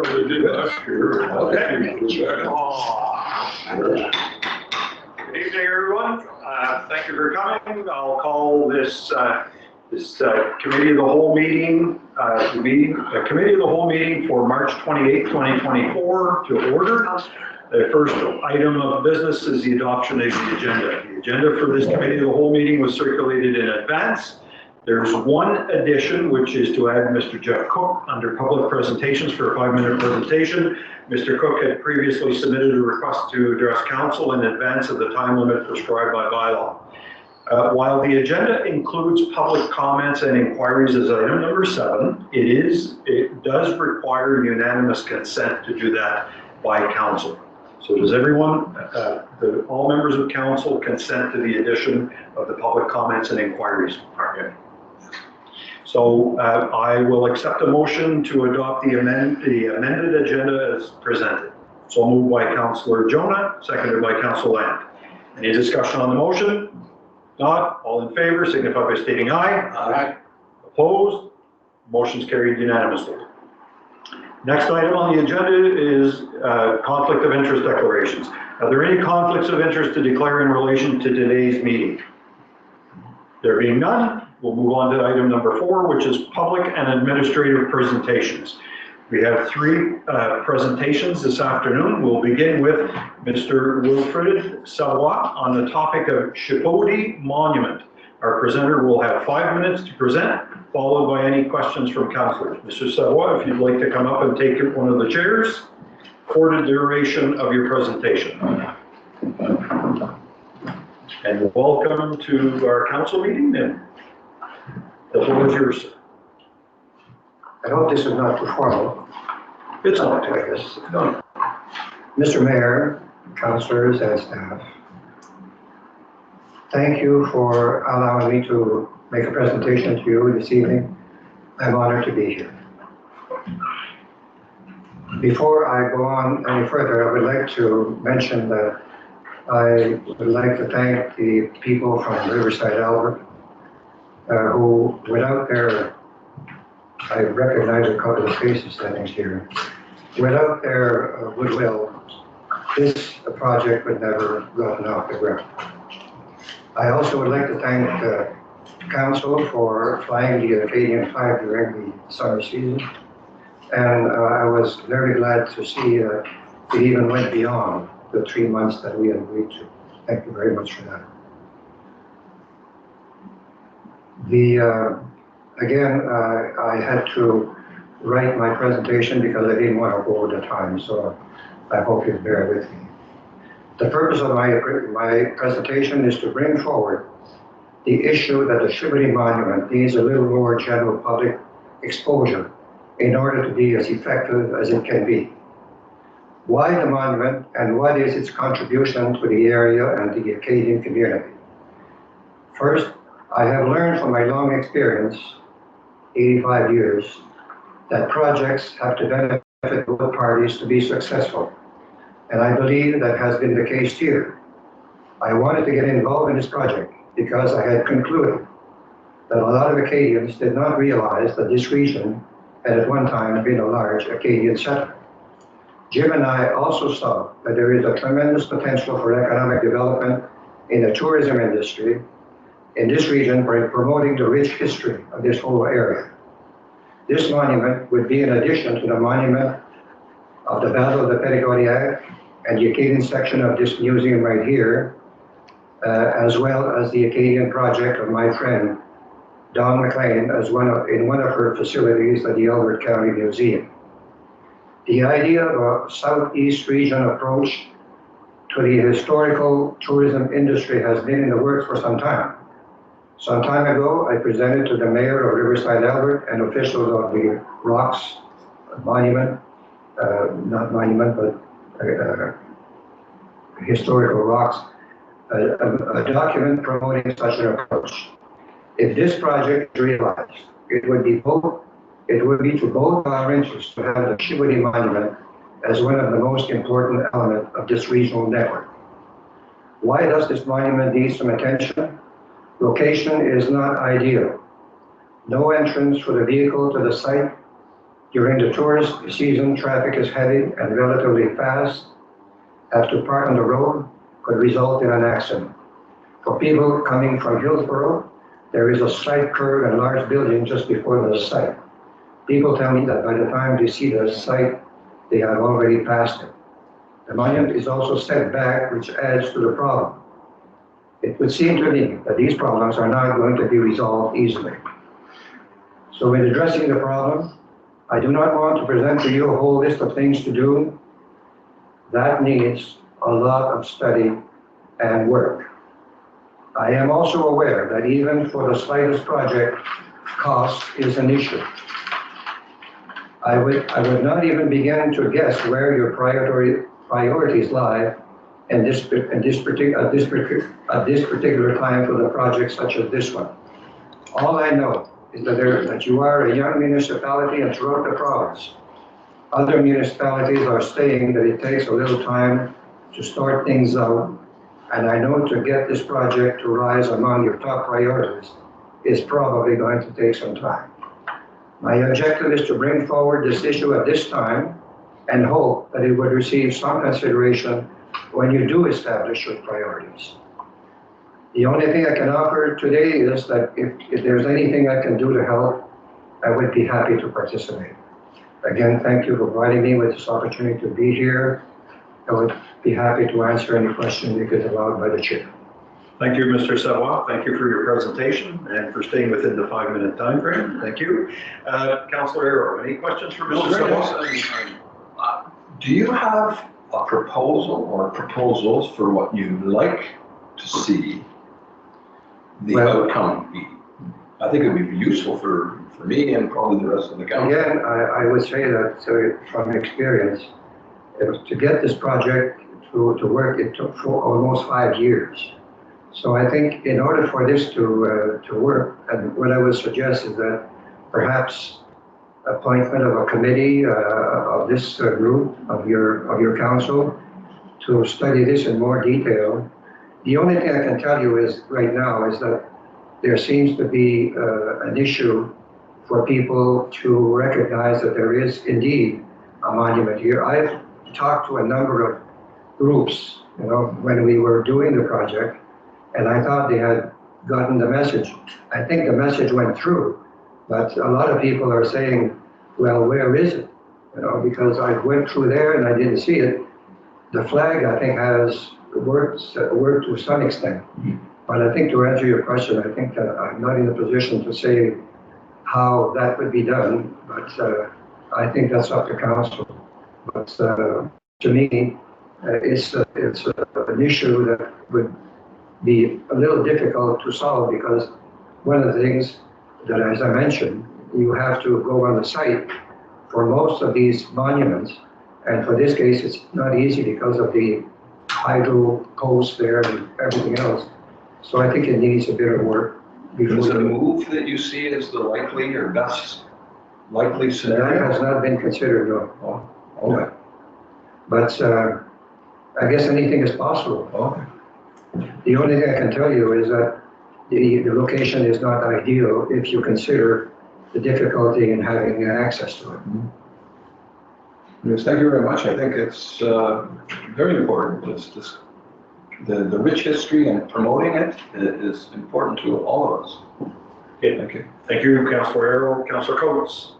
They did last year. Okay. Good evening, everyone. Thank you for coming. I'll call this committee of the whole meeting, committee of the whole meeting for March 28, 2024 to order. The first item of business is the adoption of the agenda. The agenda for this committee of the whole meeting was circulated in advance. There's one addition, which is to add Mr. Jeff Cook under public presentations for a 5-minute presentation. Mr. Cook had previously submitted a request to address council in advance of the time limit prescribed by bylaw. While the agenda includes public comments and inquiries as item number 7, it does require unanimous consent to do that by council. So does everyone, all members of council consent to the addition of the public comments and inquiries? Okay. So I will accept a motion to adopt the amended agenda as presented. So moved by Councillor Jonah, seconded by Councillor Land. Any discussion on the motion? Not. All in favor, signify by stating aye. Aye. Opposed? Motion's carried unanimously. Next item on the agenda is conflict of interest declarations. Are there any conflicts of interest to declare in relation to today's meeting? There being none, we'll move on to item number 4, which is public and administrative presentations. We have 3 presentations this afternoon. We'll begin with Mr. Wilfrid Savoie on the topic of Chipody Monument. Our presenter will have 5 minutes to present, followed by any questions from councillors. Mr. Savoie, if you'd like to come up and take one of the chairs for the duration of your presentation. And welcome to our council meeting, and the floor is yours, sir. I hope this is not too formal. It's not. I guess. No. Mr. Mayor, councillors, and staff, thank you for allowing me to make a presentation to you this evening. I'm honored to be here. Before I go on any further, I would like to mention that I would like to thank the people from Riverside, Albert, who, without their, I recognize a couple of faces standing here, without their goodwill, this project would never have gotten off the ground. I also would like to thank the council for flying the Acadian flag during the summer season. And I was very glad to see that it even went beyond the 3 months that we had agreed to. Thank you very much for that. Again, I had to write my presentation because I didn't want to go over the time, so I hope you bear with me. The purpose of my presentation is to bring forward the issue that the Chipody Monument needs a little more general public exposure in order to be as effective as it can be. Why the monument, and what is its contribution to the area and the Acadian community? First, I have learned from my long experience, 85 years, that projects have to benefit both parties to be successful. And I believe that has been the case here. I wanted to get involved in this project because I had concluded that a lot of Acadians did not realize that this region had at one time been a large Acadian settlement. Jim and I also saw that there is a tremendous potential for economic development in the tourism industry in this region by promoting the rich history of this whole area. This monument would be in addition to the monument of the Battle of the Petitgodiac and the Acadian section of this museum right here, as well as the Acadian project of my friend Don McLean in one of her facilities at the Albert County Museum. The idea of a Southeast region approach to the historical tourism industry has been in the works for some time. Some time ago, I presented to the mayor of Riverside, Albert, and officials of the Rocks Monument, not monument, but historical rocks, a document promoting such an approach. If this project is realized, it would be to both our interests to have the Chipody Monument as one of the most important elements of this regional network. Why does this monument need some attention? Location is not ideal. No entrance for the vehicle to the site, During the tourist season, traffic is heavy and relatively fast. Have to park on the road could result in an accident. For people coming from Hillsborough, there is a slight curve and large building just before the site. People tell me that by the time they see the site, they have already passed it. The monument is also set back, which adds to the problem. It would seem to me that these problems are not going to be resolved easily. So in addressing the problem, I do not want to present to you a whole list of things to do. That needs a lot of study and work. I am also aware that even for the slightest project, cost is an issue. I would not even begin to guess where your priorities lie at this particular time for the project such as this one. All I know is that you are a young municipality and throughout the province. Other municipalities are saying that it takes a little time to start things out, and I know to get this project to rise among your top priorities is probably going to take some time. My objective is to bring forward this issue at this time and hope that it would receive some consideration when you do establish your priorities. The only thing I can offer today is that if there's anything I can do to help, I would be happy to participate. Again, thank you for providing me with this opportunity to be here. I would be happy to answer any questions you could allowed by the chair. Thank you, Mr. Savoy. Thank you for your presentation and for staying within the 5-minute time frame. Thank you. Councillor Arrow, any questions for Mr. Savoy? Do you have a proposal or proposals for what you'd like to see the outcome be? I think it would be useful for me and probably the rest of the council. Again, I would say that from experience, to get this project to work, it took almost 5 years. So I think in order for this to work, and what I would suggest is that perhaps appointment of a committee of this group of your council to study this in more detail. The only thing I can tell you is right now is that there seems to be an issue for people to recognize that there is indeed a monument here. I've talked to a number of groups, when we were doing the project, and I thought they had gotten the message. I think the message went through, but a lot of people are saying, well, where is it? Because I went through there and I didn't see it. The flag, I think, has worked to some extent. But I think to answer your question, I think that I'm not in a position to say how that would be done, but I think that's up to council. But to me, it's an issue that would be a little difficult to solve because one of the things that, as I mentioned, you have to go on the site for most of these monuments. And for this case, it's not easy because of the hydro posts there and everything else. So I think it needs a bit of work. Is a move that you see as the likely or best likely scenario? That has not been considered, no. Oh, okay. But I guess anything is possible. Okay. The only thing I can tell you is that the location is not ideal if you consider the difficulty in having access to it. Yes, thank you very much. I think it's very important. The rich history and promoting it is important to all of us. Okay. Thank you. Thank you, Councillor Arrow. Councillor Coates.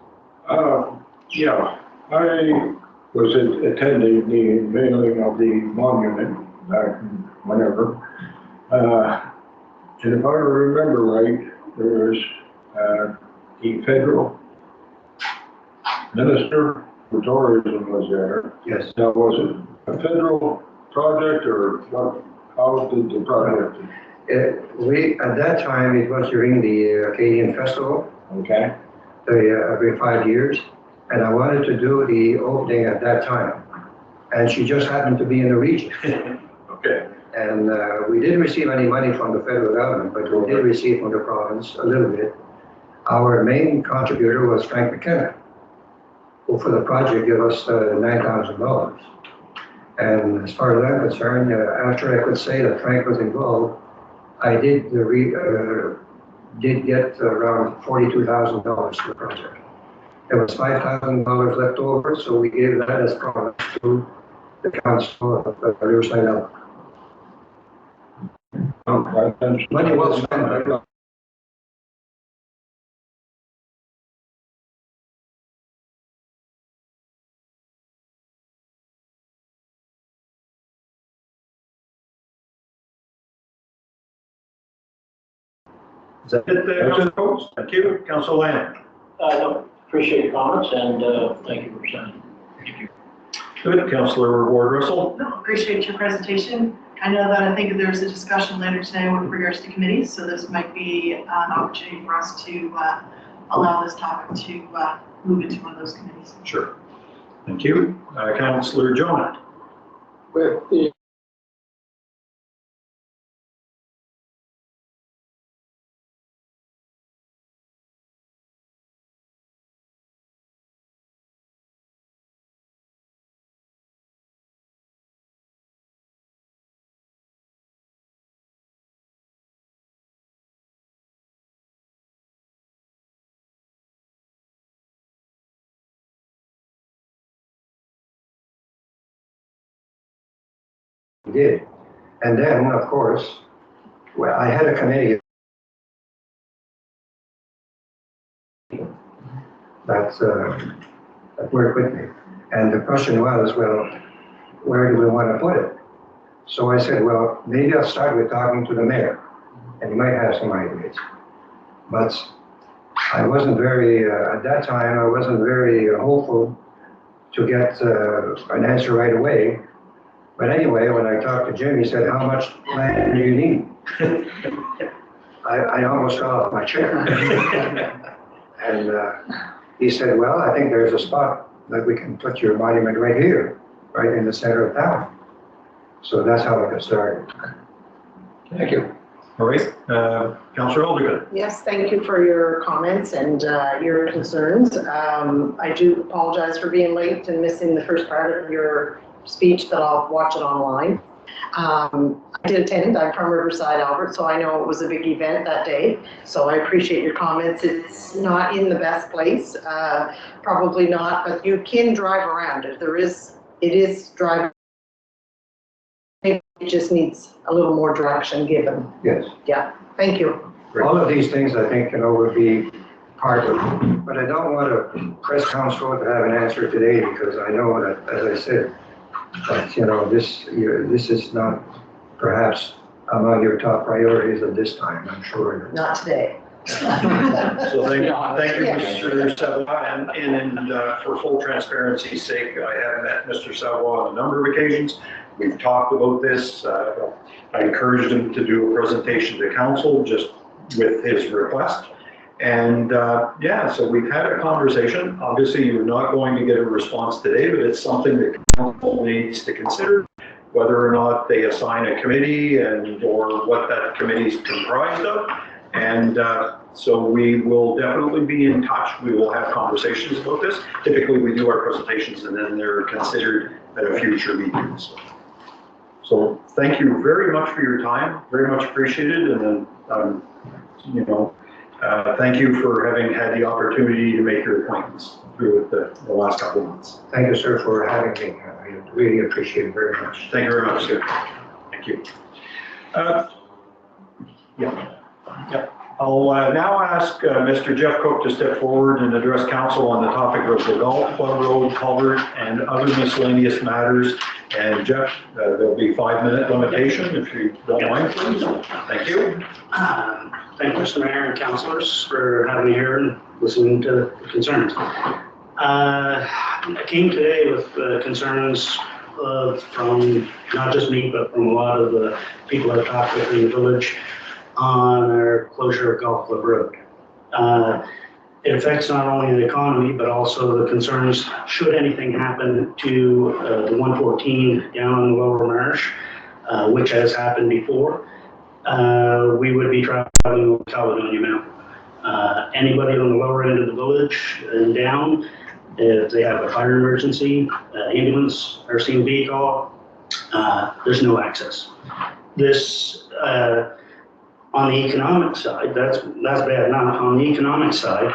Yeah, I was attending the unveiling of the monument back whenever. And if I remember right, there was the federal minister for tourism was there. Yes. Now, was it a federal project or what? How did the project? At that time, it was during the Acadian Festival. Okay. Every 5 years, and I wanted to do the opening at that time. And she just happened to be in the region. Okay. And we didn't receive any money from the federal government, but we did receive from the province a little bit. Our main contributor was Frank McKenna, who for the project gave us $9,000. And as far as I'm concerned, after I could say that Frank was involved, I did get around $42,000 for the project. There was $5,000 left over, so we gave that as promise to the council of Riverside Elk. Money well spent. Is that it, Councilor Coates? Thank you. Councilor Lamb? No, appreciate your comments and thank you for sending. Thank you. Good. Councilor Ward Russell? No, appreciate your presentation. I know that I think there's a discussion later today with regards to committees, so this might be an opportunity for us to allow this topic to move into one of those committees. Sure. Thank you. Councilor Jonah? With the We did. And then, of course, well, I had a committee that worked with me. And the question was, well, where do we want to put it? So I said, well, maybe I'll start with talking to the mayor, and he might have some ideas. But I wasn't very, at that time, I wasn't very hopeful to get an answer right away. But anyway, when I talked to Jim, he said, how much land do you need? I almost fell off my chair. And he said, well, I think there's a spot that we can put your monument right here, right in the center of town. So that's how I got started. Thank you. All right. Councilor Alderton? Yes, thank you for your comments and your concerns. I do apologize for being late and missing the first part of your speech, but I'll watch it online. I did attend. I'm from Riverside, Albert, so I know it was a big event that day. So I appreciate your comments. It's not in the best place, probably not, but you can drive around it. It is driving. It just needs a little more direction given. Yes. Yeah, thank you. All of these things, I think, would be part of it. But I don't want to press council to have an answer today because I know that, as I said, that, this is not perhaps among your top priorities at this time, I'm sure. Not today. So thank you, Mr. Savoy, and for full transparency's sake, I have met Mr. Savoy on a number of occasions. We've talked about this. I encouraged him to do a presentation to council just with his request. And yeah, so we've had a conversation. Obviously, you're not going to get a response today, but it's something that council needs to consider, whether or not they assign a committee and or what that committee is comprised of. And so we will definitely be in touch. We will have conversations about this. Typically, we do our presentations and then they're considered at a future meeting. So thank you very much for your time. Very much appreciated. And then, thank you for having had the opportunity to make your acquaintance through the last couple of months. Thank you, sir, for having me. I really appreciate it very much. Thank you very much, sir. Thank you. I'll now ask Mr. Jeff Cook to step forward and address council on the topic of the golf club road culvert and other miscellaneous matters. And Jeff, there'll be 5-minute limitation if you don't mind, please. Thank you. Thank you, Mr. Mayor and councilors, for having me here and listening to the concerns. I came today with concerns from not just me, but from a lot of the people I've talked with in the village on our closure of Golf Club Road. It affects not only the economy, but also the concerns should anything happen to the 114 down in the Lower Marsh, which has happened before. We would be traveling over Caledonia Mountain. Anybody on the lower end of the village and down, if they have a fire emergency, ambulance, or scene vehicle, there's no access. This, on the economic side, that's bad enough. On the economic side,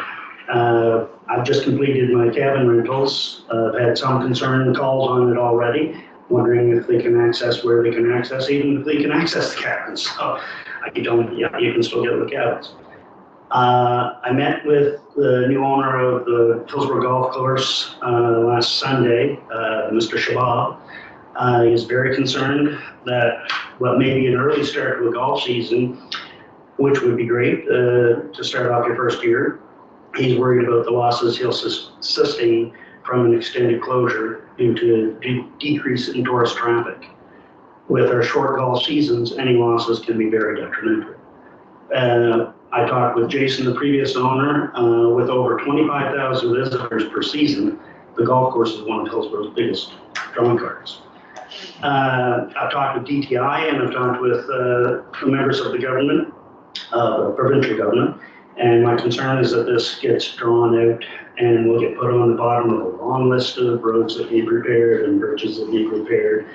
I've just completed my cabin rentals. I've had some concern calls on it already, wondering if they can access where they can access, even if they can access the cabins. So I can tell them, yeah, you can still get to the cabins. I met with the new owner of the Hillsborough Golf Course last Sunday, Mr. Shabab. He's very concerned that what may be an early start to a golf season, which would be great to start off your first year. He's worried about the losses he'll sustain from an extended closure due to decrease in tourist traffic. With our short golf seasons, any losses can be very detrimental. I talked with Jason, the previous owner, with over 25,000 visitors per season. The golf course is one of Hillsborough's biggest drawing cards. I've talked with DTI and I've talked with members of the government, the provincial government, and my concern is that this gets drawn out and will get put on the bottom of a long list of roads that need repaired and bridges that need repaired.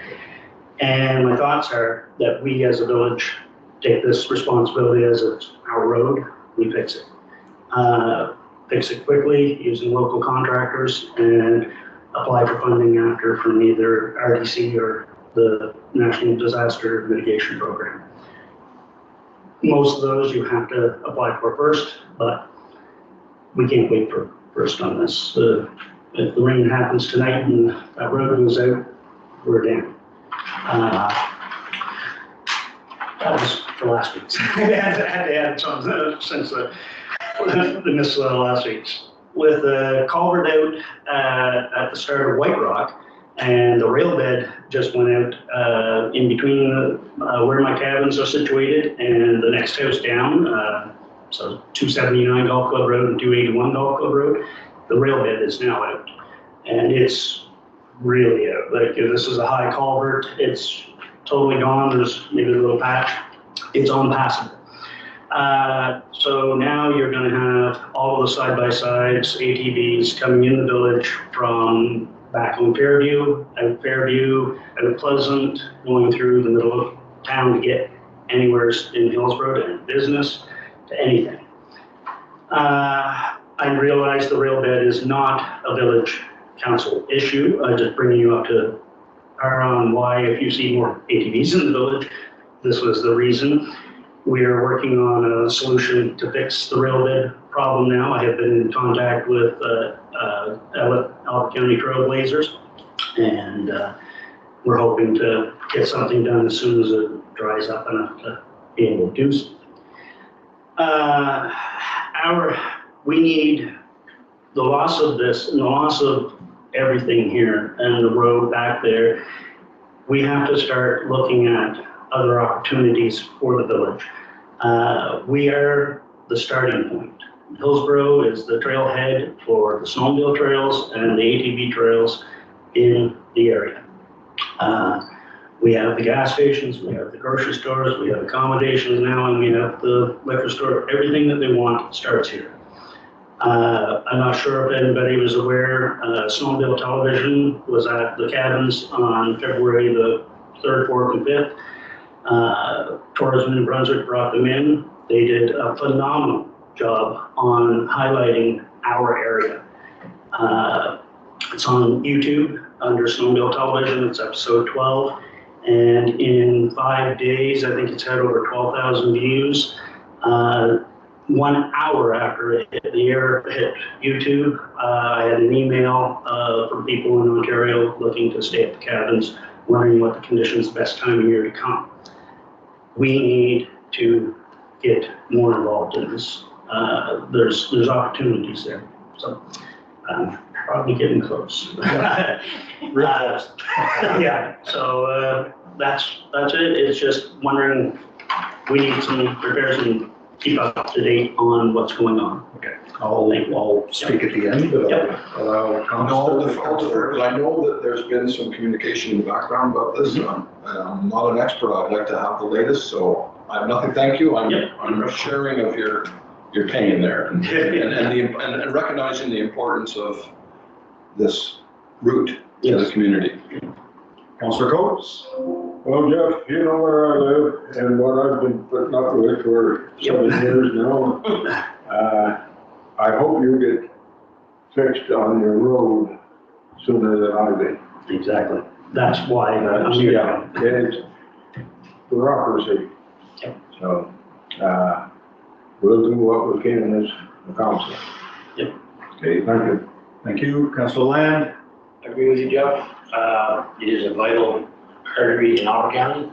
And my thoughts are that we as a village take this responsibility as it's our road, we fix it. Fix it quickly using local contractors and apply for funding after from either RDC or the National Disaster Mitigation Program. Most of those you have to apply for first, but we can't wait for first on this. If the rain happens tonight and that road goes out, we're down. That was for last week's. I had to add some since the miss last week's. With the culvert out at the start of White Rock, and the rail bed just went out in between where my cabins are situated and the next house down, so 279 Golf Club Road and 281 Golf Club Road. The rail bed is now out, and it's really out. Like, if this is a high culvert, it's totally gone. There's maybe a little patch. It's unpassable. So now you're going to have all of the side-by-sides, ATVs coming in the village from back on Fairview, out Pleasant, going through the middle of town to get anywhere in Hillsborough, to business, to anything. I realize the rail bed is not a village council issue. I'm just bringing you up to par on why, if you see more ATVs in the village, this was the reason. We are working on a solution to fix the rail bed problem now. I have been in contact with Albert County Trailblazers, and we're hoping to get something done as soon as it dries up enough to be able to do so. We need the loss of this and the loss of everything here and the road back there. We have to start looking at other opportunities for the village. We are the starting point. Hillsborough is the trailhead for the snowmobile trails and the ATV trails in the area. We have the gas stations, we have the grocery stores, we have accommodations now, and we have the liquor store. Everything that they want starts here. I'm not sure if anybody was aware, Snowmobile Television was at the cabins on February the 3rd, 4th, and 5th. Tourism in Brunswick brought them in. They did a phenomenal job on highlighting our area. It's on YouTube under Snowmobile Television. It's episode 12. And in 5 days, I think it's had over 12,000 views. 1 hour after it hit the air, hit YouTube, I had an email from people in Ontario looking to stay at the cabins, wondering what the conditions, best time of year to come. We need to get more involved in this. There's opportunities there. So probably getting close. Real close. Yeah, so that's it. It's just wondering, we need some repairs and keep up to date on what's going on. Okay, I'll speak at the end, but Yep. allow comments. I know that there's been some communication in the background about this. I'm not an expert. I'd like to have the latest, so I have nothing. Thank you. I'm sharing of your pain there and recognizing the importance of this route to the community. Councillor Coates? Well, Jeff, you know where I live and what I've been putting up with for 7 years now. I hope you get fixed on your road sooner than I do. Exactly. That's why I'm here. Yeah, it's bureaucracy. Yep. So, we'll do what we can as a council. Yep. Okay, thank you. Thank you. Councillor Land? I agree with you, Jeff. It is a vital artery in our county.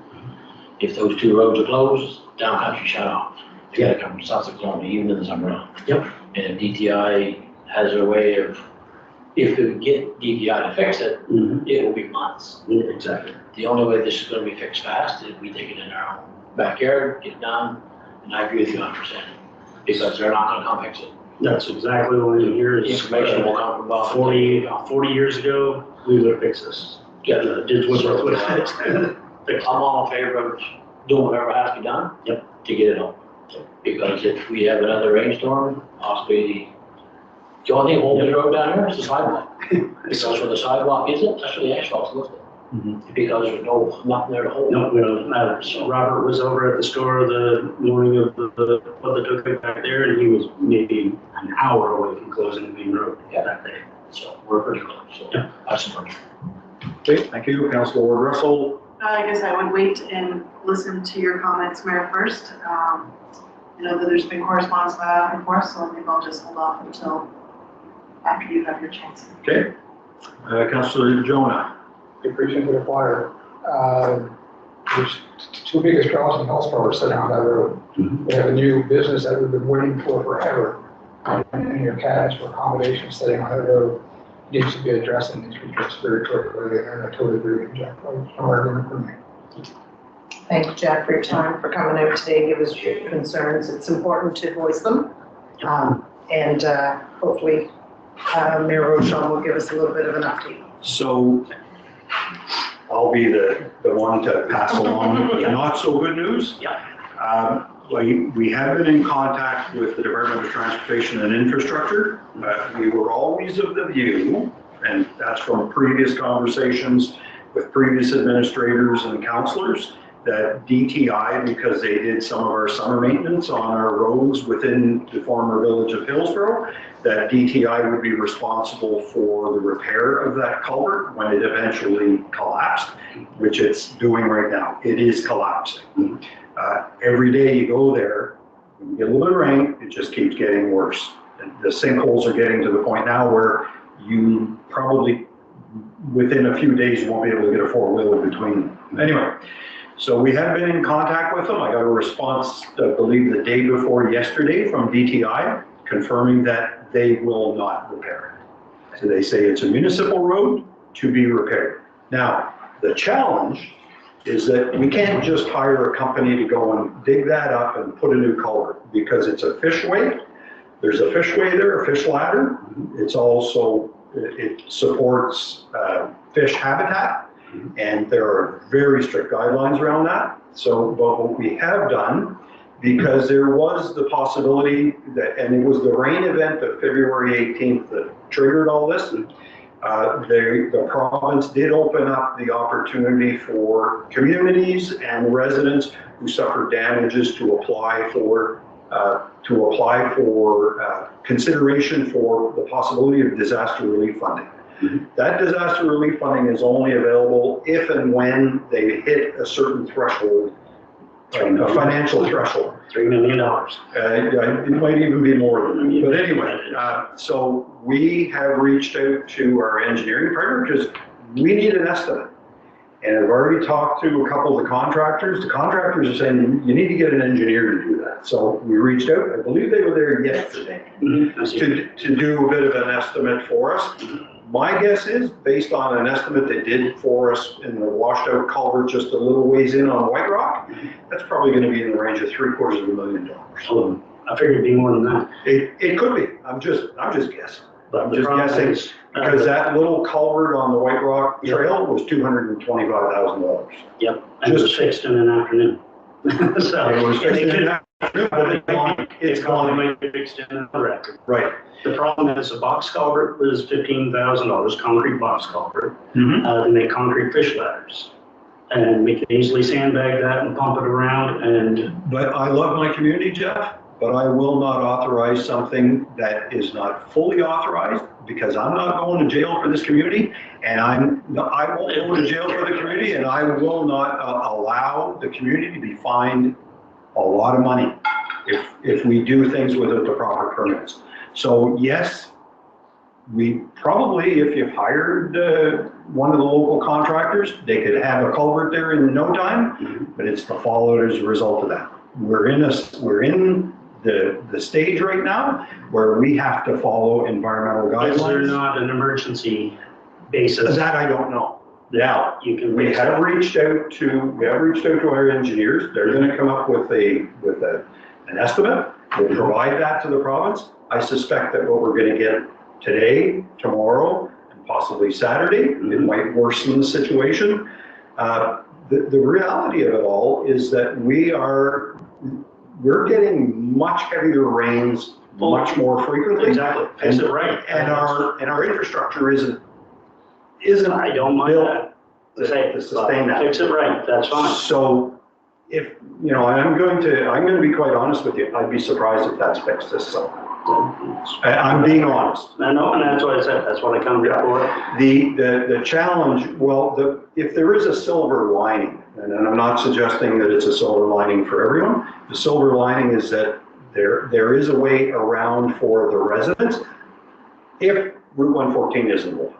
If those two roads are closed, down country shut off. They gotta come from Sussex only, even in the summer. Yep. And DTI has a way of, if we can get DTI to fix it, it will be months. Exactly. The only way this is gonna be fixed fast is we take it in our own backyard, get it done, and I agree with you 100%. Because they're not gonna come fix it. That's exactly what I'm here The is. information will come from Bob. 40 years ago, we would have fixed this. Yeah. Did what would have fixed it. I'm all in favor of doing whatever has to be done. Yep. To get it home. Because if we have another rainstorm, possibly, the only thing holding the road down here is the sidewalk. Because where the sidewalk isn't, that's where the asphalt's lifted. Because there's nothing there to hold. No, we don't matter. So Robert was over at the store the morning of the took back there, and he was maybe an hour away from closing the main road that day. So we're pretty close, so Yeah. I support it. Okay, thank you. Councillor Ward Russell? I guess I would wait and listen to your comments, Mayor, first. I know that there's been correspondence back and forth, so I think I'll just hold off until after you have your chance. Okay. Councillor Jonah? Be preaching to the choir. There's two biggest draws in Hillsborough sitting on that road. We have a new business that we've been waiting for forever. And your cash for accommodation sitting on that road needs to be addressed and needs to be addressed very quickly. And I totally agree with Jeff. No argument for me. Thank you, Jack, for your time, for coming out today and give us your concerns. It's important to voice them. And hopefully, Mayor Rochon will give us a little bit of an update. So I'll be the one to pass along the not so good news. Yeah. We have been in contact with the Department of Transportation and Infrastructure. We were always of the view, and that's from previous conversations with previous administrators and councilors, that DTI, because they did some of our summer maintenance on our roads within the former village of Hillsborough, that DTI would be responsible for the repair of that culvert when it eventually collapsed, which it's doing right now. It is collapsing. Every day you go there, when you get a little bit of rain, it just keeps getting worse. And the sinkholes are getting to the point now where you probably, within a few days, you won't be able to get a four-wheeler between them. Anyway, so we have been in contact with them. I got a response, I believe, the day before yesterday from DTI, confirming that they will not repair it. So they say it's a municipal road to be repaired. Now, the challenge is that we can't just hire a company to go and dig that up and put a new culvert, because it's a fishway. There's a fishway there, a fish ladder. It's also, it supports fish habitat, and there are very strict guidelines around that. So, but what we have done, because there was the possibility that, and it was the rain event of February 18th that triggered all this, the province did open up the opportunity for communities and residents who suffered damages to apply for consideration for the possibility of disaster relief funding. That disaster relief funding is only available if and when they hit a certain threshold, a financial threshold. $3 million. It might even be more than that. But anyway, so we have reached out to our engineering partner because we need an estimate. And I've already talked to a couple of the contractors. The contractors are saying, you need to get an engineer to do that. So we reached out, I believe they were there yesterday, to do a bit of an estimate for us. My guess is, based on an estimate they did for us in the washed out culvert just a little ways in on White Rock, that's probably going to be in the range of $750,000. I figured it'd be more than that. It could be. I'm just guessing. But I'm the just problem guessing, is, because that little culvert on the White Rock Trail was $225,000. Yep, and it was fixed in an afternoon. So It was fixed in it an afternoon, but it's gone. might be fixed in another afternoon. Right. The problem is a box culvert was $15,000, concrete box culvert. They make concrete fish ladders. And we can easily sandbag that and pump it around and. But I love my community, Jeff. but I will not authorize something that is not fully authorized, because I'm not going to jail for this community, and I won't go to jail for the community, and I will not allow the community to be fined a lot of money if we do things without the proper permits. So yes, we probably, if you hired one of the local contractors, they could have a culvert there in no time, but it's the fallout as a result of that. We're in the stage right now where we have to follow environmental guidelines. Is there not an emergency basis? That I don't know. Now, You can. we have reached out to our engineers. They're gonna come up with an estimate. We'll provide that to the province. I suspect that what we're gonna get today, tomorrow, and possibly Saturday, it might worsen the situation. The reality of it all is that we're getting much heavier rains much more frequently. Exactly, fix it right. And our infrastructure isn't I don't mind that. to sustain that. Fix it right, that's fine. So if, you know, I'm going to be quite honest with you, I'd be surprised if that's fixed this summer. I'm being honest. I know, and that's what I said, that's what I come here for. The challenge, well, if there is a silver lining, and I'm not suggesting that it's a silver lining for everyone, the silver lining is that there is a way around for the residents if Route 114 isn't open.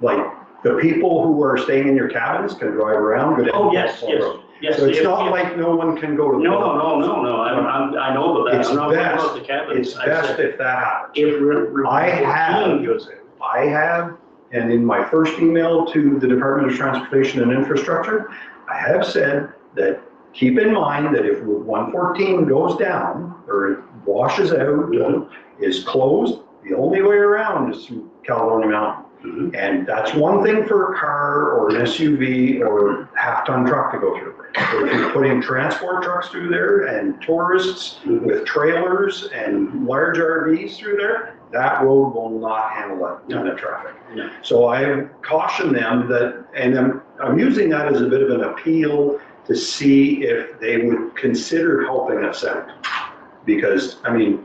Like, the people who are staying in your cabins can drive around, go down. Oh, yes, yes, yes. So it's not like no one can go to the. No, I know about that. It's I'm not worried best, about the cabins. it's best if that happens. If I have- goes in. I have, and in my first email to the Department of Transportation and Infrastructure, I have said that keep in mind that if Route 114 goes down, or it washes out, is closed, the only way around is through Caledonia Mountain. And that's one thing for a car or an SUV or half-ton truck to go through. But if you're putting transport trucks through there and tourists with trailers and large RVs through there, that road will not handle that kind of traffic. No. So I caution them that, and I'm using that as a bit of an appeal to see if they would consider helping us out. Because, I mean,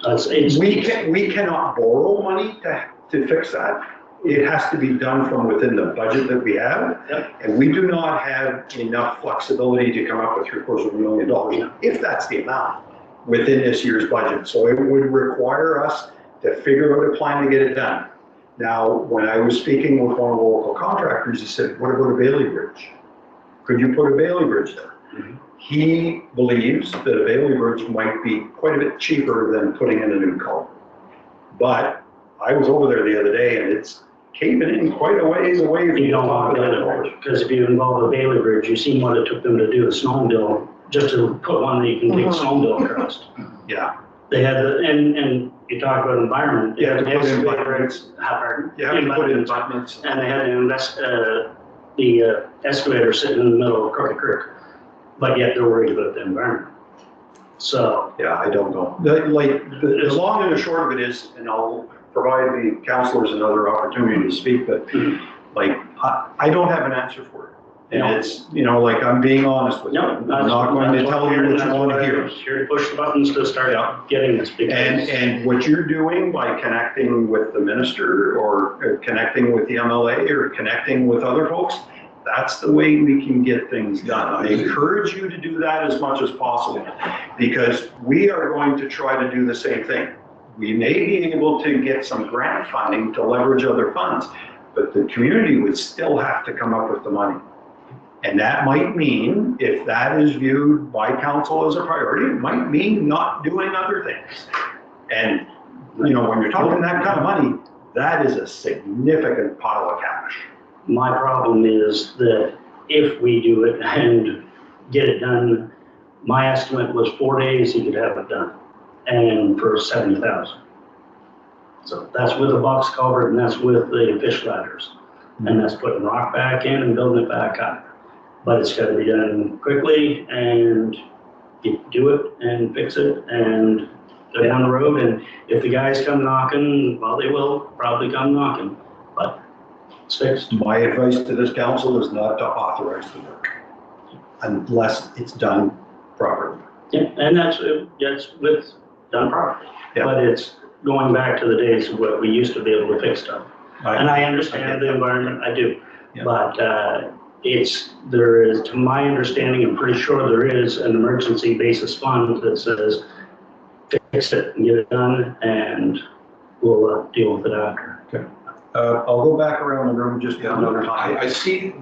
we cannot borrow money to fix that. It has to be done from within the budget that we have. Yep. And we do not have enough flexibility to come up with $750,000, if that's the amount, within this year's budget. So it would require us to figure out a plan to get it done. Now, when I was speaking with one of the local contractors, he said, what about a Bailey Bridge? Could you put a Bailey Bridge there? He believes that a Bailey Bridge might be quite a bit cheaper than putting in a new culvert. But I was over there the other day and it's caving in quite a ways away from You don't want the to, because if you involve a Bailey Bridge, you've seen what it took them to do a snowmobile, just to put one that you can take a snowmobile across. Yeah. They had, and you talk about environment. You have to they put in excavator- abutments. pardon? You have to put in abutments. And they had to invest, the excavator sitting in the middle of Crooked Creek, but yet they're worried about the environment. So, Yeah, I don't know. The long and the short of it is, and I'll provide the counselors another opportunity to speak, but like, I don't have an answer for it. And No. it's, you know, like, I'm being honest with you. no, I'm not going to tell you what you want to hear. Here to push the buttons to start getting this because. And what you're doing by connecting with the minister or connecting with the MLA or connecting with other folks, that's the way we can get things done. I encourage you to do that as much as possible because we are going to try to do the same thing. We may be able to get some grant funding to leverage other funds, but the community would still have to come up with the money. And that might mean, if that is viewed by council as a priority, it might mean not doing other things. And, you know, when you're talking that kind of money, that is a significant pile of cash. My problem is that if we do it and get it done, my estimate was 4 days you could have it done, and for 70,000. So that's with a box culvert and that's with the fish ladders. And that's putting rock back in and building it back up. But it's gotta be done quickly and you do it and fix it and go down the road. And if the guys come knocking, well, they will probably come knocking, but it's fixed. My advice to this council is not to authorize the work unless it's done properly. Yeah, and that's with done properly. Yeah. But it's going back to the days of what we used to be able to fix stuff. And I understand the environment, I do. Yeah. But there is, to my understanding, I'm pretty sure there is an emergency basis fund that says, fix it and get it done, and we'll deal with it after. I'll go back around the room just another time. I see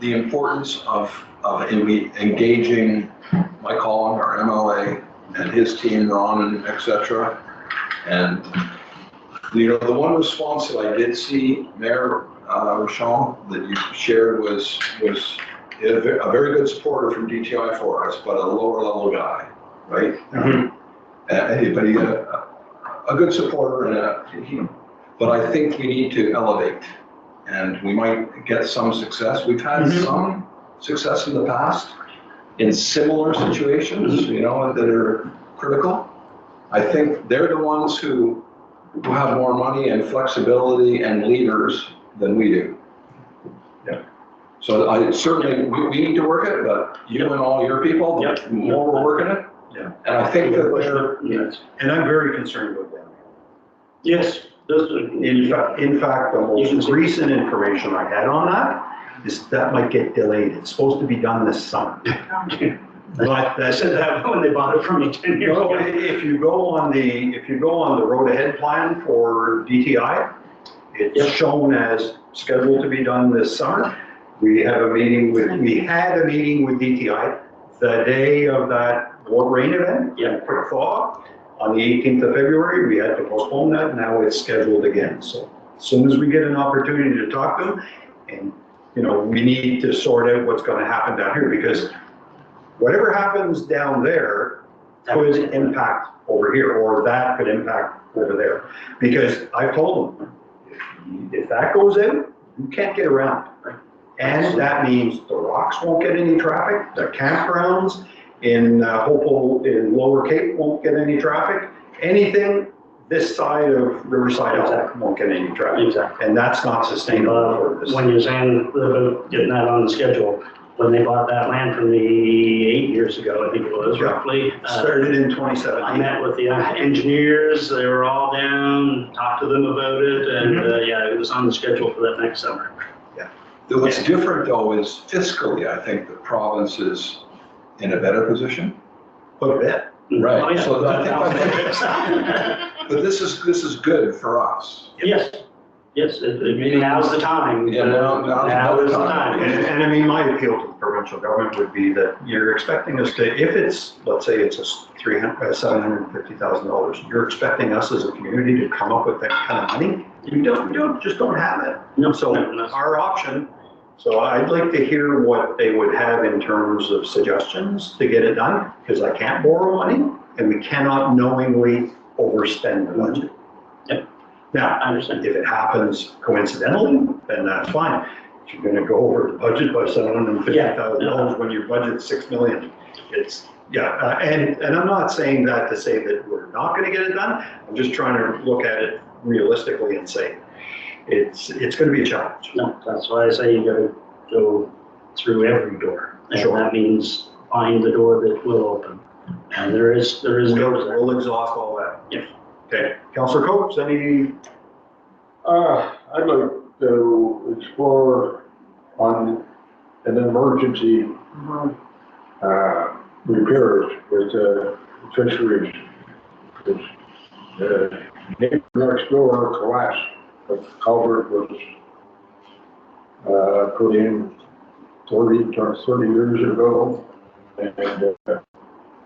the importance of engaging Mike Holland, our MLA, and his team, Ron, and et cetera. And, the one response that I did see, Mayor Rochon, that you shared was a very good supporter from DTI for us, but a lower level guy, right? But he a good supporter, but I think we need to elevate, and we might get some success. We've had some success in the past in similar situations, that are critical. I think they're the ones who have more money and flexibility and leaders than we do. Yeah. So I certainly, we need to work it, but you and all your people, the more we're working it. Yeah. And I think that they're, Yes. And I'm very concerned with them. Yes. In fact, the most recent information I had on that is that might get delayed. It's supposed to be done this summer. But I said that when they bought it from me 10 years ago. if you go on the road ahead plan for DTI, it's shown as scheduled to be done this summer. We had a meeting with DTI the day of that rain event, quick thaw, on the 18th of February. We had to postpone that. Now it's scheduled again. So as soon as we get an opportunity to talk to them, and we need to sort out what's going to happen down here, because whatever happens down there could impact over here, or that could impact over there. Because I've told them, if that goes in, you can't get around. And that means the rocks won't get any traffic, the campgrounds in Hopewell, in Lower Cape won't get any traffic. Anything this side of Riverside Elk won't get any traffic. Exactly. And that's not sustainable for this. When you're saying about getting that on the schedule, when they bought that land from me 8 years ago, I think it was roughly. Started in 2017. I met with the engineers, they were all down, talked to them about it, and it was on the schedule for that next summer. what's different though is fiscally, I think the province is in a better position. Quite a bit. Right. Oh, yeah. So but this is good for us. Yes, now's the time. Yeah, Now is the time. And I mean, my appeal to the provincial government would be that you're expecting us to, if it's, let's say it's $750,000, you're expecting us as a community to come up with that kind of money? We just don't have it. No, So our option, so I'd like to hear what they would have in terms of suggestions to get it done, because I can't borrow money and we cannot knowingly overspend the budget. Yep. Now, I understand. if it happens coincidentally, then that's fine. If you're gonna go over the budget by $750,000 when your budget's $6 million, it's, and I'm not saying that to say that we're not gonna get it done. I'm just trying to look at it realistically and say, it's gonna be a challenge. No, that's why I say you gotta go through every door. And Sure. that means find the door that will open. And there is doors there. We'll exhaust all that. Yeah. Okay, Councillor Coates, any? I'd like to explore on an emergency, repairs with, fisheries. The neighbor next door collapsed, the culvert was, put in 30 years ago, and,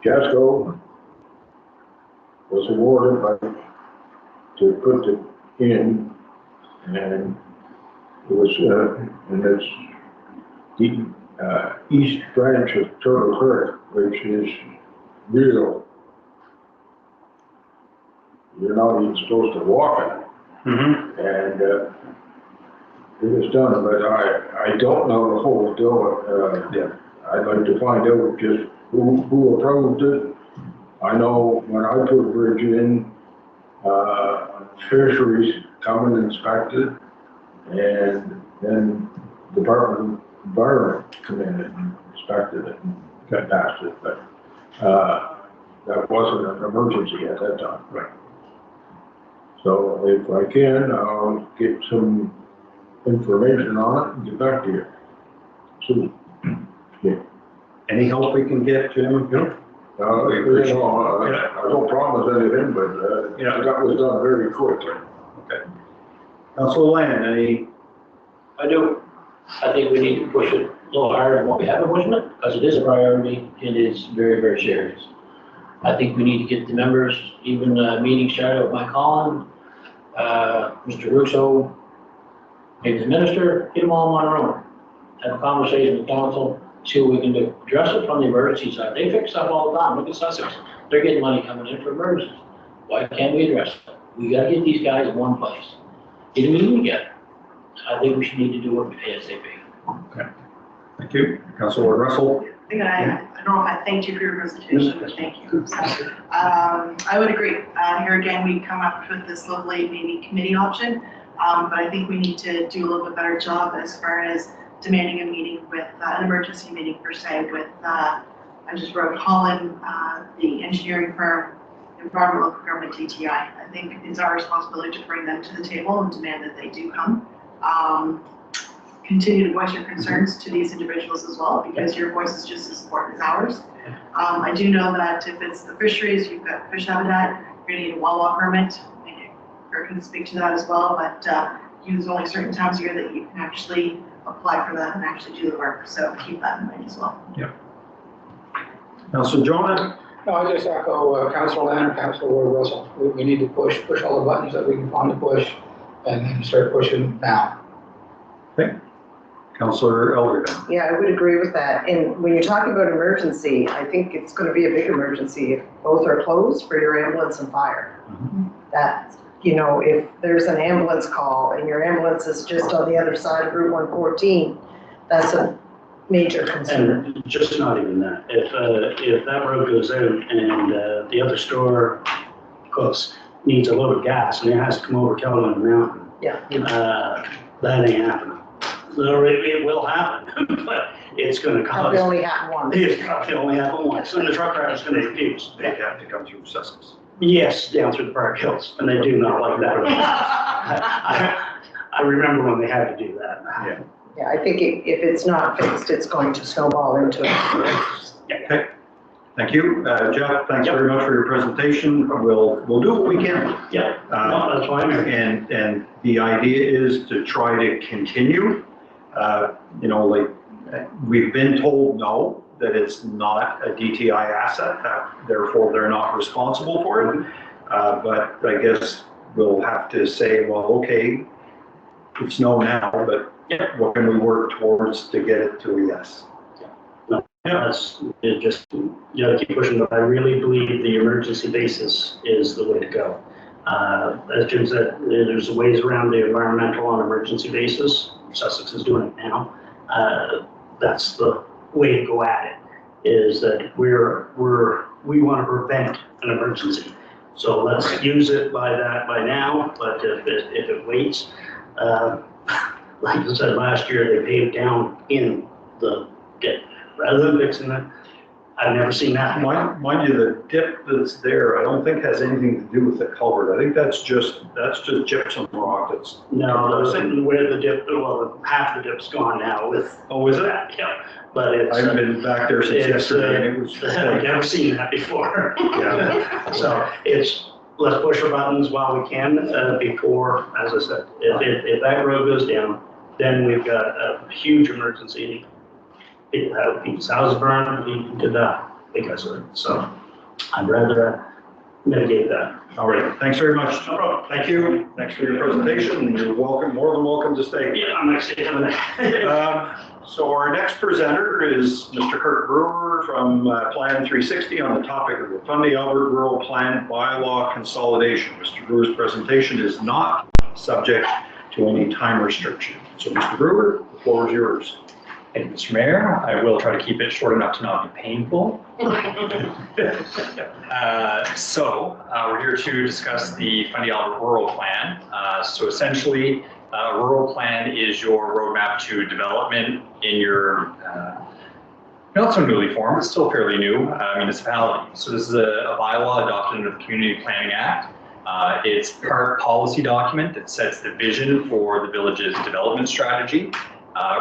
Casco was awarded to put it in, and it was, in this east branch of Turtle Creek, which is real. You're not even supposed to walk in it. And it was done, but I don't know the whole deal. I'd like to find out just who approved it. I know when I put a bridge in, fisheries come and inspect it, and then Department of Environment come in and inspected it and got past it. But that wasn't an emergency at that time. Right. So if I can, I'll get some information on it and get back to you. So, Any help we can get, Jim? you know, I don't promise anything, but, that was done very quickly. Councilor Land, any? I do. I think we need to push it a little harder than what we have been pushing it, because it is a priority, it is very, very serious. I think we need to get the members, even meeting started with Mike Holland, Mr. Russo, maybe the minister, get them all in one room. Have a conversation with council, see what we can do. Address it from the emergency side. They fix stuff all the time. Look at Sussex. They're getting money coming in for emergencies. Why can't we address it? We gotta get these guys in one place. Get a meeting together. I think we should need to do it ASAP. Okay. Thank you. Councilor Russell? I think I don't know if I thanked you for your presentation, but thank you. So, I would agree. Here again, we come up with this lovely maybe committee option, but I think we need to do a little bit better job as far as demanding a meeting with, an emergency meeting per se with, I just wrote Holland, the engineering firm, environmental procurement DTI. I think it's our responsibility to bring them to the table and demand that they do come. Continue to voice your concerns to these individuals as well, because your voice is just as important as ours. I do know that if it's the fisheries, you've got fish habitat, you're gonna need a wildlife permit. Kurt can speak to that as well, but use only certain times a year that you can actually apply for that and actually do the work. So keep that in mind as well. Yeah. Councilor Jonah? No, I just echo Councilor Land and Councilor Russell. We need to push all the buttons that we can find to push, and then start pushing now. Okay. Councilor Elder. Yeah, I would agree with that. And when you're talking about emergency, I think it's going to be a big emergency if both are closed for your ambulance and fire. That, you know, if there's an ambulance call and your ambulance is just on the other side of Route 114, that's a major concern. And just not even that. If that road goes out and the other store, of course, needs a load of gas and it has to come over Kelvin Mountain, that ain't happening. So it will happen, but it's going to Probably cause. only happen once. It's probably only happen once, and the truck driver's going to refuse. They have to come through Sussex. Yes, down through the Park Hills, and they do not like that. I remember when they had to do that. Yeah. Yeah, I think if it's not fixed, it's going to snowball into it. Okay. Thank you. Jeff, thanks very much for your presentation. We'll do what we can. Yeah, no, that's fine. And the idea is to try to continue. You know, like we've been told no, that it's not a DTI asset, therefore they're not responsible for it. But I guess we'll have to say, well, okay, it's no now, but what can we work towards to get it to a yes? That's it. Just you gotta keep pushing, but I really believe the emergency basis is the way to go. As Jim said, there's ways around the environmental on emergency basis. Sussex is doing it now. That's the way to go at it. Is that we want to prevent an emergency. So let's use it by now. But if it waits, like I said last year, they paved down in the dip. Rather than fixing it, I've never seen that. Mind you, the dip that's there, I don't think has anything to do with the culvert. I think that's just gypsum rock that's. No, where the dip, well, half the dip's gone now with. Oh, is it? Yeah, but it's. I've been back there since yesterday and it was. I've never seen that before. Yeah. So let's push our buttons while we can, before, as I said, if that road goes down, then we've got a huge emergency. People have people's houses burned, people could die because of it. So I'd rather mitigate that. All right, thanks very much. No problem. Thank you. Thanks for your presentation. You're welcome, more than welcome to stay. Yeah, I'm actually having that. So our next presenter is Mr. Kurt Brewer from Plan 360 on the topic of the Fundy Albert Rural Plan bylaw consolidation. Mr. Brewer's presentation is not subject to any time restriction. So Mr. Brewer, the floor is yours. Thank you, Mr. Mayor. I will try to keep it short enough to not be painful. We're here to discuss the Fundy Albert Rural Plan. So essentially, a rural plan is your roadmap to development in your not so newly formed, but still fairly new municipality. So this is a bylaw adopted under the Community Planning Act. It's part policy document that sets the vision for the village's development strategy,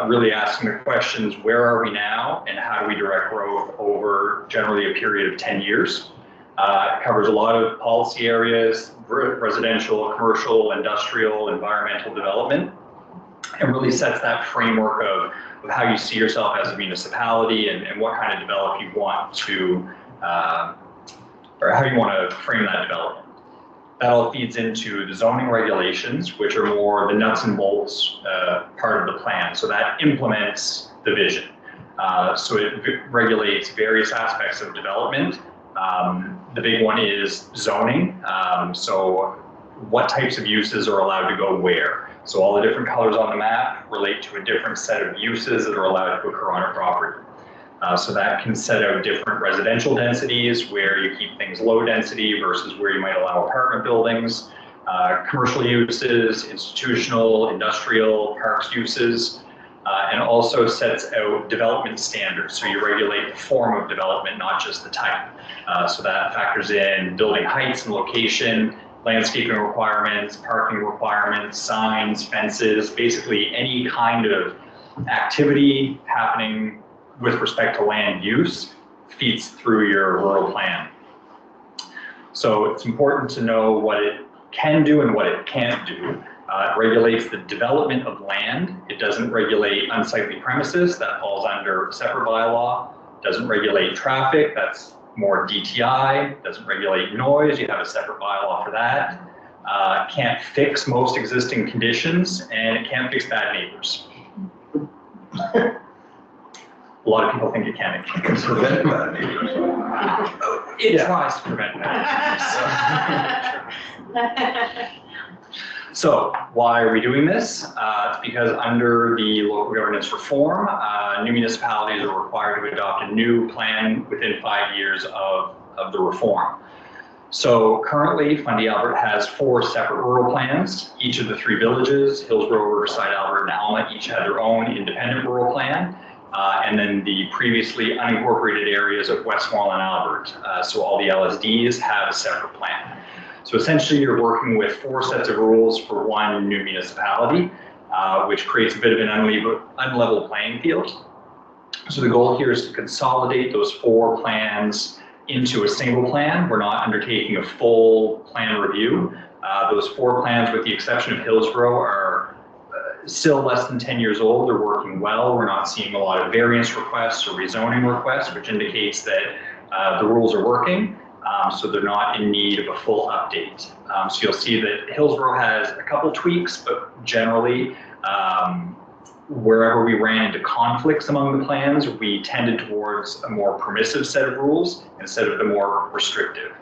really asking the questions, where are we now and how do we direct growth over generally a period of 10 years. It covers a lot of policy areas, residential, commercial, industrial, environmental development, and really sets that framework of how you see yourself as a municipality and what kind of development you want to, or how you want to frame that development. That all feeds into the zoning regulations, which are more the nuts and bolts part of the plan. So that implements the vision. So it regulates various aspects of development. The big one is zoning. So what types of uses are allowed to go where? So all the different colors on the map relate to a different set of uses that are allowed to occur on a property. So that can set out different residential densities where you keep things low density versus where you might allow apartment buildings, commercial uses, institutional, industrial, parks uses, and also sets out development standards. So you regulate the form of development, not just the type. So that factors in building heights and location, landscaping requirements, parking requirements, signs, fences, basically any kind of activity happening with respect to land use feeds through your rural plan. So it's important to know what it can do and what it can't do. It regulates the development of land. It doesn't regulate unsightly premises. That falls under a separate bylaw. It doesn't regulate traffic. That's more DTI. It doesn't regulate noise. You have a separate bylaw for that. It can't fix most existing conditions, and it can't fix bad neighbors. A lot of people think it can. It can Prevent bad neighbors. It tries to prevent bad neighbors. So why are we doing this? It's because under the local governance reform, new municipalities are required to adopt a new plan within 5 years of the reform. So currently, Fundy Albert has 4 separate rural plans. Each of the 3 villages, Hillsborough, Riverside, Albert, and Alma, each had their own independent rural plan. And then the previously unincorporated areas of Westmoreland and Albert. So all the LSDs have a separate plan. So essentially you're working with 4 sets of rules for one new municipality, which creates a bit of an unlevel playing field. So the goal here is to consolidate those 4 plans into a single plan. We're not undertaking a full plan review. Those 4 plans, with the exception of Hillsborough, are still less than 10 years old. They're working well. We're not seeing a lot of variance requests or rezoning requests, which indicates that the rules are working. So they're not in need of a full update. So you'll see that Hillsborough has a couple tweaks, but generally, wherever we ran into conflicts among the plans, we tended towards a more permissive set of rules instead of the more restrictive,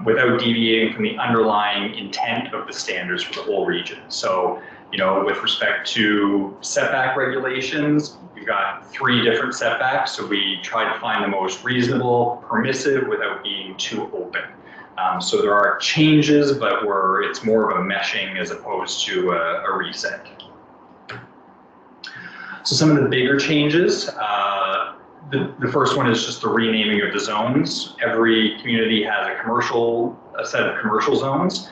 without deviating from the underlying intent of the standards for the whole region. So, you know, with respect to setback regulations, we've got 3 different setbacks. So we try to find the most reasonable, permissive without being too open. So there are changes, but it's more of a meshing as opposed to a reset. So some of the bigger changes, the first one is just the renaming of the zones. Every community has a set of commercial zones.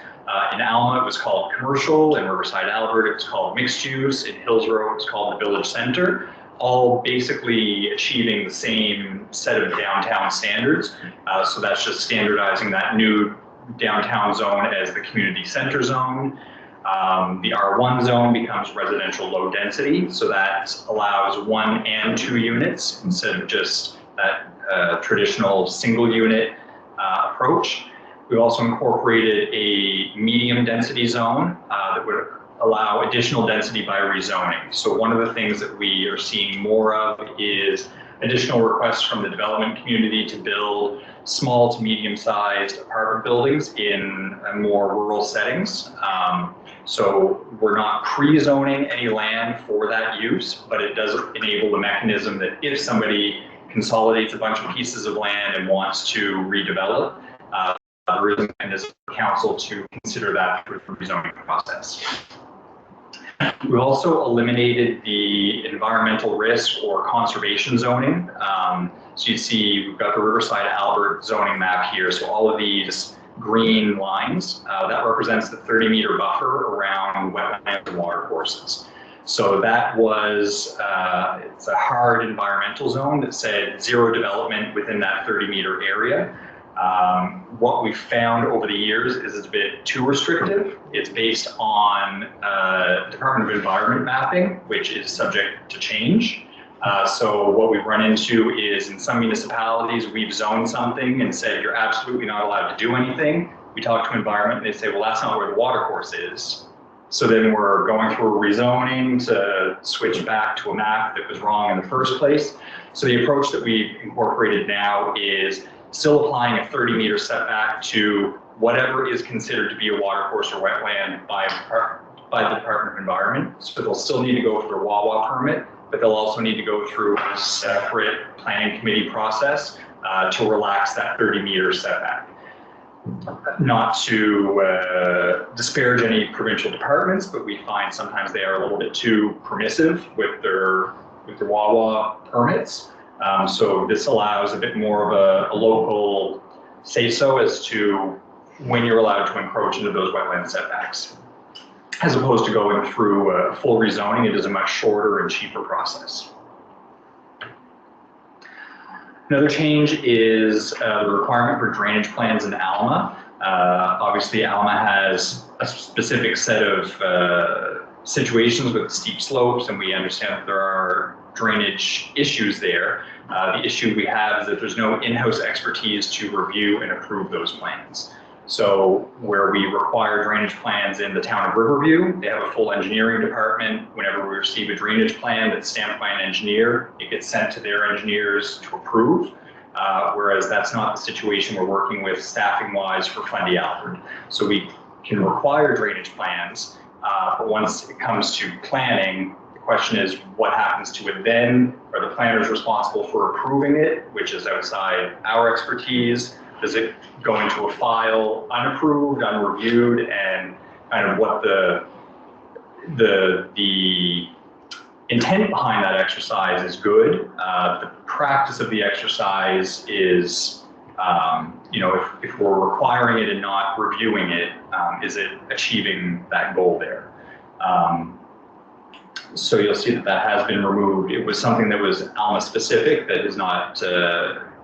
In Alma, it was called commercial. In Riverside, Albert, it was called mixed use. In Hillsborough, it was called the village center, all basically achieving the same set of downtown standards. So that's just standardizing that new downtown zone as the community center zone. The R1 zone becomes residential low density. So that allows 1 and 2 units instead of just that traditional single unit approach. We've also incorporated a medium density zone that would allow additional density by rezoning. So one of the things that we are seeing more of is additional requests from the development community to build small to medium-sized apartment buildings in more rural settings. So we're not pre-zoning any land for that use, but it does enable the mechanism that if somebody consolidates a bunch of pieces of land and wants to redevelop, there is a mechanism for council to consider that through the rezoning process. We've also eliminated the environmental risk or conservation zoning. So you see we've got the Riverside Albert zoning map here. So all of these green lines, that represents the 30-meter buffer around wetlands and water courses. So that was, it's a hard environmental zone that said zero development within that 30-meter area. What we've found over the years is it's a bit too restrictive. It's based on Department of Environment mapping, which is subject to change. So what we've run into is in some municipalities, we've zoned something and said, you're absolutely not allowed to do anything. We talk to environment and they say, well, that's not where the water course is. So then we're going through a rezoning to switch back to a map that was wrong in the first place. So the approach that we've incorporated now is still applying a 30-meter setback to whatever is considered to be a water course or wetland by the Department of Environment. So they'll still need to go for their WAWA permit, but they'll also need to go through a separate planning committee process to relax that 30-meter setback. Not to disparage any provincial departments, but we find sometimes they are a little bit too permissive with their WAWA permits. So this allows a bit more of a local say-so as to when you're allowed to encroach into those wetland setbacks. As opposed to going through full rezoning, it is a much shorter and cheaper process. Another change is the requirement for drainage plans in Alma. Obviously, Alma has a specific set of situations with steep slopes, and we understand that there are drainage issues there. The issue we have is that there's no in-house expertise to review and approve those plans. So where we require drainage plans in the town of Riverview, they have a full engineering department. Whenever we receive a drainage plan that's stamped by an engineer, it gets sent to their engineers to approve. Whereas that's not the situation we're working with staffing-wise for Fundy Albert. So we can require drainage plans, but once it comes to planning, the question is what happens to it then? Are the planners responsible for approving it, which is outside our expertise? Does it go into a file unapproved, unreviewed, and kind of what the intent behind that exercise is good. The practice of the exercise is, if we're requiring it and not reviewing it, is it achieving that goal there? So you'll see that that has been removed. It was something that was Alma specific that has not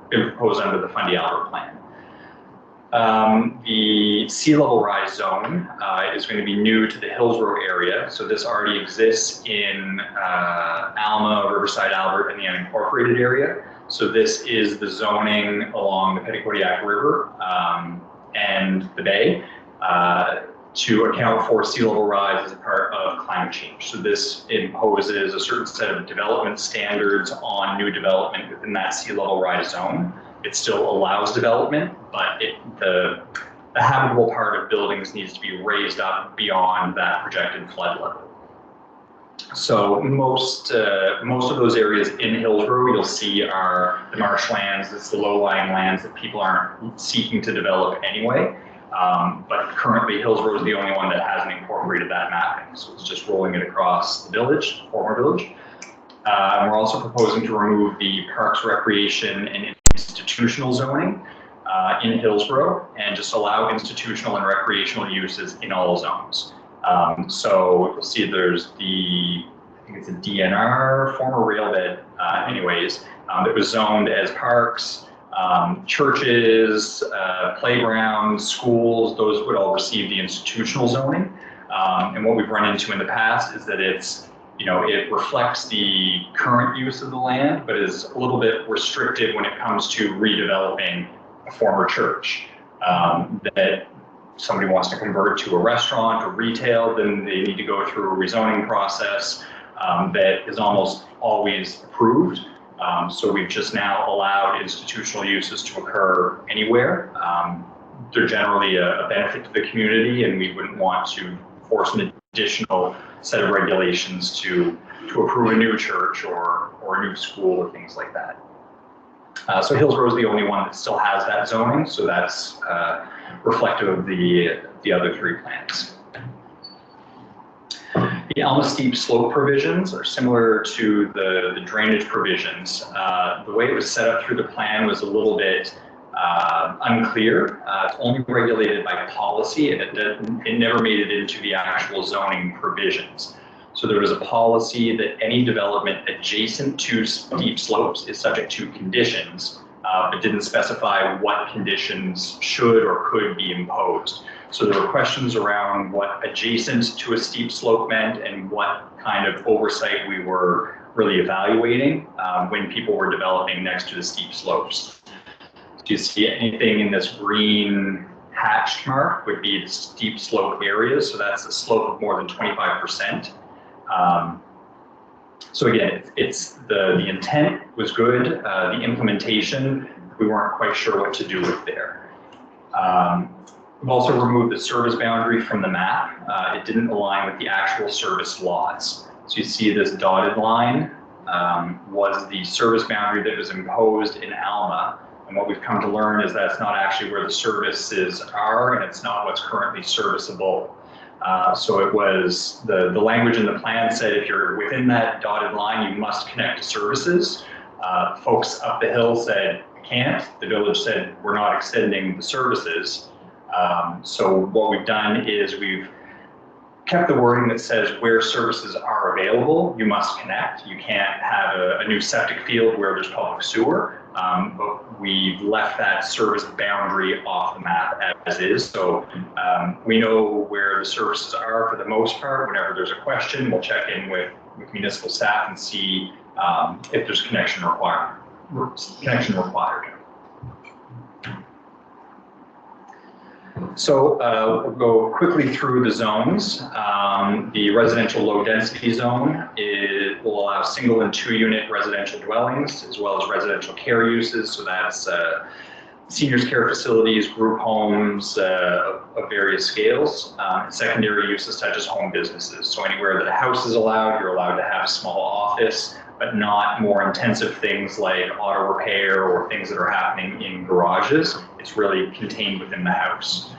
been proposed under the Fundy Albert plan. The sea level rise zone is going to be new to the Hillsborough area. So this already exists in Alma, Riverside Albert, and the unincorporated area. So this is the zoning along the Petitcodiac River and the bay to account for sea level rise as a part of climate change. So this imposes a certain set of development standards on new development within that sea level rise zone. It still allows development, but the habitable part of buildings needs to be raised up beyond that projected flood level. So most of those areas in Hillsborough you'll see are the marshlands. It's the low-lying lands that people aren't seeking to develop anyway. But currently Hillsborough is the only one that hasn't incorporated that mapping. So it's just rolling it across the village, former village. We're also proposing to remove the parks, recreation, and institutional zoning in Hillsborough and just allow institutional and recreational uses in all zones. So you'll see there's I think it's a DNR, former rail bed, that was zoned as parks, churches, playgrounds, schools, those would all receive the institutional zoning. And what we've run into in the past is that it reflects the current use of the land, but is a little bit restricted when it comes to redeveloping a former church. That somebody wants to convert to a restaurant or retail, then they need to go through a rezoning process that is almost always approved. So we've just now allowed institutional uses to occur anywhere. They're generally a benefit to the community, and we wouldn't want to force an additional set of regulations to approve a new church or a new school or things like that. So Hillsborough is the only one that still has that zoning, so that's reflective of the other three plans. The Alma steep slope provisions are similar to the drainage provisions. The way it was set up through the plan was a little bit unclear. It's only regulated by policy, and it never made it into the actual zoning provisions. So there was a policy that any development adjacent to steep slopes is subject to conditions, but didn't specify what conditions should or could be imposed. So there were questions around what adjacent to a steep slope meant and what kind of oversight we were really evaluating when people were developing next to the steep slopes. Do you see anything in this green hatched mark would be the steep slope areas. So that's a slope of more than 25%. So again, it's the intent was good. The implementation, we weren't quite sure what to do with there. We've also removed the service boundary from the map. It didn't align with the actual service lots. So you see this dotted line was the service boundary that was imposed in Alma. And what we've come to learn is that's not actually where the services are, and it's not what's currently serviceable. So it was, the language in the plan said if you're within that dotted line, you must connect to services. Folks up the hill said, can't. The village said, we're not extending the services. So what we've done is we've kept the wording that says where services are available, you must connect. You can't have a new septic field where there's public sewer, but we've left that service boundary off the map as is. So we know where the services are for the most part. Whenever there's a question, we'll check in with municipal staff and see if there's connection required. So we'll go quickly through the zones. The residential low density zone will allow single and 2-unit residential dwellings as well as residential care uses. So that's seniors care facilities, group homes of various scales, secondary uses such as home businesses. So anywhere that a house is allowed, you're allowed to have a small office, but not more intensive things like auto repair or things that are happening in garages. It's really contained within the house.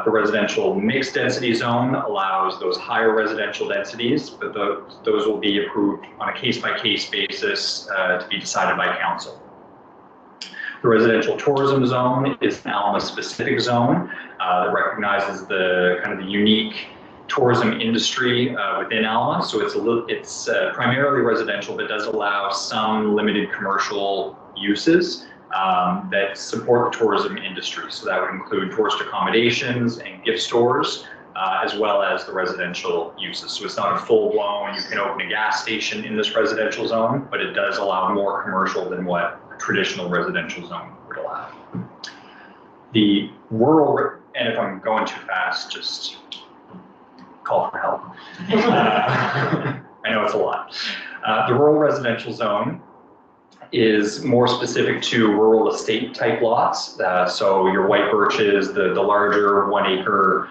The residential mixed density zone allows those higher residential densities, but those will be approved on a case-by-case basis to be decided by council. The residential tourism zone is an Alma-specific zone that recognizes the kind of the unique tourism industry within Alma. So it's primarily residential, but does allow some limited commercial uses that support the tourism industry. So that would include tourist accommodations and gift stores, as well as the residential uses. So it's not a full-blown, you can open a gas station in this residential zone, but it does allow more commercial than what a traditional residential zone would allow. The rural, and if I'm going too fast, just call for help. I know it's a lot. The rural residential zone is more specific to rural estate type lots. So your white birches, the larger 1 acre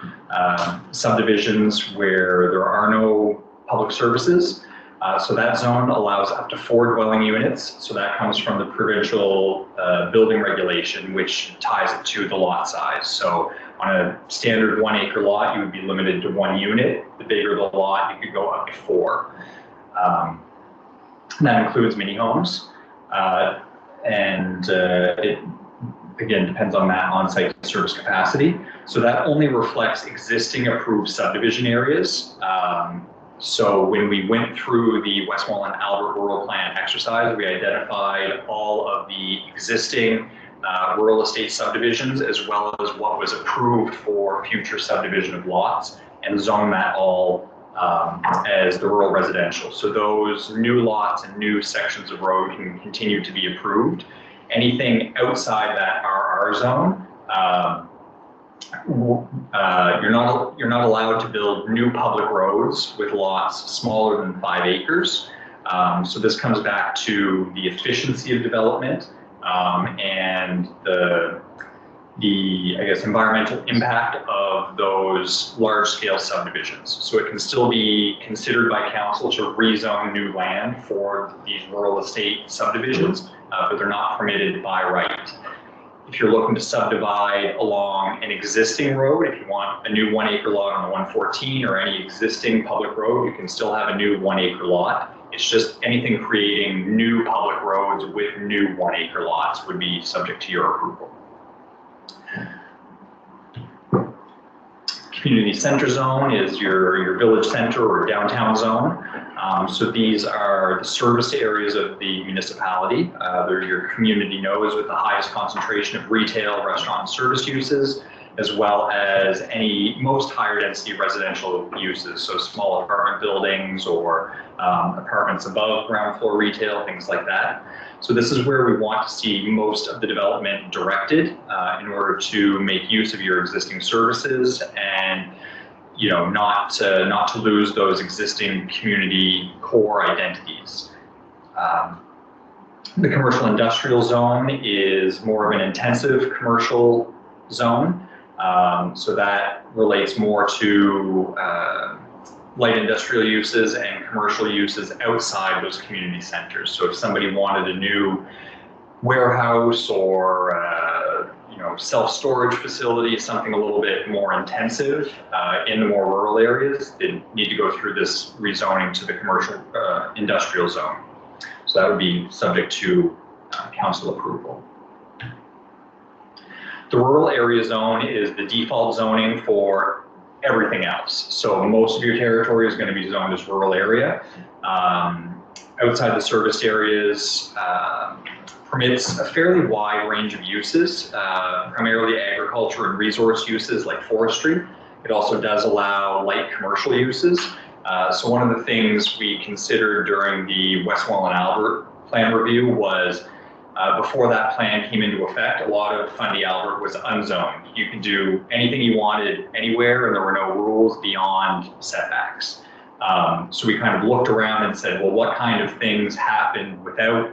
subdivisions where there are no public services. So that zone allows up to 4 dwelling units. So that comes from the provincial building regulation, which ties it to the lot size. So on a standard 1 acre lot, you would be limited to 1 unit. The bigger the lot, you could go up to 4. That includes mini homes. It again depends on that on-site service capacity. So that only reflects existing approved subdivision areas. So when we went through the Westmoreland Albert Rural Plan exercise, we identified all of the existing rural estate subdivisions as well as what was approved for future subdivision of lots and zoned that all as the rural residential. So those new lots and new sections of road can continue to be approved. Anything outside that RR zone, you're not allowed to build new public roads with lots smaller than 5 acres. So this comes back to the efficiency of development and the I guess environmental impact of those large scale subdivisions. So it can still be considered by council to rezone new land for these rural estate subdivisions, but they're not permitted by right. If you're looking to subdivide along an existing road, if you want a new 1 acre lot on a 114 or any existing public road, you can still have a new 1 acre lot. It's just anything creating new public roads with new 1 acre lots would be subject to your approval. Community center zone is your village center or downtown zone. So these are the service areas of the municipality. They're your community nodes with the highest concentration of retail, restaurant, and service uses, as well as most higher density residential uses. So small apartment buildings or apartments above ground floor retail, things like that. So this is where we want to see most of the development directed in order to make use of your existing services and not to lose those existing community core identities. The commercial industrial zone is more of an intensive commercial zone. So that relates more to light industrial uses and commercial uses outside those community centers. So if somebody wanted a new warehouse or self-storage facility, something a little bit more intensive in the more rural areas, they need to go through this rezoning to the commercial industrial zone. So that would be subject to council approval. The rural area zone is the default zoning for everything else. So most of your territory is going to be zoned as rural area. Outside the service areas, permits a fairly wide range of uses, primarily agriculture and resource uses like forestry. It also does allow light commercial uses. So one of the things we considered during the Westmoreland Albert plan review was before that plan came into effect, a lot of Fundy Albert was unzoned. You could do anything you wanted anywhere and there were no rules beyond setbacks. So we kind of looked around and said, well, what kind of things happen without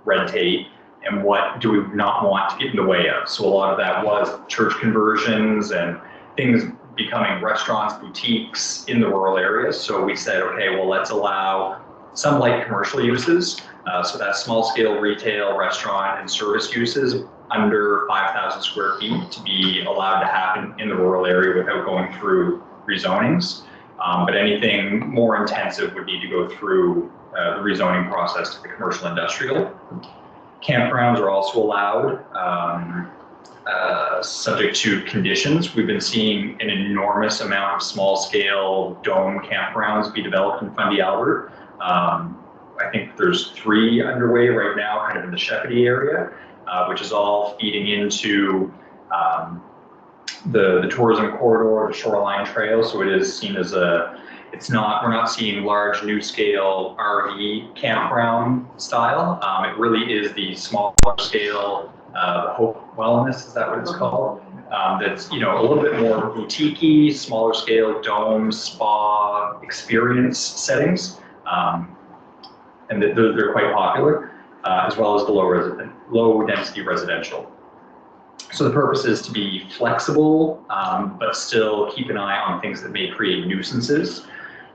red tape and what do we not want to get in the way of? So a lot of that was church conversions and things becoming restaurants, boutiques in the rural areas. So we said, okay, well, let's allow some light commercial uses. So that's small scale retail, restaurant, and service uses under 5,000 square feet to be allowed to happen in the rural area without going through rezonings. But anything more intensive would need to go through the rezoning process to the commercial industrial. Campgrounds are also allowed, subject to conditions. We've been seeing an enormous amount of small scale dome campgrounds be developed in Fundy Albert. I think there's 3 underway right now, kind of in the Shepparton area, which is all feeding into the tourism corridor, the shoreline trail. So it is seen as we're not seeing large new scale RV campground style. It really is the smaller scale Hope Wellness, is that what it's called? That's, a little bit more boutique-y, smaller scale dome, spa experience settings. And they're quite popular, as well as the low density residential. So the purpose is to be flexible, but still keep an eye on things that may create nuisances.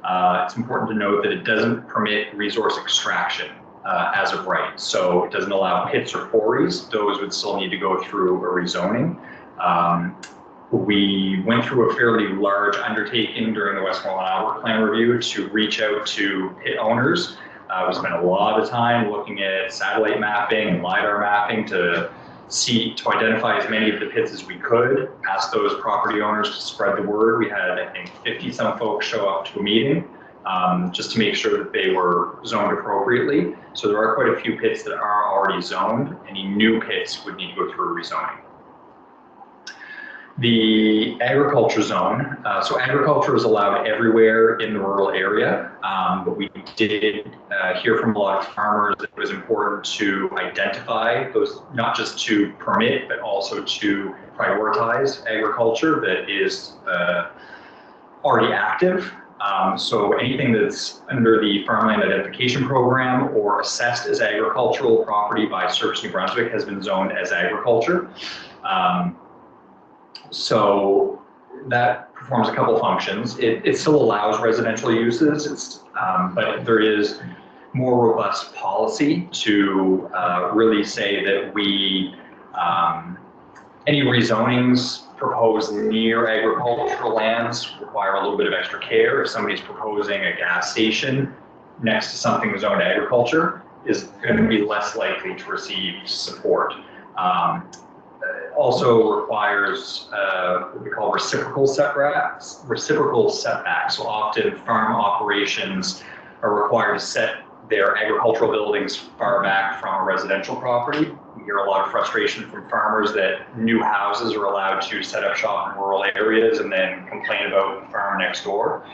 It's important to note that it doesn't permit resource extraction as of right. So it doesn't allow pits or quarries. Those would still need to go through a rezoning. We went through a fairly large undertaking during the Westmoreland Albert plan review to reach out to pit owners. We spent a lot of time looking at satellite mapping and LiDAR mapping to identify as many of the pits as we could, ask those property owners to spread the word. We had, I think, 50 some folks show up to a meeting just to make sure that they were zoned appropriately. So there are quite a few pits that are already zoned. Any new pits would need to go through a rezoning. The agriculture zone, so agriculture is allowed everywhere in the rural area, but we did hear from a lot of farmers that it was important to identify those, not just to permit, but also to prioritize agriculture that is already active. So anything that's under the Farmland Identification Program or assessed as agricultural property by Service New Brunswick has been zoned as agriculture. So that performs a couple functions. It still allows residential uses, but there is more robust policy to really say that we Any rezonings proposed near agricultural lands require a little bit of extra care. If somebody's proposing a gas station next to something zoned agriculture, is going to be less likely to receive support. Also requires what we call reciprocal setbacks. So often farm operations are required to set their agricultural buildings far back from a residential property. We hear a lot of frustration from farmers that new houses are allowed to set up shop in rural areas and then complain about the farm next door.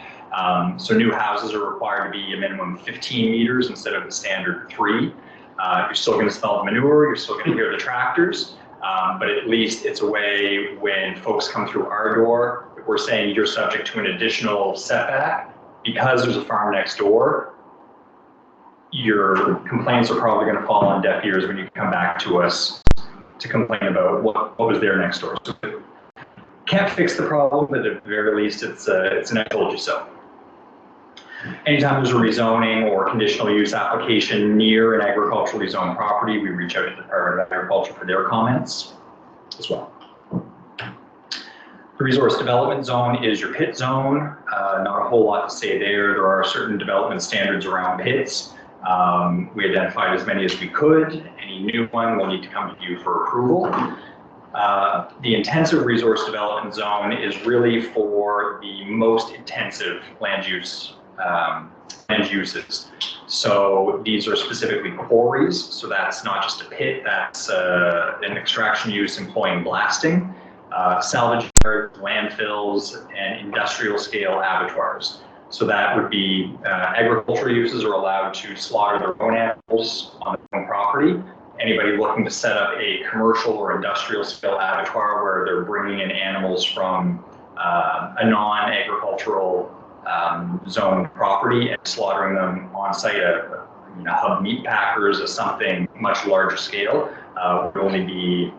So new houses are required to be a minimum of 15 meters instead of the standard 3. You're still going to smell the manure, you're still going to hear the tractors, but at least it's a way when folks come through our door, if we're saying you're subject to an additional setback, because there's a farm next door, your complaints are probably going to fall on deaf ears when you come back to us to complain about what was there next door. So can't fix the problem, but at the very least, it's an I told you so. Anytime there's a rezoning or conditional use application near an agriculturally zoned property, we reach out to the Department of Agriculture for their comments as well. The resource development zone is your pit zone. Not a whole lot to say there. There are certain development standards around pits. We identified as many as we could. Any new one will need to come to you for approval. The intensive resource development zone is really for the most intensive land uses. So these are specifically quarries. So that's not just a pit, that's an extraction use employing blasting, salvage yards, landfills, and industrial scale abattoirs. So that would be agricultural uses are allowed to slaughter their own animals on their own property. Anybody looking to set up a commercial or industrial scale abattoir where they're bringing in animals from a non-agricultural zone property and slaughtering them on site at hub meat packers or something much larger scale would only be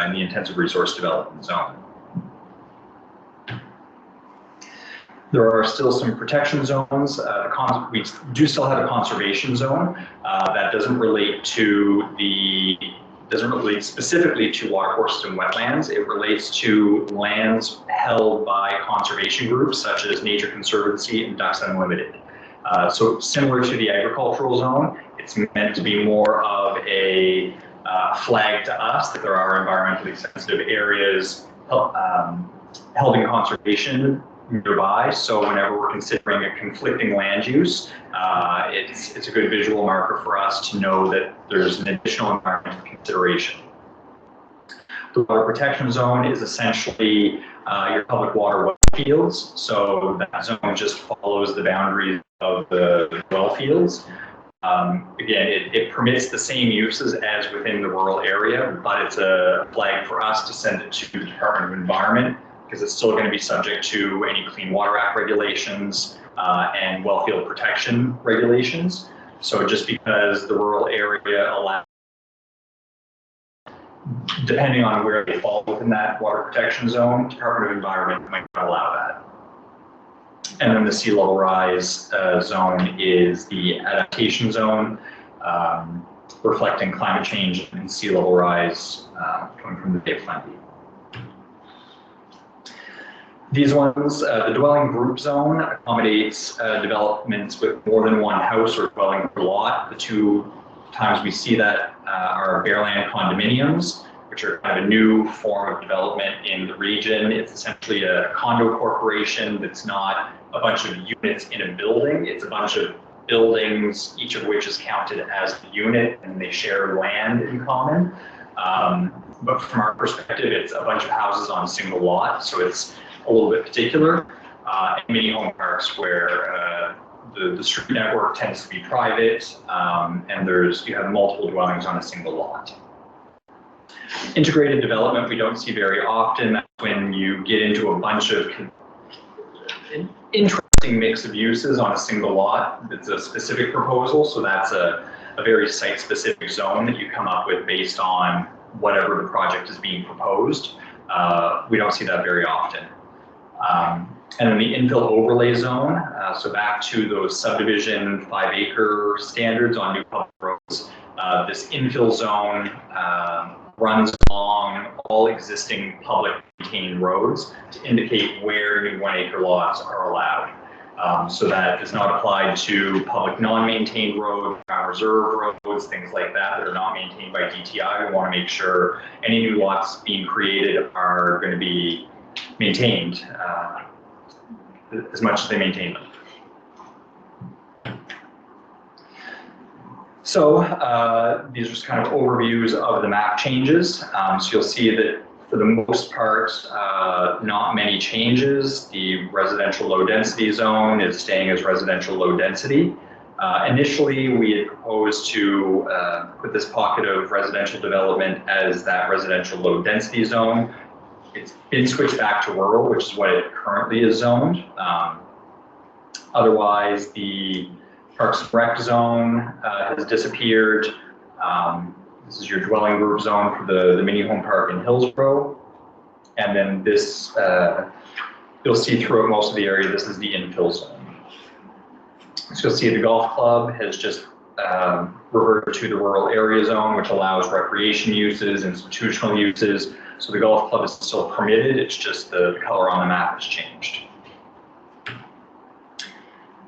in the intensive resource development zone. There are still some protection zones. We do still have a conservation zone that doesn't relate specifically to watercourses and wetlands. It relates to lands held by conservation groups such as Nature Conservancy and Ducks Unlimited. So similar to the agricultural zone, it's meant to be more of a flag to us that there are environmentally sensitive areas held in conservation nearby. So whenever we're considering a conflicting land use, it's a good visual marker for us to know that there's an additional environmental consideration. The water protection zone is essentially your public water well fields. So that zone just follows the boundaries of the well fields. Again, it permits the same uses as within the rural area, but it's a flag for us to send it to the Department of Environment, because it's still going to be subject to any Clean Water Act regulations and well field protection regulations. So just because the rural area allows, depending on where they fall within that water protection zone, Department of Environment might not allow that. And then the sea level rise zone is the adaptation zone, reflecting climate change and sea level rise coming from the Bay of Fundy. These ones, the dwelling group zone accommodates developments with more than one house or dwelling per lot. The two times we see that are bareland condominiums, which are kind of a new form of development in the region. It's essentially a condo corporation that's not a bunch of units in a building. It's a bunch of buildings, each of which is counted as a unit, and they share land in common. But from our perspective, it's a bunch of houses on a single lot, so it's a little bit particular. And mini home parks where the street network tends to be private, and you have multiple dwellings on a single lot. Integrated development we don't see very often. That's when you get into a bunch of an interesting mix of uses on a single lot. It's a specific proposal, so that's a very site-specific zone that you come up with based on whatever the project is being proposed. We don't see that very often. And then the infill overlay zone, so back to those subdivision 5-acre standards on new public roads. This infill zone runs along all existing public maintained roads to indicate where new 1 acre lots are allowed. So that does not apply to public non-maintained roads, reserve roads, things like that that are not maintained by DTI. We want to make sure any new lots being created are going to be maintained as much as they maintain them. So these are just kind of overviews of the map changes. So you'll see that for the most part, not many changes. The residential low density zone is staying as residential low density. Initially, we had proposed to put this pocket of residential development as that residential low density zone. It's been switched back to rural, which is what it currently is zoned. Otherwise, the Parks and Rec zone has disappeared. This is your dwelling group zone for the mini home park in Hillsborough. And then this, you'll see throughout most of the area, this is the infill zone. So you'll see the golf club has just reverted to the rural area zone, which allows recreation uses, institutional uses. So the golf club is still permitted, it's just the color on the map has changed.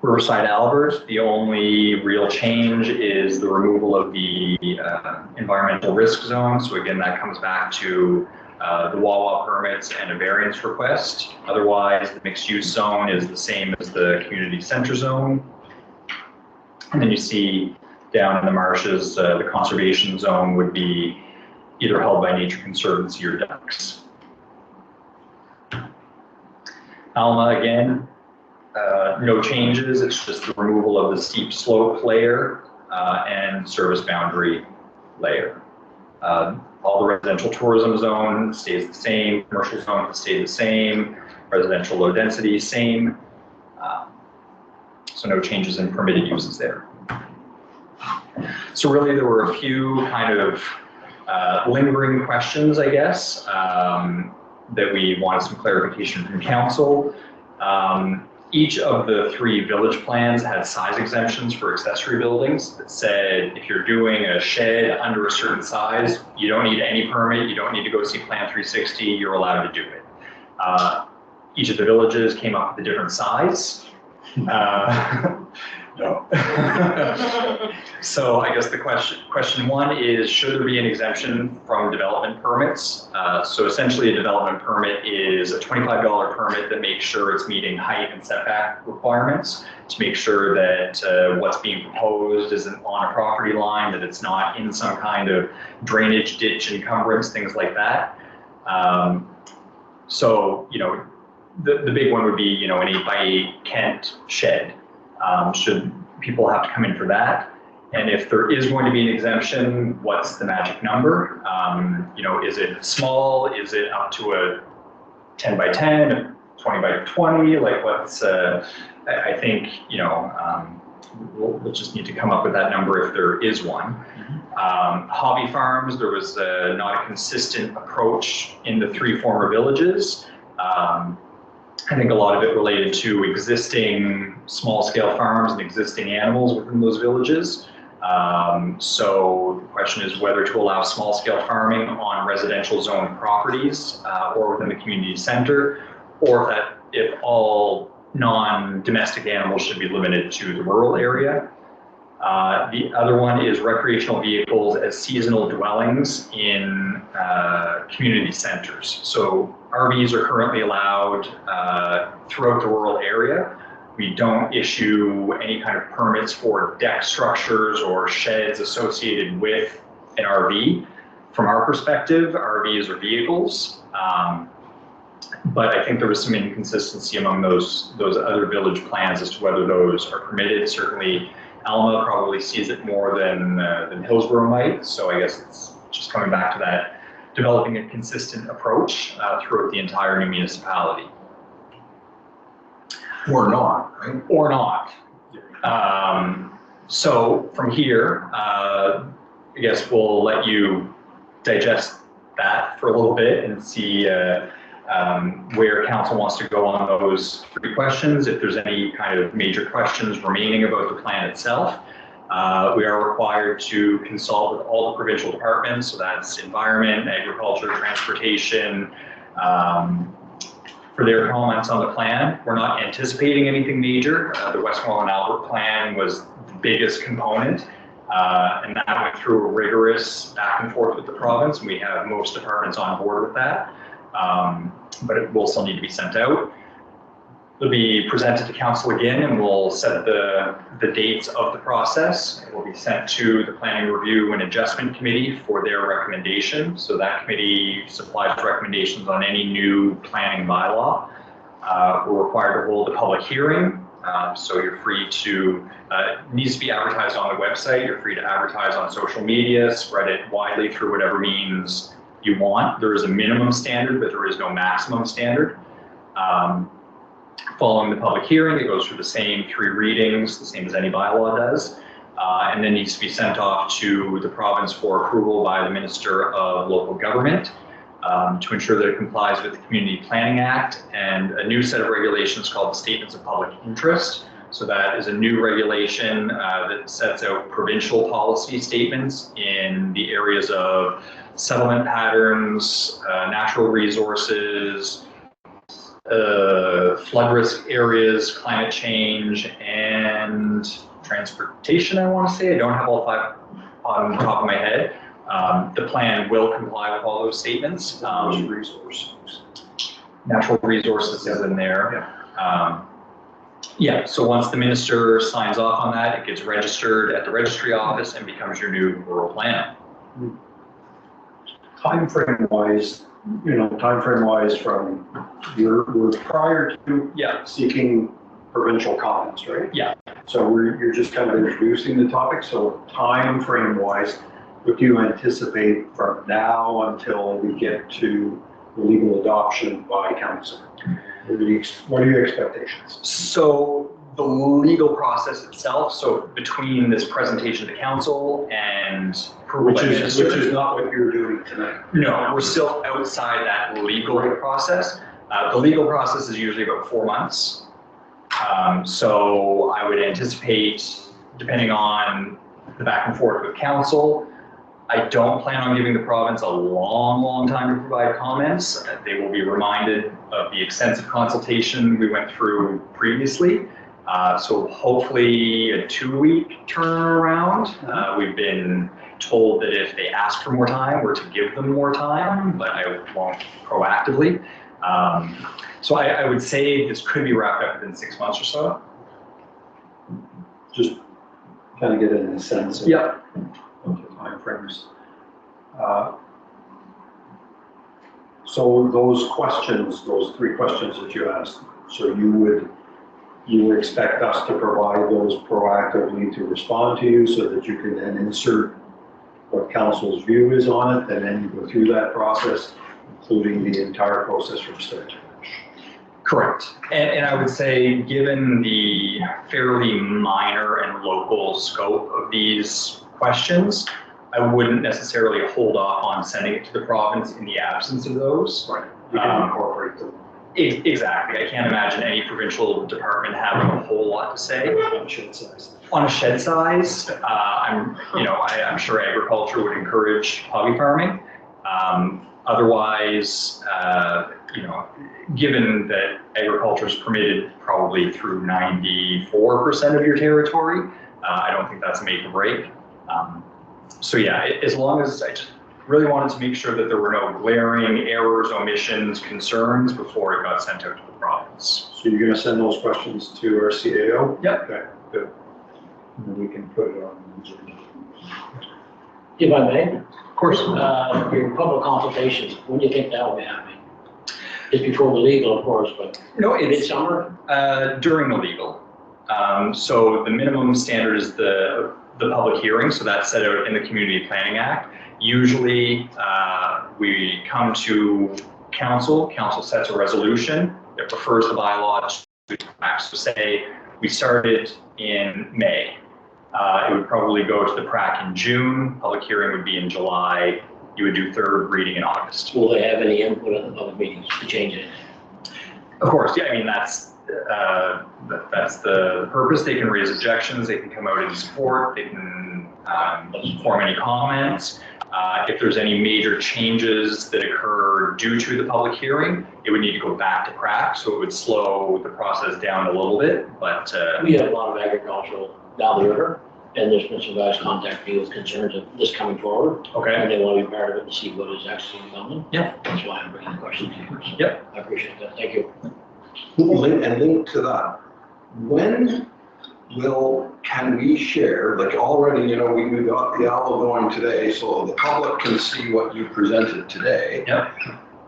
Riverside Albert, the only real change is the removal of the environmental risk zone. So again, that comes back to the Wawa permits and a variance request. Otherwise, the mixed use zone is the same as the community center zone. And then you see down in the marshes, the conservation zone would be either held by Nature Conservancy or ducks. Alma, again, no changes, it's just the removal of the steep slope layer and service boundary layer. All the residential tourism zone stays the same, commercial zone stays the same, residential low density, same. So no changes in permitted uses there. So really there were a few kind of lingering questions, I guess, that we wanted some clarification from council. Each of the 3 village plans had size exemptions for accessory buildings that said if you're doing a shed under a certain size, you don't need any permit, you don't need to go see Plan 360, you're allowed to do it. Each of the villages came up with a different size. No. So I guess the question 1 is, should there be an exemption from development permits? So essentially a development permit is a $25 permit that makes sure it's meeting height and setback requirements, to make sure that what's being proposed isn't on a property line, that it's not in some kind of drainage ditch encumbrance, things like that. So, you know, the big one would be, you know, an 8x8 Kent shed. Should people have to come in for that? And if there is going to be an exemption, what's the magic number? You know, is it small? Is it up to a 10 by 10, 20 by 20? Like what's, I think, you know, we'll just need to come up with that number if there is one. Hobby farms, there was not a consistent approach in the 3 former villages. I think a lot of it related to existing small-scale farms and existing animals within those villages. So the question is whether to allow small-scale farming on residential zone properties or within the community center, or if all non-domestic animals should be limited to the rural area. The other one is recreational vehicles as seasonal dwellings in community centers. So RVs are currently allowed throughout the rural area. We don't issue any kind of permits for deck structures or sheds associated with an RV. From our perspective, RVs are vehicles. But I think there was some inconsistency among those other village plans as to whether those are permitted. Certainly, Alma probably sees it more than Hillsborough might. So I guess it's just coming back to that, developing a consistent approach throughout the entire new municipality. Or not, right? Or not. So from here, I guess we'll let you digest that for a little bit and see where council wants to go on those 3 questions. If there's any kind of major questions remaining about the plan itself, We are required to consult with all the provincial departments, so that's environment, agriculture, transportation, for their comments on the plan. We're not anticipating anything major. The Westmoreland Albert plan was the biggest component, and that went through a rigorous back and forth with the province. We have most departments on board with that, but it will still need to be sent out. It'll be presented to council again, and we'll set the dates of the process. It will be sent to the Planning Review and Adjustment Committee for their recommendation. So that committee supplies recommendations on any new planning bylaw. We're required to hold a public hearing. So you're free to, it needs to be advertised on the website. You're free to advertise on social media, spread it widely through whatever means you want. There is a minimum standard, but there is no maximum standard. Following the public hearing, it goes through the same 3 readings, the same as any bylaw does, and then needs to be sent off to the province for approval by the Minister of Local Government to ensure that it complies with the Community Planning Act and a new set of regulations called the Statements of Public Interest. So that is a new regulation that sets out provincial policy statements in the areas of settlement patterns, natural resources, flood risk areas, climate change, and transportation, I want to say. I don't have all 5 on the top of my head. The plan will comply with all those statements. Natural resources is in there. Yeah, so once the minister signs off on that, it gets registered at the registry office and becomes your new rural plan. Timeframe wise, from we're prior to seeking provincial comments, right? Yeah. So you're just kind of introducing the topic. So timeframe wise, what do you anticipate from now until we get to the legal adoption by council? What are your expectations? So the legal process itself, so between this presentation to council and approval by minister. Which is not what you're doing tonight. No, we're still outside that legal process. The legal process is usually about 4 months. So I would anticipate, depending on the back and forth with council, I don't plan on giving the province a long time to provide comments. They will be reminded of the extensive consultation we went through previously. So hopefully a 2-week turnaround. We've been told that if they ask for more time, we're to give them more time, but I won't proactively. So I would say this could be wrapped up within 6 months or so. Just kind of get in a sense of the timeframes. So those questions, those 3 questions that you asked, so you would expect us to provide those proactively to respond to you so that you can then insert what council's view is on it, and then you go through that process, including the entire process from start to finish. Correct. And I would say, given the fairly minor and local scope of these questions, I wouldn't necessarily hold off on sending it to the province in the absence of those. Right. You can incorporate them. Exactly. I can't imagine any provincial department having a whole lot to say. On shed size. On a shed size, I'm sure agriculture would encourage hobby farming. Otherwise, given that agriculture is permitted probably through 94% of your territory, I don't think that's a make or break. So yeah, as long as I just really wanted to make sure that there were no glaring errors, omissions, concerns before it got sent out to the province. So you're going to send those questions to our CAO? Yep. Okay, good. And then we can put it on the agenda. If I may, Of course. your public consultations, when do you think that will be happening? Just before the legal, of course, but No, it's midsummer? during the legal. So the minimum standard is the public hearing, so that's set out in the Community Planning Act. Usually we come to council sets a resolution that prefers the bylaw to act. So say we started in May. It would probably go to the PRAC in June, public hearing would be in July, you would do 3rd reading in August. Will they have any input on the public meetings to change it? Of course, yeah, I mean, that's that's the purpose. They can raise objections, they can come out in support, they can form any comments. If there's any major changes that occur due to the public hearing, it would need to go back to crack, so it would slow the process down a little bit, but. We have a lot of agricultural down the river, and there's been some guys contact me with concerns of this coming forward. Okay. And they want to be part of it and see what is actually coming. Yeah. That's why I'm bringing the question to you. So Yep. I appreciate that. Thank you. Link to that, when can we share, like already, you know, we got the owl going today, so the public can see what you presented today. Yep.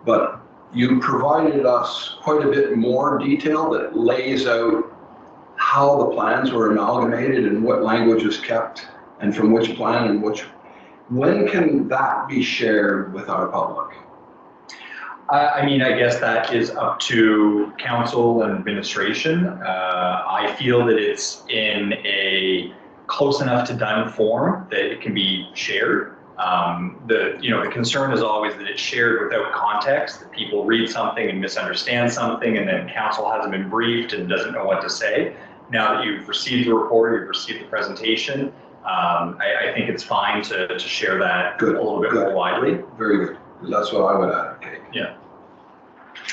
But you provided us quite a bit more detail that lays out how the plans were amalgamated and what language was kept and from which plan and which, when can that be shared with our public? I mean, I guess that is up to council and administration. I feel that it's in a close enough to done form that it can be shared. The concern is always that it's shared without context, that people read something and misunderstand something, and then council hasn't been briefed and doesn't know what to say. Now that you've received the report, you've received the presentation, I think it's fine to share that a little bit more widely. Very good. That's what I would advocate. Yeah.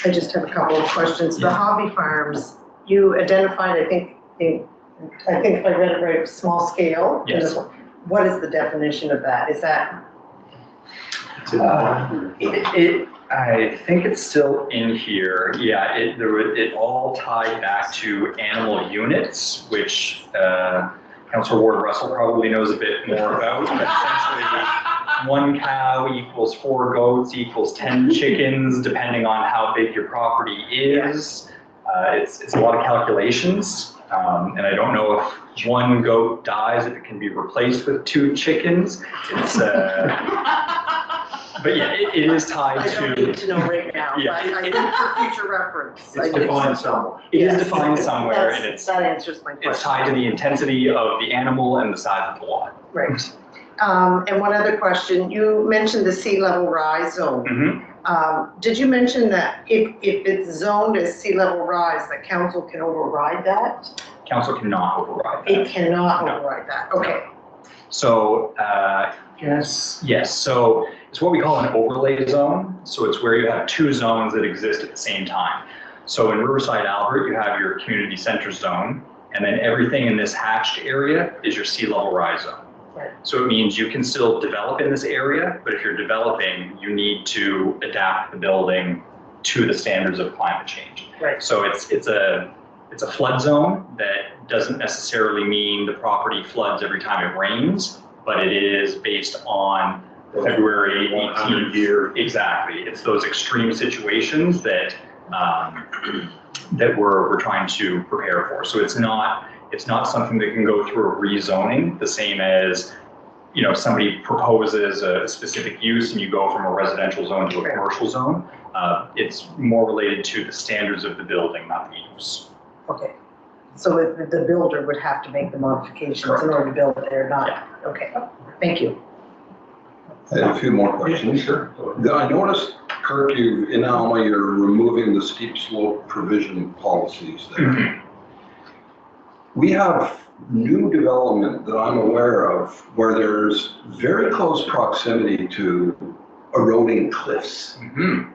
I just have a couple of questions. The hobby farms, you identified, I think if I read it right, small scale. Yes. What is the definition of that? Is that? I think it's still in here. Yeah, it all tied back to animal units, which Councillor Ward Russell probably knows a bit more about. But essentially, 1 cow equals 4 goats equals 10 chickens, depending on how big your property is. It's a lot of calculations, and I don't know if 1 goat dies, if it can be replaced with 2 chickens. It's but yeah, it is tied I to. don't need to know right now, but Yeah. I think for future reference. It's defined somewhere. It is defined somewhere, and That answers my question. it's tied to the intensity of the animal and the size of the lot. Right. And one other question, you mentioned the sea level rise zone. Mm-hmm. Did you mention that if it's zoned as sea level rise, that council can override that? Council cannot override It that. cannot No. override that, okay. So, yes, so it's what we call an overlay zone. So it's where you have 2 zones that exist at the same time. So in Riverside, Albert, you have your community center zone, and then everything in this hatched area is your sea level rise zone. Right. So it means you can still develop in this area, but if you're developing, you need to adapt the building to the standards of climate change. Right. So it's a flood zone that doesn't necessarily mean the property floods every time it rains, but it is based on February 18th year. Exactly. It's those extreme situations that that we're trying to prepare for. So it's not something that can go through a rezoning, the same as, you know, somebody proposes a specific use and you go from a residential zone to a commercial zone. It's more related to the standards of the building, not the use. Okay. So the builder would have to make the modifications in order to build it there, not, okay, thank you. I have a few more questions. Sure. I noticed, Kirk, in Alma, you're removing the steep slope provision policies there. We have new development that I'm aware of where there's very close proximity to eroding cliffs. Mm-hmm.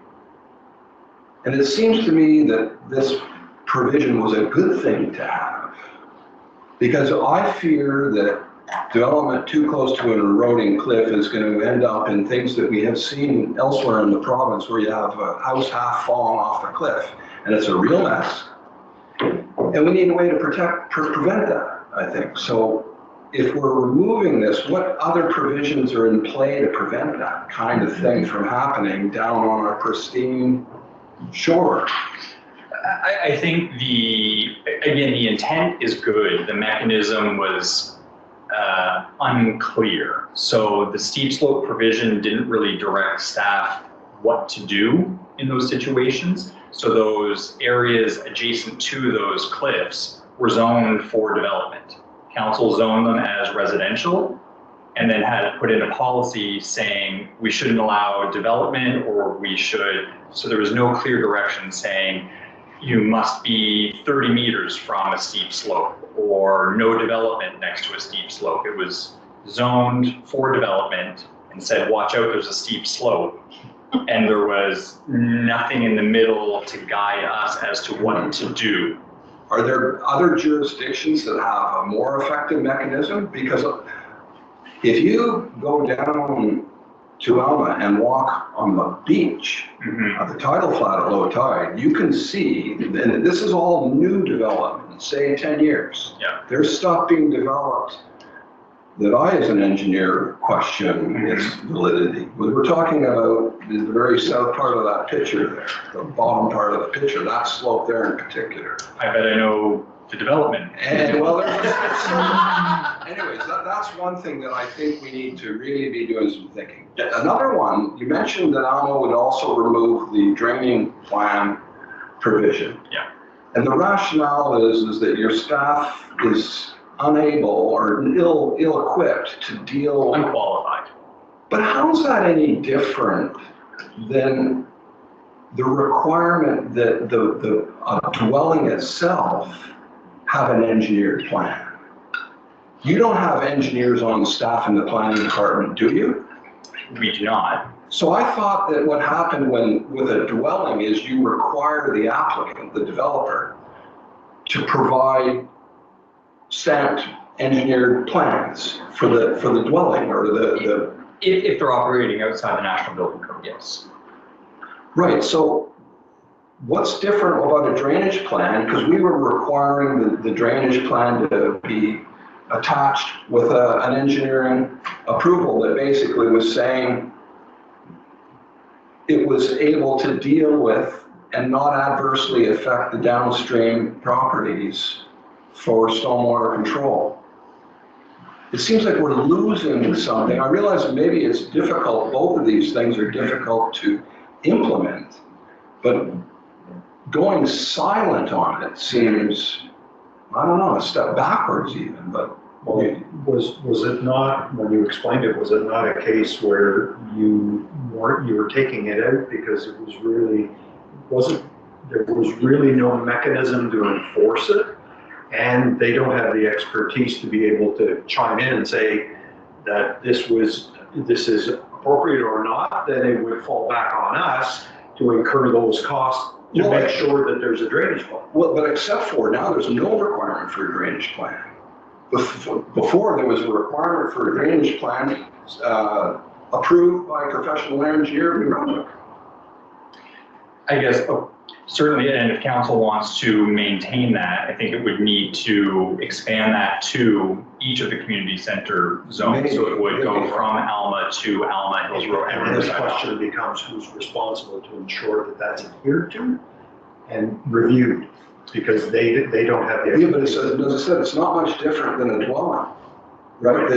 And it seems to me that this provision was a good thing to have. Because I fear that development too close to an eroding cliff is going to end up in things that we have seen elsewhere in the province where you have a house half falling off a cliff and it's a real mess. And we need a way to prevent that, I think. So if we're removing this, what other provisions are in play to prevent that kind of thing from happening down on our pristine shore? I think the intent is good. The mechanism was unclear. So the steep slope provision didn't really direct staff what to do in those situations. So those areas adjacent to those cliffs were zoned for development. Council zoned them as residential and then had put in a policy saying we shouldn't allow development or we should. So there was no clear direction saying you must be 30 meters from a steep slope, or no development next to a steep slope. It was zoned for development and said, watch out, there's a steep slope. And there was nothing in the middle to guide us as to what to do. Are there other jurisdictions that have a more effective mechanism? Because if you go down to Alma and walk on the beach, at the tidal flat at low tide, you can see, and this is all new development, say 10 years. Yeah. There's stuff being developed that I, as an engineer, question its validity. We're talking about the very south part of that picture there, the bottom part of the picture, that slope there in particular. I bet I know the development. And well, anyways, that's one thing that I think we need to really be doing some thinking. Another one, you mentioned that Alma would also remove the draining plan provision. Yeah. And the rationale is that your staff is unable or ill-equipped to deal. Unqualified. But how is that any different than the requirement that the dwelling itself have an engineered plan? You don't have engineers on staff in the planning department, do you? We do not. So I thought that what happened with a dwelling is you require the applicant, the developer, to provide stamped engineered plans for the dwelling or the If they're operating outside the National Building Code, yes. Right, so what's different about a drainage plan? Because we were requiring the drainage plan to be attached with an engineering approval that basically was saying it was able to deal with and not adversely affect the downstream properties for stormwater control. It seems like we're losing something. I realize maybe it's difficult, both of these things are difficult to implement, but going silent on it seems, I don't know, a step backwards even, but. Well, was it not, when you explained it, was it not a case where you were taking it out because it was really, there was really no mechanism to enforce it? And they don't have the expertise to be able to chime in and say that this is appropriate or not, then it would fall back on us to incur those costs to make sure that there's a drainage plan. Well, but except for now, there's no requirement for a drainage plan. Before there was a requirement for a drainage plan approved by a professional engineer in New Brunswick. I guess certainly, and if council wants to maintain that, I think it would need to expand that to each of the community center zones. So it would go from Alma to Alma, Hillsborough, and And this Riverside. question becomes who's responsible to ensure that that's adhered to and reviewed, because they don't have the. Yeah, but as I said, it's not much different than a dwelling, right?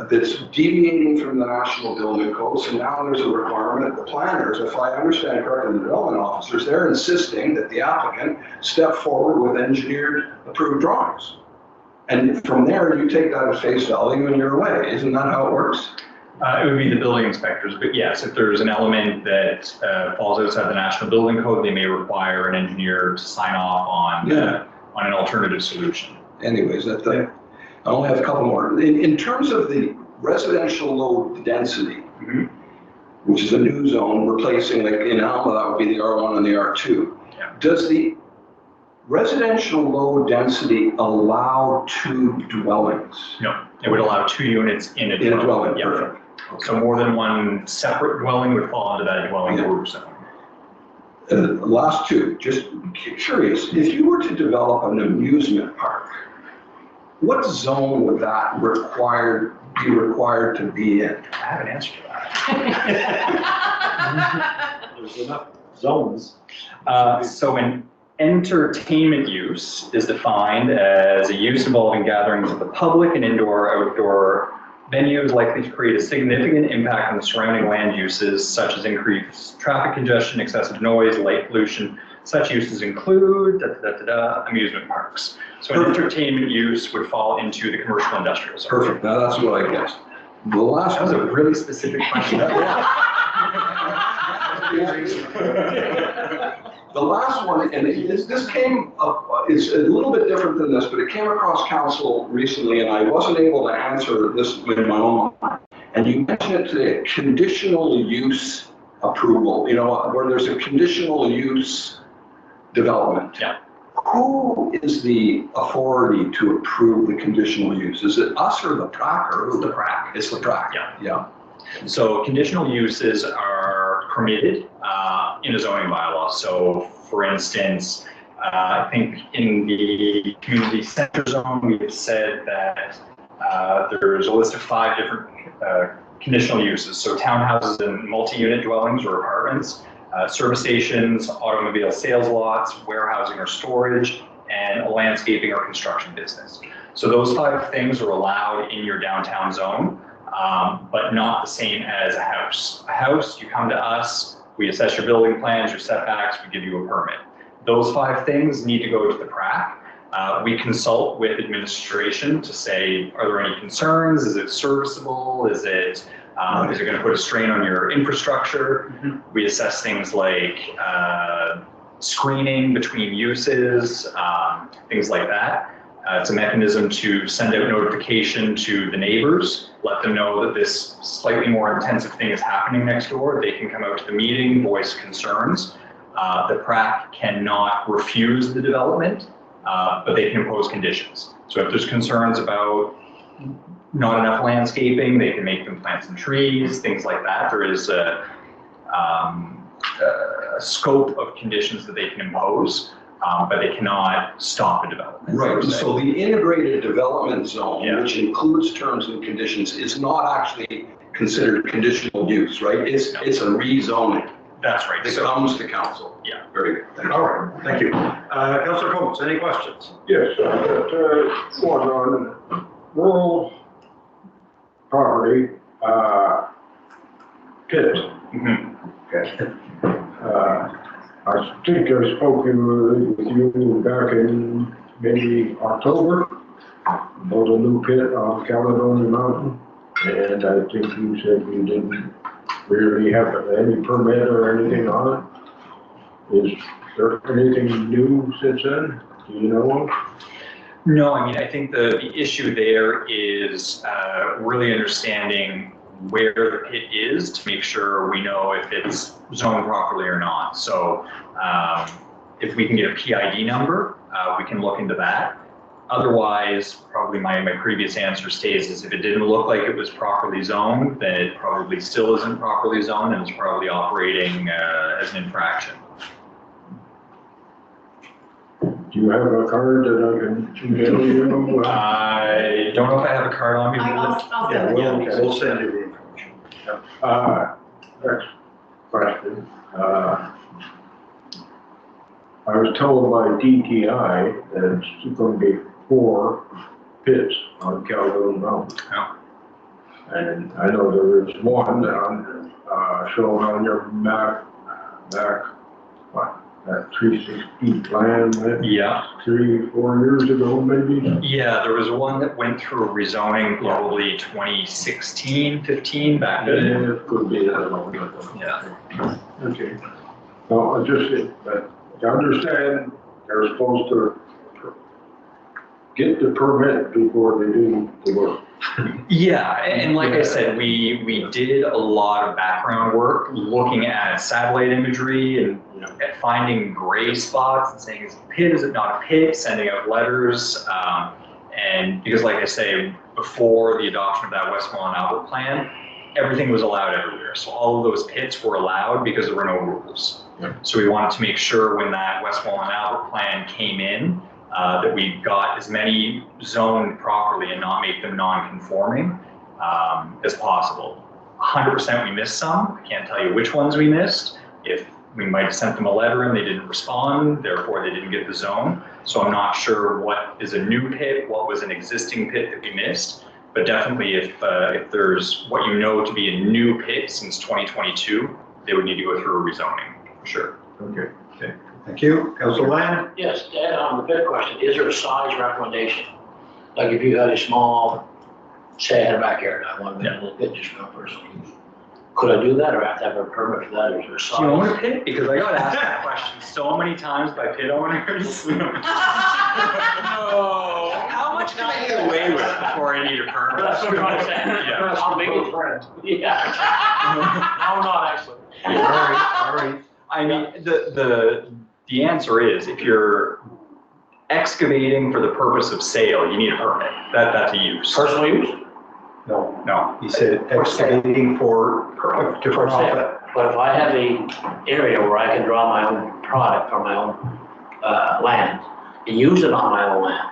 That's deviating from the National Building Code, so now there's a requirement. The planners, if I understand correctly, the development officers, they're insisting that the applicant step forward with engineered approved drawings. And from there, you take that at face value and you're away. Isn't that how it works? It would be the building inspectors, but yes, if there's an element that falls outside the National Building Code, they may require an engineer to sign off on an alternative solution. Anyways, I only have a couple more. In terms of the residential low density, which is a new zone replacing, like in Alma, that would be the R1 and the R2. Yeah. Does the residential low density allow 2 dwellings? No, it would allow 2 units in a dwelling. In a dwelling, Yeah. perfect. So more than one separate dwelling would fall into that dwelling group. So. Last 2, just curious, if you were to develop an amusement park, what zone would that be required to be in? I have an answer to that. There's enough zones. So an entertainment use is defined as a use involving gatherings of the public and indoor or outdoor venues likely to create a significant impact on the surrounding land uses, such as increased traffic congestion, excessive noise, light pollution. Such uses include amusement parks. So an entertainment use would fall into the commercial industrial zone. Perfect, now that's what I guessed. The last That was a one. really specific question. The last one, and this came up, it's a little bit different than this, but it came across council recently, and I wasn't able to answer this in my own mind. And you mentioned it today, conditional use approval, you know, where there's a conditional use development. Yeah. Who is the authority to approve the conditional use? Is it us or the PRAC or who? The PRAC. It's the PRAC. Yeah. So conditional uses are permitted in a zoning bylaw. So for instance, I think in the community center zone, we've said that there's a list of 5 different conditional uses. So townhouses and multi-unit dwellings or apartments, service stations, automobile sales lots, warehousing or storage, and a landscaping or construction business. So those 5 things are allowed in your downtown zone, but not the same as a house. A house, you come to us, we assess your building plans, your setbacks, we give you a permit. Those 5 things need to go to the PRAC. We consult with administration to say, are there any concerns? Is it serviceable? Is it going to put a strain on your infrastructure? We assess things like screening between uses, things like that. It's a mechanism to send out notification to the neighbors, let them know that this slightly more intensive thing is happening next door. They can come out to the meeting, voice concerns. The PRAC cannot refuse the development, but they can impose conditions. So if there's concerns about not enough landscaping, they can make them plant some trees, things like that. There is a scope of conditions that they can impose, but they cannot stop a development. Right, so the integrated development zone, which includes terms and conditions, is not actually considered conditional use, right? It's a rezoning. That's right. It comes to council. Yeah. Very good. Thank you. All right, thank you. Councillor Combs, any questions? Yes, one on rural property, pit. Okay. I think I spoke with you back in maybe October about a new pit on Caledonia Mountain, and I think you said you didn't really have any permit or anything on it. Is there anything new since then? Do you know of? No, I mean, I think the issue there is really understanding where the pit is to make sure we know if it's zoned properly or not. So if we can get a PID number, we can look into that. Otherwise, probably my previous answer stays is if it didn't look like it was properly zoned, then it probably still isn't properly zoned and it's probably operating as an infraction. Do you have a card that I can get you? I don't know if I have a card on me. I'll Yeah, send it. we'll send you the information. Next question. I was told by DTI that it's going to be 4 pits on Caledonia Mountain. Oh. And I know there is one shown on your map back, that 360 plan, Yeah. 3-4 years ago maybe? Yeah, there was one that went through a rezoning probably 2016, 15 back then. Yeah, it could be that long. Yeah. Okay. No, I just, but to understand, they're supposed to get the permit before they do the work. Yeah, and like I said, we did a lot of background work looking at satellite imagery and at finding gray spots and saying, is it a pit, is it not a pit, sending out letters. And because like I say, before the adoption of that Westmoreland Albert plan, everything was allowed everywhere. So all of those pits were allowed because there were no rules. So we wanted to make sure when that Westmoreland Albert plan came in, that we got as many zoned properly and not make them non-conforming as possible. 100% we missed some. I can't tell you which ones we missed. If we might have sent them a letter and they didn't respond, therefore they didn't get the zone. So I'm not sure what is a new pit, what was an existing pit that we missed. But definitely if there's what you know to be a new pit since 2022, they would need to go through a rezoning, for sure. Okay. Thank you. Councillor Land? Yes, to add on the pit question, is there a size recommendation? Like if you had a small, say I had a backyard, I wanted a little pit just for my personal use. Could I do that, or have to have a permit for that, or is there Do you own a size? pit? Because I got asked that question so many times by pit owners. No. How much can I get away with before I need a permit? That's what I'm trying to say. Yeah. How big is it? Yeah. No, not actually. All right. I mean, the answer is, if you're excavating for the purpose of sale, you need a permit. That's a use. Personal use? No. He said excavating to profit. But if I have a area where I can draw my own product from my own land and use it on my own land,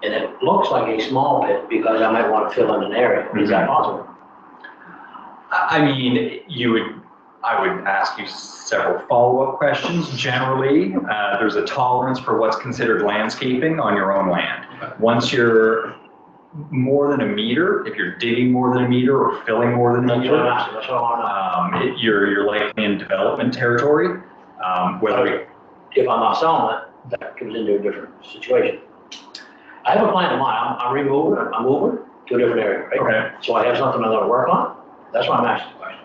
and it looks like a small pit because I might want to fill in an area, is that possible? I mean, I would ask you several follow-up questions. Generally, there's a tolerance for what's considered landscaping on your own land. Once you're more than a meter, if you're digging more than a meter or filling more than a That's what I'm meter, asking, that's what I want to know. you're likely in development territory. If I'm not selling it, that comes into a different situation. I have a plan in mind, I'm moving to a different area, right? Okay. So I have something I'm gonna work on, that's why I'm asking questions.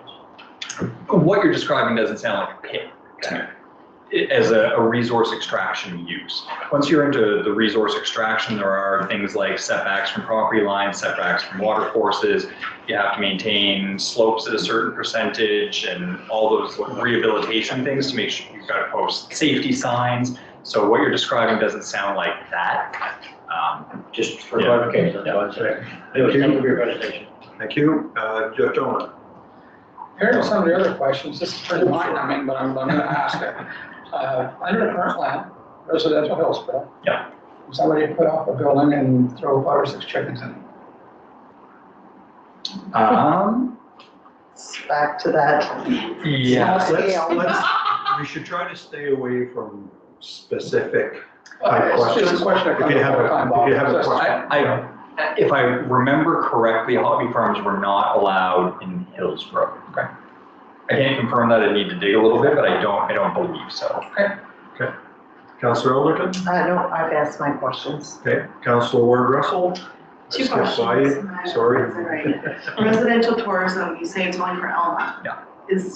What you're describing doesn't sound like a pit to me, as a resource extraction use. Once you're into the resource extraction, there are things like setbacks from property lines, setbacks from water courses. You have to maintain slopes at a certain percentage and all those rehabilitation things to make sure you've got to post safety signs. So what you're describing doesn't sound like that. Just for Yeah. clarification, that's what I'm saying. Anyway, thank you for your presentation. Thank you. Jeff Jonah. Here are some of the other questions, this is pretty mind numbing, but I'm gonna ask it. Under the current land, residential hill spread. Yeah. Somebody put up a building and throw 5 or 6 chickens in it. Back to that. Yeah. We should try to stay away from specific It's just a question. If you have a question. If I remember correctly, hobby farms were not allowed in Hillsborough. Okay. I can't confirm that, I need to dig a little bit, but I don't believe so. Okay. Councillor Elderton? No, I've asked my questions. Okay. Councillor Ward Russell? Two Skip by questions. you. Sorry. That's all right. Residential tourism, you say it's only for Elma. Yeah.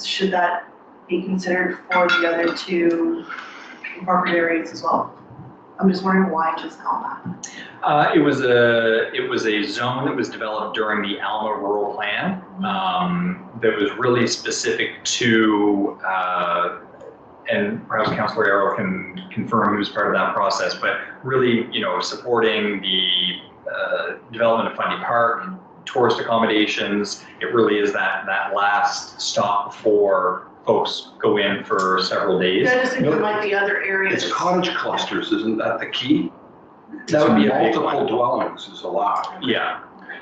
Should that be considered for the other two corporate areas as well? I'm just wondering why just Elma? It was a zone that was developed during the Alma Rural Plan, that was really specific to, and perhaps Councillor Arrow can confirm he was part of that process, but really, supporting the development of Fundy Park, tourist accommodations. It really is that last stop before folks go in for several days. I just think there might be other areas. It's cottage clusters, isn't that the key? That would be a big Multiple one. dwellings is allowed. Yeah,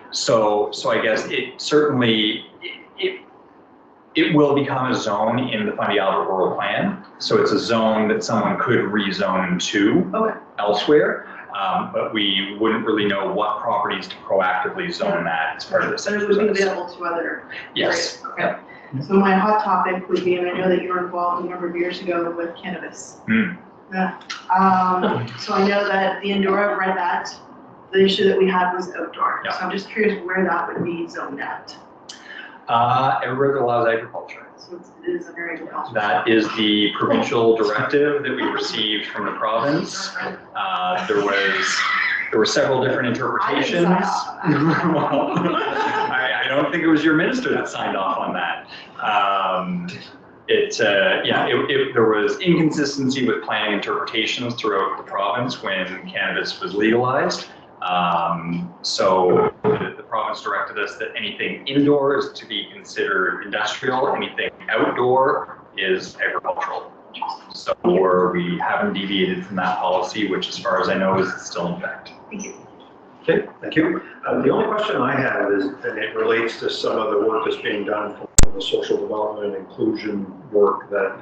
so I guess it certainly, it will become a zone in the Fundy Albert Rural Plan. So it's a zone that someone could rezone to elsewhere, but we wouldn't really know what properties to proactively zone that as part of this So it would be exercise. available to other Yes. areas. Okay. So my hot topic would be, and I know that you were involved a number of years ago with cannabis. Yeah. So I know that the indoor, I've read that, the issue that we had was outdoor. Yeah. So I'm just curious where that would be zoned at. Everywhere that allows agriculture. So it is a very agricultural. That is the provincial directive that we received from the province. There were several different interpretations. Well, I don't think it was your minister that signed off on that. There was inconsistency with planning interpretations throughout the province when cannabis was legalized. So the province directed us that anything indoor is to be considered industrial, anything outdoor is agricultural. So we haven't deviated from that policy, which as far as I know is still in effect. Thank you. Okay, thank you. The only question I have is, and it relates to some of the work that's being done for the social development and inclusion work that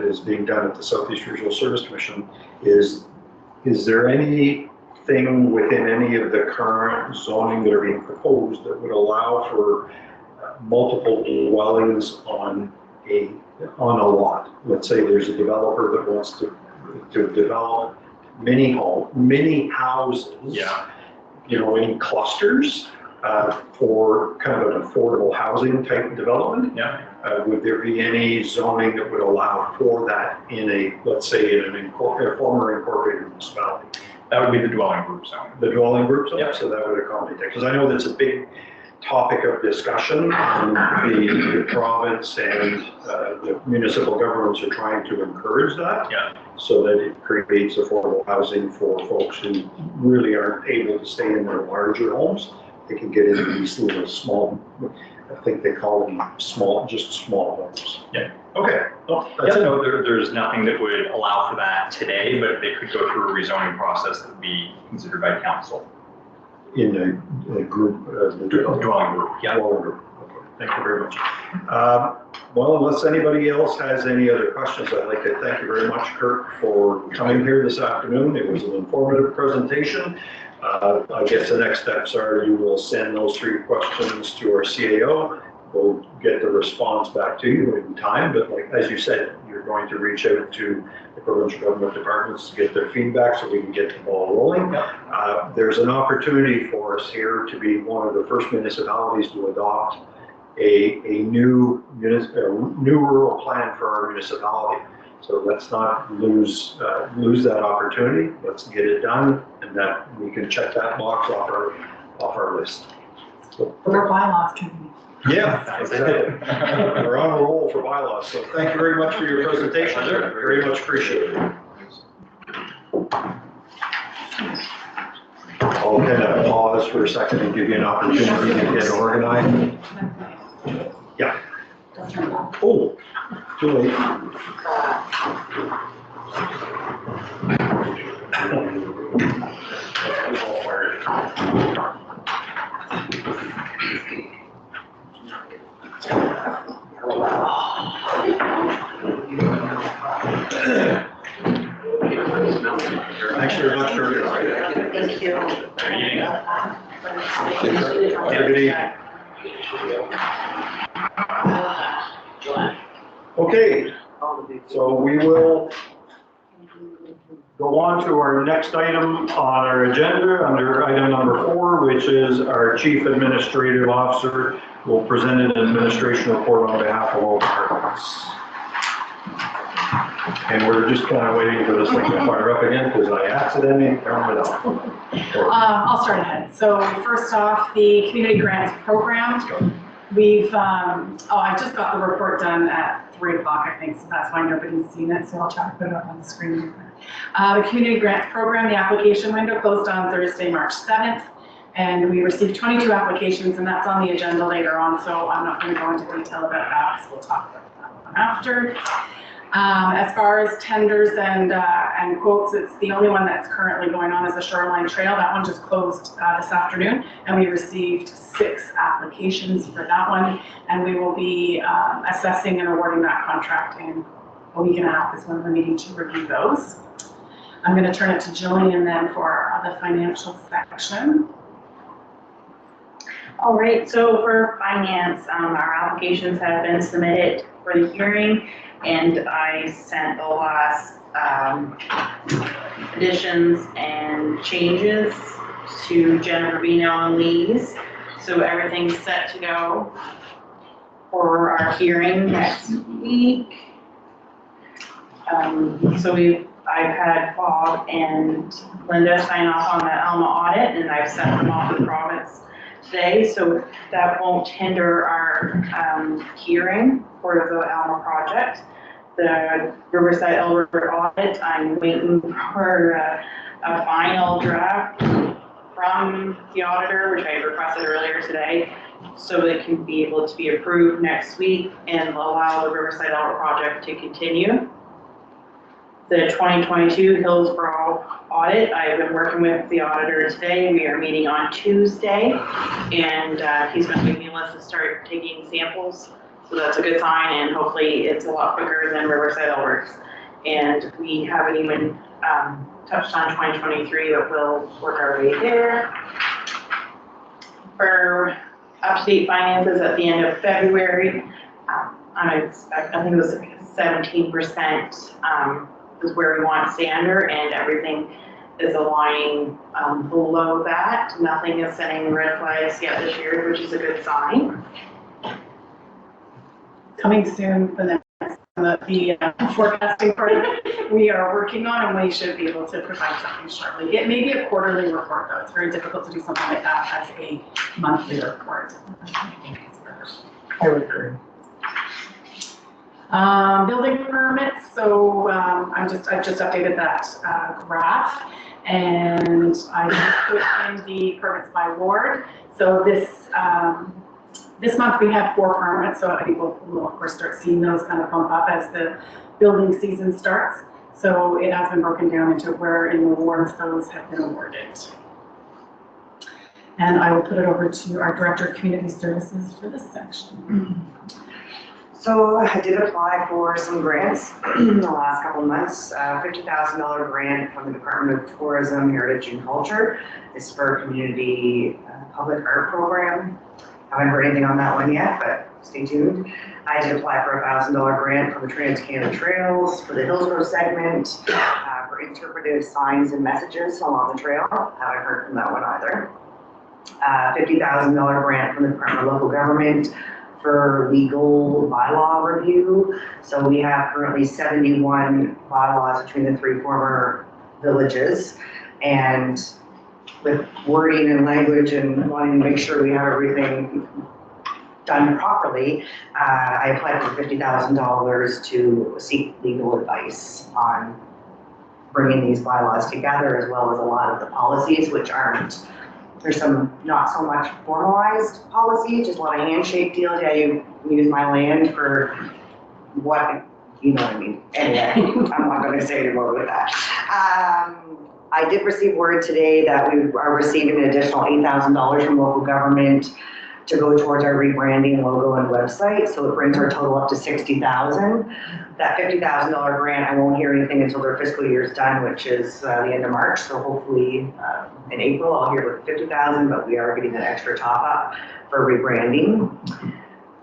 is being done at the Southeast Regional Service Commission, is there anything within any of the current zoning that are being proposed that would allow for multiple dwellings on a lot? Let's say there's a developer that wants to develop many houses. Yeah. In clusters, for kind of an affordable housing type development. Yeah. Would there be any zoning that would allow for that in a, let's say, in a former incorporated municipality? That would be the dwelling group zone. The dwelling group zone? Yep. So that would accommodate that, because I know that's a big topic of discussion, and the province and the municipal governments are trying to encourage that. Yeah. So that it creates affordable housing for folks who really aren't able to stay in their larger homes. They can get into these little small, I think they call them just small homes. Yeah. Okay. Well, Yeah, that's it. no, there's nothing that would allow for that today, but they could go through a rezoning process that would be considered by council. In the group, the Dwelling group, yeah. Dwelling group. Okay, thank you very much. Well, unless anybody else has any other questions, I'd like to thank you very much, Kirk, for coming here this afternoon. It was an informative presentation. I guess the next steps are you will send those 3 questions to our CAO. We'll get the response back to you in time, but like, as you said, you're going to reach out to the provincial government departments to get their feedback so we can get the ball rolling. There's an opportunity for us here to be one of the first municipalities to adopt a new rural plan for our municipality. So let's not lose that opportunity. Let's get it done, and that we can check that box off our list. Our bylaws can be. Yeah, exactly. We're on a roll for bylaws, so thank you very much for your presentation, sir. Very much appreciated. I'll kind of pause for a second and give you an opportunity to get organized. Yeah. Oh, too late. Thanks very much for your time. Thank you. Have a good evening. Okay, so we will go on to our next item on our agenda, under item number 4, which is our Chief Administrative Officer will present an administration report on behalf of all departments. And we're just kind of waiting for this thing to fire up again because I accidentally turned it off. I'll start ahead. So first off, the community grants program. We've, I just got the report done at 3 o'clock, I think, so that's why nobody's seen it, so I'll try to put it up on the screen. The community grants program, the application window closed on Thursday, March 7th, and we received 22 applications, and that's on the agenda later on, so I'm not going to go into detail about that, so we'll talk about that one after. As far as tenders and quotes, it's the only one that's currently going on is the Shoreline Trail. That one just closed this afternoon, and we received 6 applications for that one, and we will be assessing and awarding that contract in a week and a half is when we're meeting to review those. I'm going to turn it to Jillian then for the financial section. All right, so for finance, our applications have been submitted for the hearing, and I sent the last additions and changes to Jennifer Vino on these. So everything's set to go for our hearing next week. I've had Bob and Linda sign off on the Alma audit, and I've sent them off to the province today, so that won't hinder our hearing for the Alma project. The Riverside Elbert audit, I'm waiting for a final draft from the auditor, which I requested earlier today, so it can be able to be approved next week and allow the Riverside Elbert project to continue. The 2022 Hillsborough audit, I've been working with the auditor today. We are meeting on Tuesday, and he's going to give me a list to start taking samples. So that's a good sign, and hopefully it's a lot quicker than Riverside Elbert's. And we haven't even touched on 2023, but we'll work our way there. For up-to-date finances at the end of February, I think it was 17% is where we want standard, and everything is aligning below that. Nothing is sending red flags yet this year, which is a good sign. Coming soon for the forecasting part of it, we are working on, and we should be able to provide something shortly. It may be a quarterly report though. It's very difficult to do something like that as a monthly report. I would agree. Building permits, so I've just updated that graph, and I put in the permits by ward. So this month we had 4 permits, so I think we'll of course start seeing those kind of bump up as the building season starts. So it has been broken down into where in the wards those have been awarded. And I will put it over to our Director of Community Services for this section. So I did apply for some grants in the last couple of months. $50,000 grant from the Department of Tourism, Heritage and Culture. This is for a community public art program. Haven't heard anything on that one yet, but stay tuned. I did apply for a $1,000 grant from the Trans-Canada Trails for the Hillsborough segment for interpretive signs and messages along the trail. Haven't heard from that one either. $50,000 grant from the Department of Local Government for legal bylaw review. So we have currently 71 bylaws between the 3 former villages, and with wording and language and wanting to make sure we have everything done properly, I applied for $50,000 to seek legal advice on bringing these bylaws together, as well as a lot of the policies, which aren't, there's some not so much formalized policy, just a lot of handshake deals. Yeah, you use my land for what, you know what I mean. Anyway, I'm not going to say any more with that. I did receive word today that we are receiving an additional $8,000 from local government to go towards our rebranding logo and website. So it brings our total up to $60,000. That $50,000 grant, I won't hear anything until their fiscal year is done, which is the end of March. So hopefully in April, I'll hear about $50,000, but we are getting an extra top up for rebranding.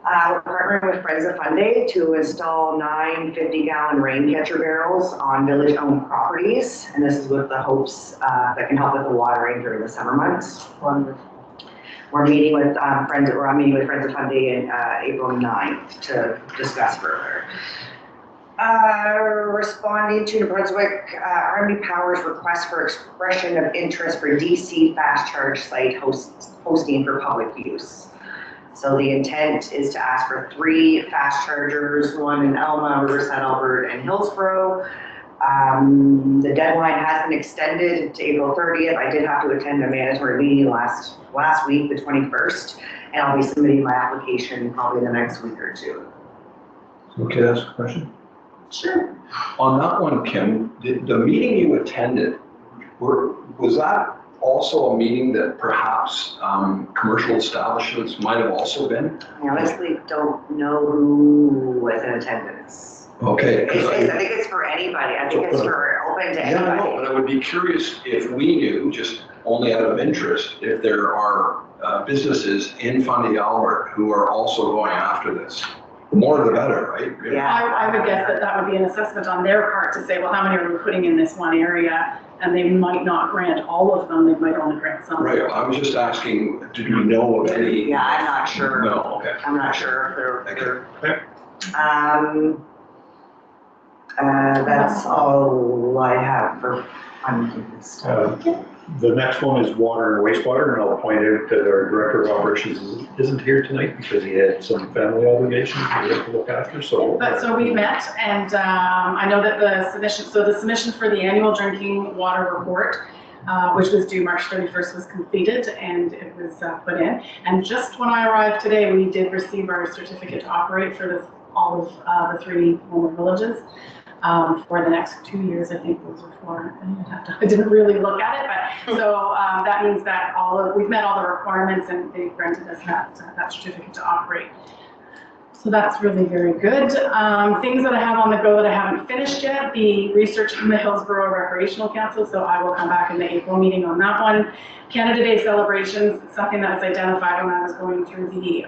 We're partnering with Friends of Fun Day to install 9 50-gallon rain catcher barrels on village-owned properties. And this is with the hopes that can help with the watering during the summer months. We're meeting with I'm meeting with Friends of Fun Day in April 9th to discuss further. Responding to New Brunswick Army Power's request for expression of interest for DC fast charge site hosting for public use. So the intent is to ask for 3 fast chargers, 1 in Alma, Riverside, Albert, and Hillsborough. The deadline has been extended to April 30th. I did have to attend a mandatory meeting last week, the 21st, and I'll be submitting my application probably the next week or 2. Okay, that's a question. Sure. On that one, Kim, the meeting you attended, was that also a meeting that perhaps commercial establishments might have also been? I honestly don't know who was in attendance. Okay. I think it's for anybody. I think it's for open to anybody. Yeah, no, but I would be curious if we knew, just only out of interest, if there are businesses in Fundy Albert who are also going after this. The more the better, right? Yeah. I would guess that would be an assessment on their part to say, well, how many are we putting in this one area? And they might not grant all of them, they might only grant some. Right, I was just asking, did we know of any? Yeah, I'm not sure. No, okay. I'm not sure if they're. Okay. That's all I have for fun stuff. The next one is water and wastewater, and I'll point out that our Director of Operations isn't here tonight because he had some family obligations he had to look after, so. But so we met, and I know that the submission for the annual drinking water report, which was due March 31st, was completed, and it was put in. And just when I arrived today, we did receive our certificate to operate for all of the 3 former villages. For the next 2 years, I think those are for. I didn't really look at it, but so that means that we've met all the requirements, and they've granted us that certificate to operate. So that's really very good. Things that I have on the go that I haven't finished yet: the research from the Hillsborough Recreational Council. So I will come back in the April meeting on that one. Canada Day celebrations, something that was identified when I was going through the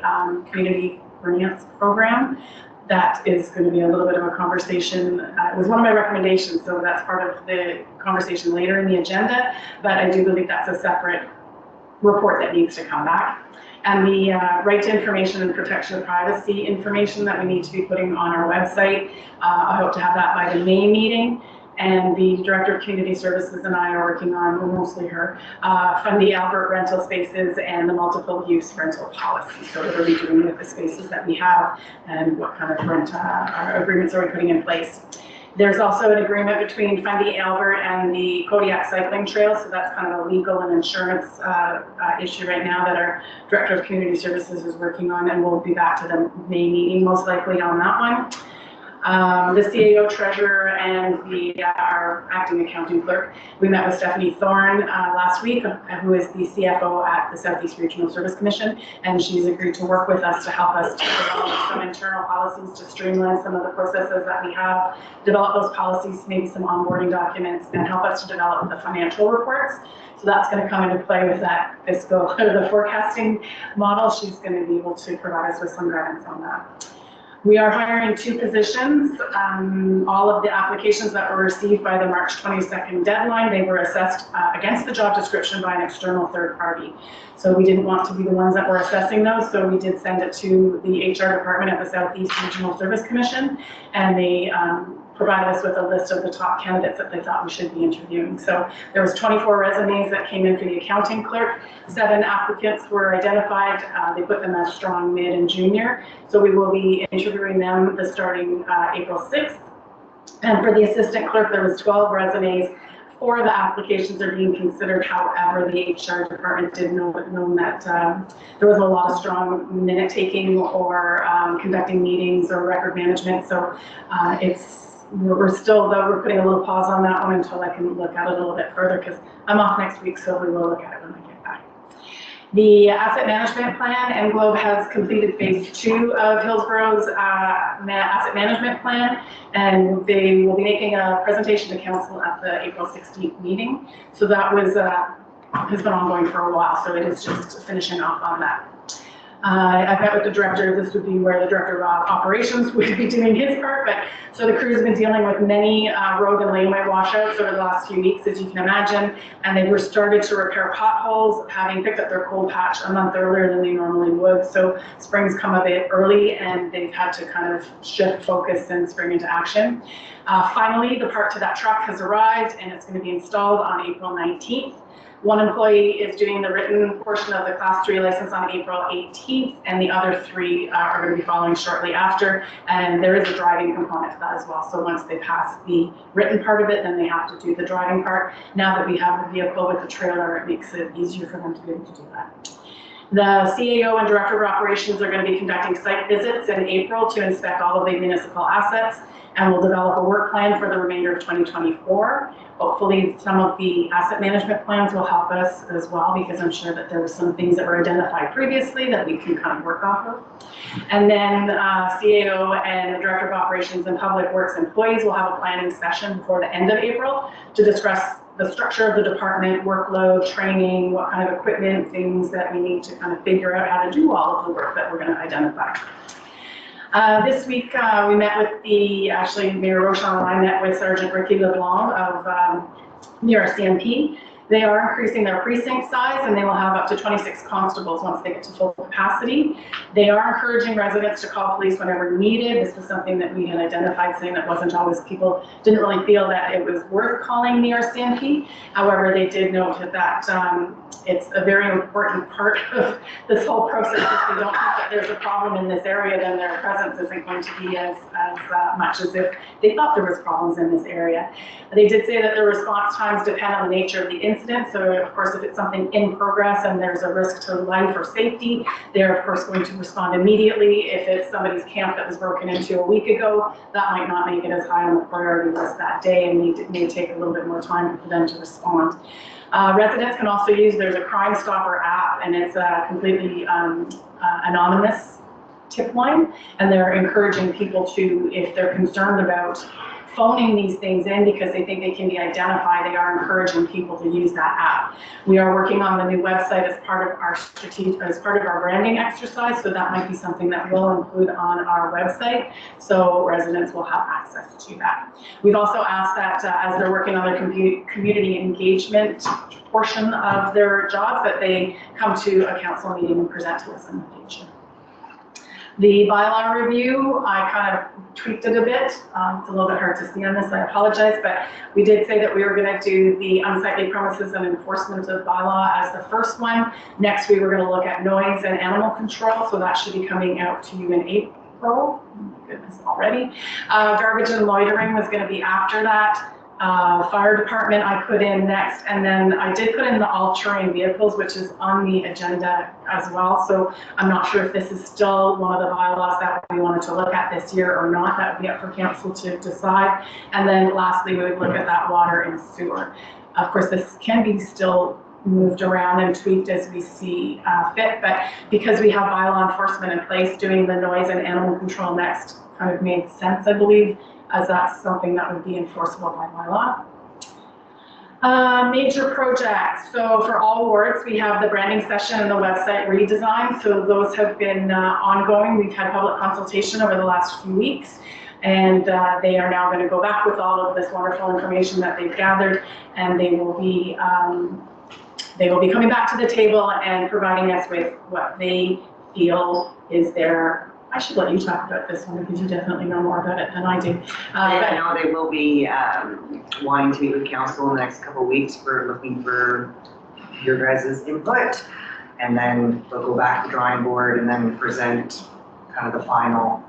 community grants program. that is going to be a little bit of a conversation. It was one of my recommendations, so that's part of the conversation later in the agenda, but I do believe that's a separate report that needs to come back. And the right to information and protection of privacy information that we need to be putting on our website, I hope to have that by the May meeting. And the Director of Community Services and I are working on, well, mostly her, fund the Albert rental spaces and the multiple use rental policy. So what are we doing with the spaces that we have and what kind of rent agreements are we putting in place? There's also an agreement between Fundy Albert and the Kodiak Cycling Trail, so that's kind of a legal and insurance issue right now that our Director of Community Services is working on, and we'll be back to the May meeting most likely on that one. The CAO treasurer and our acting accounting clerk. We met with Stephanie Thorne last week, who is the CFO at the Southeast Regional Service Commission, and she's agreed to work with us to help us to develop some internal policies to streamline some of the processes that we have, develop those policies, maybe some onboarding documents, and help us to develop the financial reports. So that's going to come into play with that fiscal, the forecasting model. She's going to be able to provide us with some guidance on that. We are hiring 2 positions. All of the applications that were received by the March 22nd deadline, they were assessed against the job description by an external third party. So we didn't want to be the ones that were assessing those, so we did send it to the HR department at the Southeast Regional Service Commission, and they provided us with a list of the top candidates that they thought we should be interviewing. So there was 24 resumes that came in for the accounting clerk. 7 applicants were identified. They put them as strong, mid, and junior. So we will be interviewing them starting April 6th. And for the assistant clerk, there was 12 resumes. 4 of the applications are being considered. However, the HR department did know that there was a lot of strong minute taking or conducting meetings or record management. So we're putting a little pause on that one until I can look at it a little bit further, because I'm off next week, so we will look at it when I get back. The asset management plan, Englobe has completed phase 2 of Hillsborough's asset management plan, and they will be making a presentation to council at the April 16th meeting. So that has been ongoing for a while, so it is just finishing off on that. I've met with the director. This would be where the director of operations would be doing his part, but so the crew's been dealing with many road and laneway washouts over the last few weeks, as you can imagine, and they were started to repair potholes, having picked up their cold patch a month earlier than they normally would. So spring's come a bit early, and they've had to kind of shift focus and spring into action. Finally, the part to that truck has arrived, and it's going to be installed on April 19th. 1 employee is doing the written portion of the Class 3 license on April 18th, and the other 3 are going to be following shortly after. And there is a driving component to that as well. So once they pass the written part of it, then they have to do the driving part. Now that we have the vehicle with the trailer, it makes it easier for them to be able to do that. The CAO and Director of Operations are going to be conducting site visits in April to inspect all of the municipal assets, and we'll develop a work plan for the remainder of 2024. Hopefully some of the asset management plans will help us as well, because I'm sure that there were some things that were identified previously that we can kind of work off of. And then CAO and the Director of Operations and Public Works employees will have a planning session before the end of April to discuss the structure of the department, workload, training, what kind of equipment, things that we need to kind of figure out how to do all of the work that we're going to identify. This week, we met with Mayor Rochon and I met with Sergeant Ricky LeBlanc of near CMP. They are increasing their precinct size, and they will have up to 26 constables once they get to full capacity. They are encouraging residents to call police whenever needed. This was something that we had identified, saying that wasn't always, people didn't really feel that it was worth calling near CMP. However, they did note that it's a very important part of this whole process. If they don't think that there's a problem in this area, then their presence isn't going to be as much as if they thought there was problems in this area. They did say that their response times depend on the nature of the incident. So of course, if it's something in progress and there's a risk to life or safety, they're of course going to respond immediately. If it's somebody's camp that was broken into a week ago, that might not make it as high on the priority list that day, and may take a little bit more time for them to respond. Residents can also use, there's a Crime Stopper app, and it's a completely anonymous tip line, and they're encouraging people to, if they're concerned about phoning these things in because they think they can be identified. They are encouraging people to use that app. We are working on the new website as part of our as part of our branding exercise, so that might be something that we'll include on our website, so residents will have access to that. We've also asked that as they're working on their community engagement portion of their jobs, that they come to a council meeting and present to us in the future. The bylaw review, I kind of tweaked it a bit. It's a little bit hard to see on this, I apologize, but we did say that we were going to do the unsightly premises and enforcement of bylaw as the first one. Next, we were going to look at noise and animal control, so that should be coming out to you in April. Oh my goodness, already. Garbage and loitering was going to be after that. Fire department I put in next, and then I did put in the all-terrain vehicles, which is on the agenda as well. So I'm not sure if this is still one of the bylaws that we wanted to look at this year or not. That would be up for council to decide. And then lastly, we would look at that water and sewer. Of course, this can be still moved around and tweaked as we see fit, but because we have bylaw enforcement in place, doing the noise and animal control next kind of made sense, I believe, as that's something that would be enforceable by bylaw. Major projects. So for all wards, we have the branding session and the website redesign. So those have been ongoing. We've had public consultation over the last few weeks, and they are now going to go back with all of this wonderful information that they've gathered, and they will be coming back to the table and providing us with what they feel is their. I should let you talk about this one because you definitely know more about it than I do. I know they will be wanting to meet with council in the next couple of weeks for looking for your guys' input. And then they'll go back to the drawing board and then present kind of the final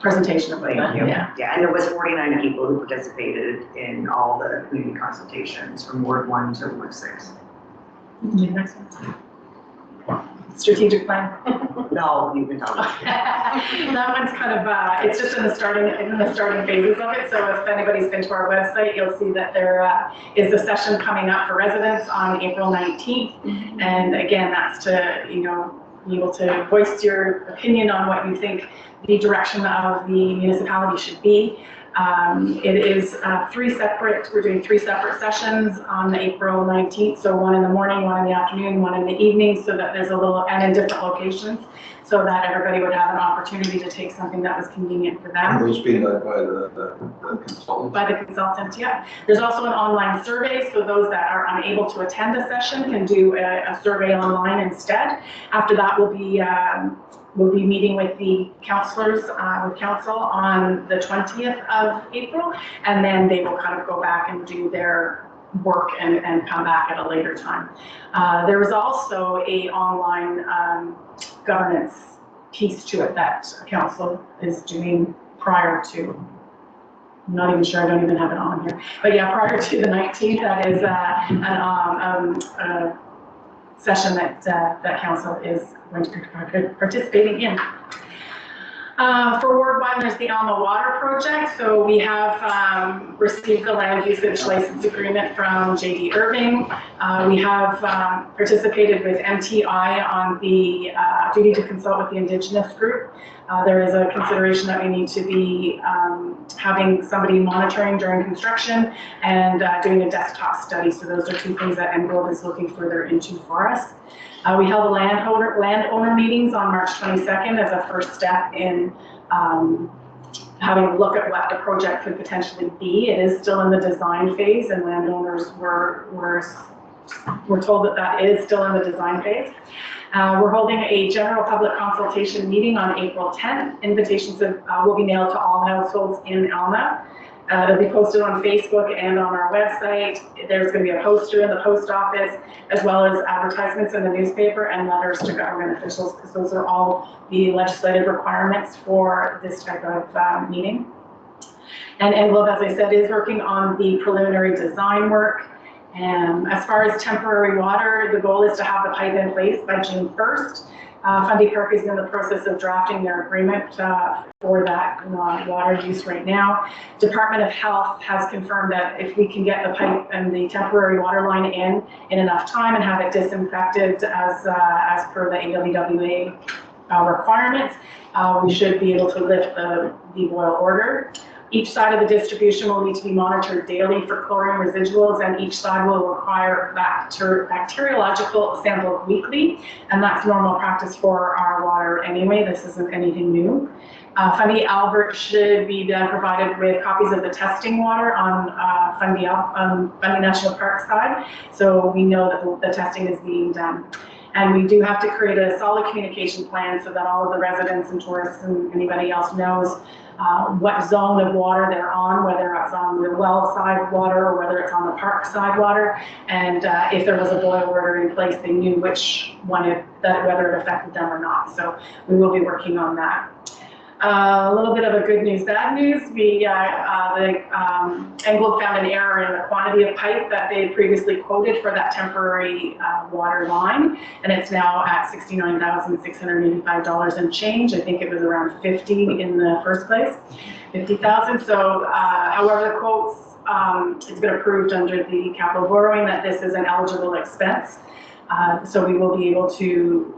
presentation of it. Yeah. Yeah, and there was 49 people who participated in all the community consultations from Ward 1 to Ward 6. Next one. Strategic plan. No, you can tell me. That one's kind of, it's just in the starting phases of it. So if anybody's been to our website, you'll see that there is a session coming up for residents on April 19th. And again, that's to, be able to voice your opinion on what you think the direction of the municipality should be. It is we're doing three separate sessions on April 19th. So one in the morning, one in the afternoon, one in the evening, so that there's and in different locations, so that everybody would have an opportunity to take something that was convenient for them. Are those being led by the consultant? By the consultant, yeah. There's also an online survey, so those that are unable to attend a session can do a survey online instead. After that, we'll be meeting with the councillors, with council on the 20th of April, and then they will kind of go back and do their work and come back at a later time. There was also a online governance piece to it that council is doing prior to, I'm not even sure, I don't even have it on here, but yeah, prior to the 19th, that is a session that council is going to be participating in. For Ward 1, there's the Alma Water Project. So we have received the land usage license agreement from JD Irving. We have participated with MTI on the duty to consult with the Indigenous group. There is a consideration that we need to be having somebody monitoring during construction and doing a desktop study. So those are two things that MGOLD is looking further into for us. We held landowner meetings on March 22nd as a first step in having a look at what the project could potentially be. It is still in the design phase, and landowners were told that is still in the design phase. We're holding a general public consultation meeting on April 10th. Invitations will be mailed to all households in Alma. It'll be posted on Facebook and on our website. There's going to be a poster in the post office, as well as advertisements in the newspaper and letters to government officials, because those are all the legislative requirements for this type of meeting. And ENGLOB, as I said, is working on the preliminary design work. As far as temporary water, the goal is to have the pipe in place by June 1st. Fundy Park is in the process of drafting their agreement for that water use right now. Department of Health has confirmed that if we can get the pipe and the temporary water line in enough time and have it disinfected as per the AWWA requirements, we should be able to lift the boil order. Each side of the distribution will need to be monitored daily for chlorine residuals, and each side will require bacteriological samples weekly, and that's normal practice for our water anyway. This isn't anything new. Fundy Albert should be then provided with copies of the testing water on Fundy National Park side, so we know that the testing is being done. And we do have to create a solid communication plan so that all of the residents and tourists and anybody else knows what zone of water they're on, whether it's on the well side water or whether it's on the park side water. And if there was a boil order in place, they knew which one, whether it affected them or not. So we will be working on that. A little bit of a good news, bad news. Englobe found an error in the quantity of pipe that they had previously quoted for that temporary water line, and it's now at $69,685 and change. I think it was around 50 in the first place, 50,000. So, however, the quotes, it's been approved under the capital borrowing that this is an eligible expense. So we will be able to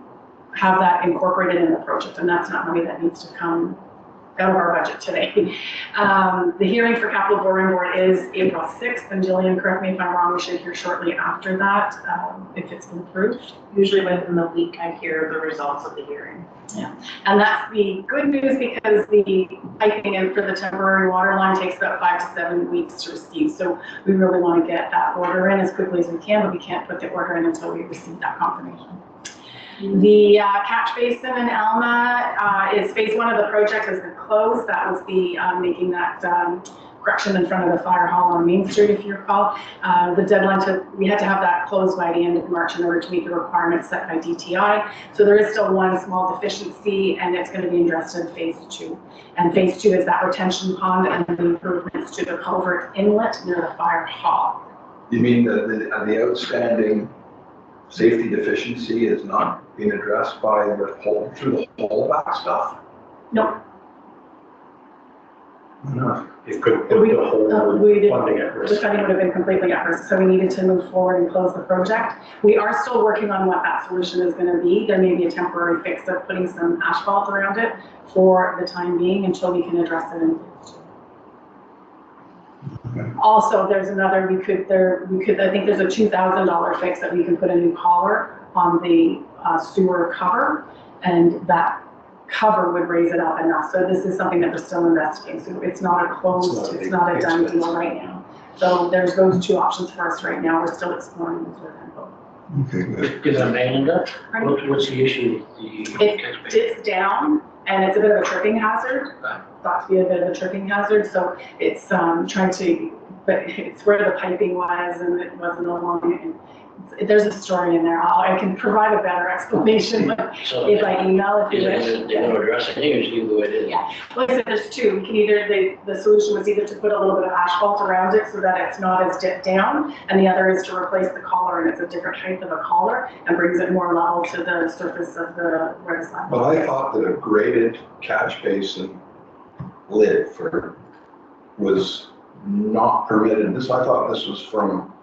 have that incorporated in the project, and that's not money that needs to come out of our budget today. The hearing for capital borrowing board is April 6th, and Jillian, correct me if I'm wrong, we should hear shortly after that, if it's been approved. Usually within the week, I hear the results of the hearing. Yeah, and that's the good news, because the piping in for the temporary water line takes about 5 to 7 weeks to receive. So we really want to get that order in as quickly as we can, but we can't put the order in until we receive that confirmation. The catch basin in Alma is phase 1 of the project has been closed. That was the making that correction in front of the fire hall on Main Street, if you recall. The deadline we had to have that closed by the end of March in order to meet the requirements set by DTI. So there is still one small deficiency, and it's going to be addressed in phase 2. And phase 2 is that retention pond and the improvements to the culvert inlet near the fire hall. You mean the outstanding safety deficiency is not being addressed by the whole, through the whole back stuff? No. No. It could put the whole funding at The risk. funding would have been completely at risk, so we needed to move forward and close the project. We are still working on what that solution is going to be. There may be a temporary fix of putting some asphalt around it for the time being until we can address it in phase 2. Also, there's another, I think there's a $2,000 fix that we can put a new collar on the sewer cover, and that cover would raise it up enough. So this is something that we're still investigating. So it's not a closed, it's not a done deal right now. So there's those 2 options for us right now. We're still exploring those with them. Okay, good. Is that man in there? What's the issue with the catch It basin? dips down, and it's a bit of a tripping hazard. Thought to be a bit of a tripping hazard. So it's trying to, but it's where the piping was, and it wasn't along. And there's a story in there. I can provide a better explanation So if I email it to they're you. going to address it, or just leave it the way it is? Yeah, like I said, there's 2. We can either, the solution was either to put a little bit of asphalt around it so that it's not as dipped down, and the other is to replace the collar, and it's a different height of a collar and brings it more level to the surface of the where the slab. But I thought that a graded catch basin lid was not permitted. I thought this was from,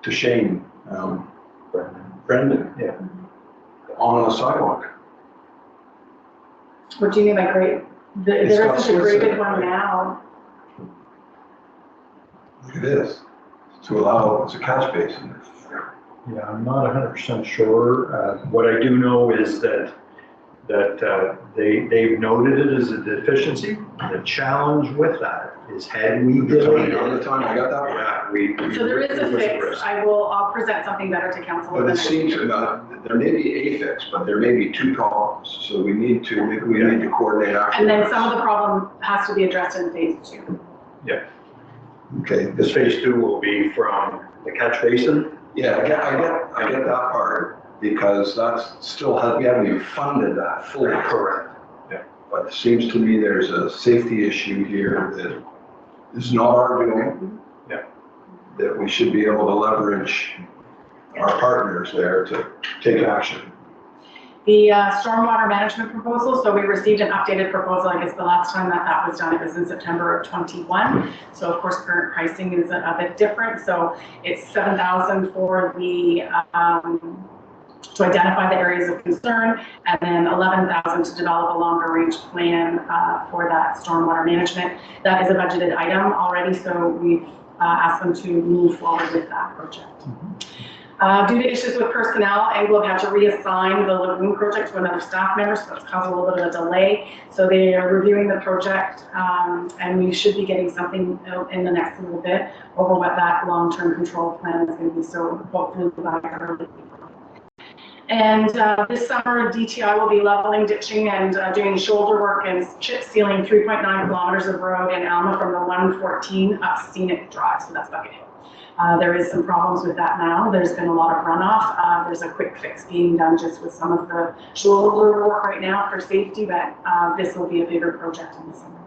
to Shane, Brendan. Yeah. On a sidewalk. What do you mean by grade? There It's got isn't a slits in graded it, one right? now. It is, to allow, it's a catch basin. Yeah, I'm not 100% sure. What I do know is that they've noted it as a deficiency. The challenge with that is had we delayed On the it, time I got that one. yeah, we. So there is a it was fix. risk. I'll present something better to council. But it seems, there may be a fix, but there may be 2 problems. So maybe we need to coordinate after. And then some of the problem has to be addressed in phase 2. Okay, This phase 2 will be from the catch basin. yeah, I get that part, because that's still, we haven't even funded that fully. Correct. But it seems to me there's a safety issue here that is not our doing. Yeah. That we should be able to leverage our partners there to take action. The stormwater management proposal, so we received an updated proposal. I guess the last time that was done, it was in September of 21. So of course, current pricing is a bit different. So it's $7,000 for the to identify the areas of concern, and then 11,000 to develop a longer range plan for that stormwater management. That is a budgeted item already, so we've asked them to move forward with that project. Due to issues with personnel, Englobe had to reassign the lagoon project to another staff member, so it's caused a little bit of a delay. So they are reviewing the project, and we should be getting something in the next little bit over what that long-term control plan is going to be. So hopefully by early April. And this summer, DTI will be leveling, ditching, and doing shoulder work and chip sealing 3.9 kilometers of road in Alma from the 114 up Scenic Drive. So that's Bucket Hill. There is some problems with that now. There's been a lot of runoff. There's a quick fix being done just with some of the shoulder work right now for safety, but this will be a bigger project in the summer.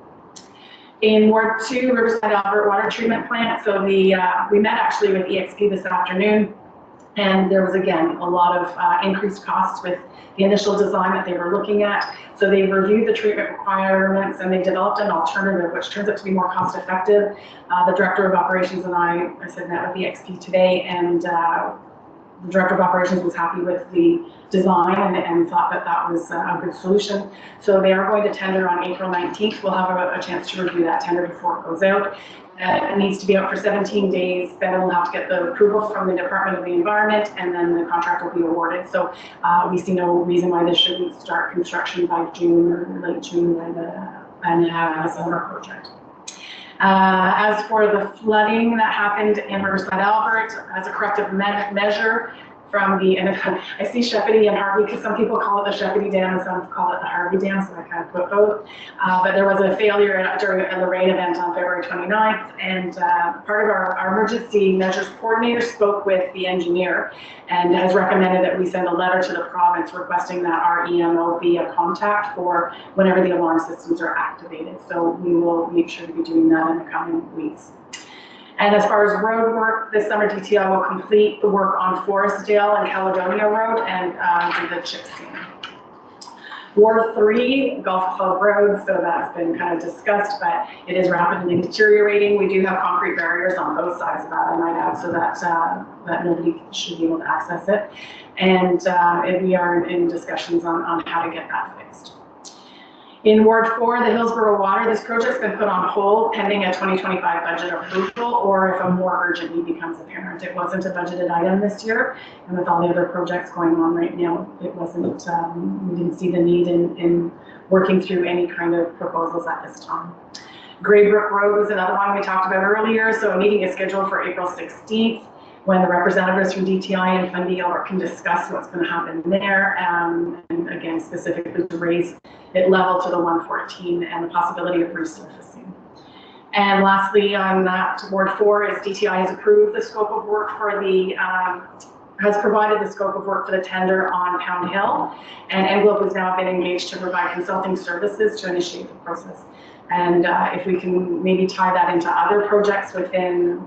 In Ward 2, Riverside Albert Water Treatment Plant. So we met actually with EXP this afternoon, and there was again a lot of increased costs with the initial design that they were looking at. So they reviewed the treatment requirements and they developed an alternative, which turns out to be more cost effective. The Director of Operations and I met with the EXP today, and the Director of Operations was happy with the design and thought that that was a good solution. So they are going to tender on April 19th. We'll have a chance to review that tender before it goes out. It needs to be out for 17 days, then we'll have to get the approval from the Department of the Environment, and then the contract will be awarded. So we see no reason why this shouldn't start construction by June or late June and have a summer project. As for the flooding that happened in Riverside Albert, as a corrective measure from the, and I see Shepparton and Harvey, because some people call it the Shepparton Dam and some call it the Harvey Dam, so I kind of put both. But there was a failure during the rain event on February 29th, and part of our emergency measures coordinator spoke with the engineer and has recommended that we send a letter to the province requesting that our EMO be a contact for whenever the alarm systems are activated. So we will make sure to be doing that in the coming weeks. And as far as road work, this summer DTI will complete the work on Forestdale and Caledonia Road and do the chip sealing. Ward 3, Golf Club Road, so that's been kind of discussed, but it is rapidly deteriorating. We do have concrete barriers on both sides of that, I might add, so that nobody should be able to access it. And we are in discussions on how to get that fixed. In Ward 4, the Hillsborough Water, this project's been put on hold pending a 2025 budget approval, or if a more urgent need becomes apparent. It wasn't a budgeted item this year, and with all the other projects going on right now, it wasn't, we didn't see the need in working through any kind of proposals at this time. Graybrook Road was another one we talked about earlier, so a meeting is scheduled for April 16th. When the representatives from DTI and Fundy can discuss what's going to happen there, and again, specifically to raise it level to the 114 and the possibility of resurfacing. And lastly, on that, Ward 4 is DTI has approved the scope of work for the, has provided the scope of work for the tender on Pound Hill, and Englobe has now been engaged to provide consulting services to initiate the process. And if we can maybe tie that into other projects within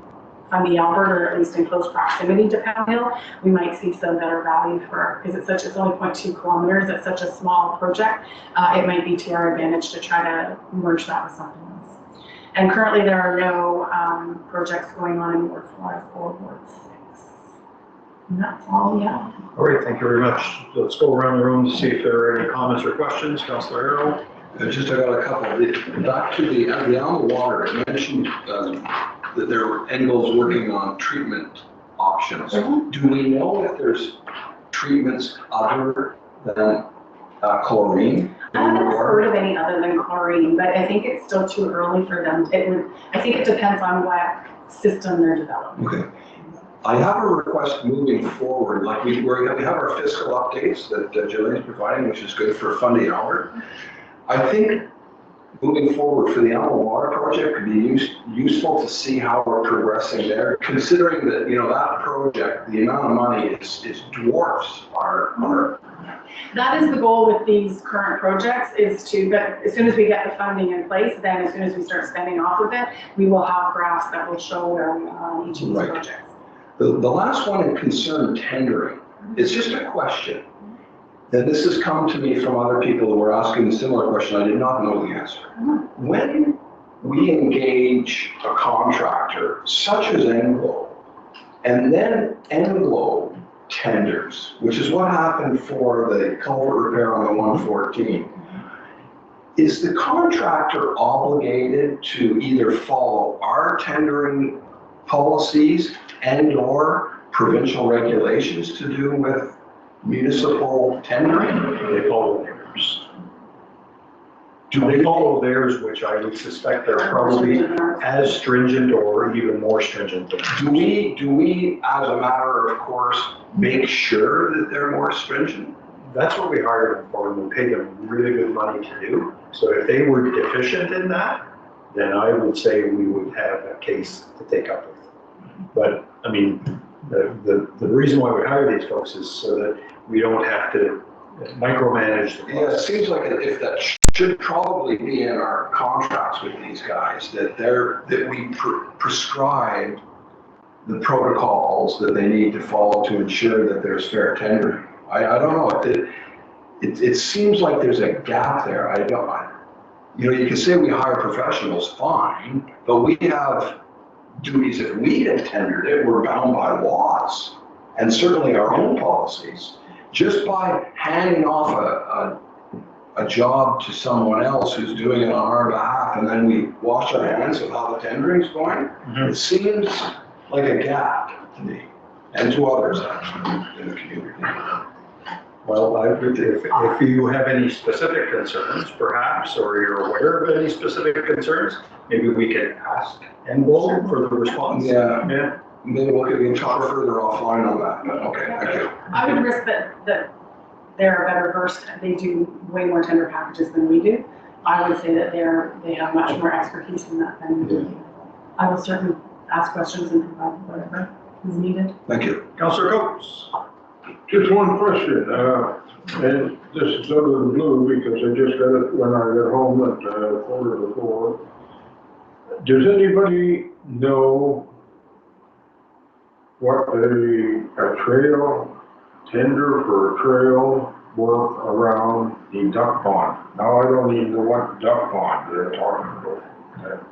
Fundy Albert, or at least in close proximity to Pound Hill, we might see some better value for, because it's only 0.2 kilometers, it's such a small project, it might be to our advantage to try to merge that with something else. And currently there are no projects going on in Ward 5 or Ward 6. And that's all we have. All right, thank you very much. Let's go around the room to see if there are any comments or questions. Councillor Arrow. I got a couple. Back to the Alma Water, it mentioned that Engel's working on treatment options. Do we know if there's treatments other than chlorine? I haven't heard of any other than chlorine, but I think it's still too early for them. I think it depends on what system they're developing. Okay. I have a request moving forward, like we have our fiscal updates that Jillian's providing, which is good for Fundy Albert. I think moving forward for the Alma Water project could be useful to see how we're progressing there, considering that, that project, the amount of money is dwarfs our. That is the goal with these current projects, is to, but as soon as we get the funding in place, then as soon as we start spending off of it, we will have graphs that will show where we are on each of these projects. The last one concerned tendering. It's just a question. And this has come to me from other people who were asking a similar question. I did not know the answer. When we engage a contractor such as Englobe, and then Englobe tenders, which is what happened for the culvert repair on the 114. Is the contractor obligated to either follow our tendering policies and/or provincial regulations to do with municipal tendering? They follow theirs. Do they follow theirs, which I would suspect they're probably as stringent or even more stringent than ours. Do we, as a matter of course, make sure that they're more stringent? That's what we hired them for, and we paid them really good money to do. So if they were deficient in that, then I would say we would have a case to take up with. But, I mean, the reason why we hire these folks is so that we don't have to micromanage the Yeah, it process. seems like if that should probably be in our contracts with these guys, that we prescribe the protocols that they need to follow to ensure that there's fair tendering. I don't know, it seems like there's a gap there. You know, you can say we hire professionals, fine, but we have duties. If we had tendered it, we're bound by laws and certainly our own policies. Just by handing off a job to someone else who's doing it on our behalf, and then we wash our hands of how the tendering's going, it seems like a gap to me, and to others actually in the community. Well, if you have any specific concerns, perhaps, or you're aware of any specific concerns, maybe we can ask and go for the response. Yeah. Maybe we can talk further offline on that, but okay, thank you. I would risk that they're better versed, they do way more tender packages than we do. I would say that they have much more expertise in that than we do. I will certainly ask questions and provide whatever is needed. Thank you. Councillor Coates. Just one question, and this is out of the blue because I just got it when I got home at 3:45. Does anybody know what a trail, tender for a trail work around the duck pond? Now, I don't even know what duck pond they're talking about.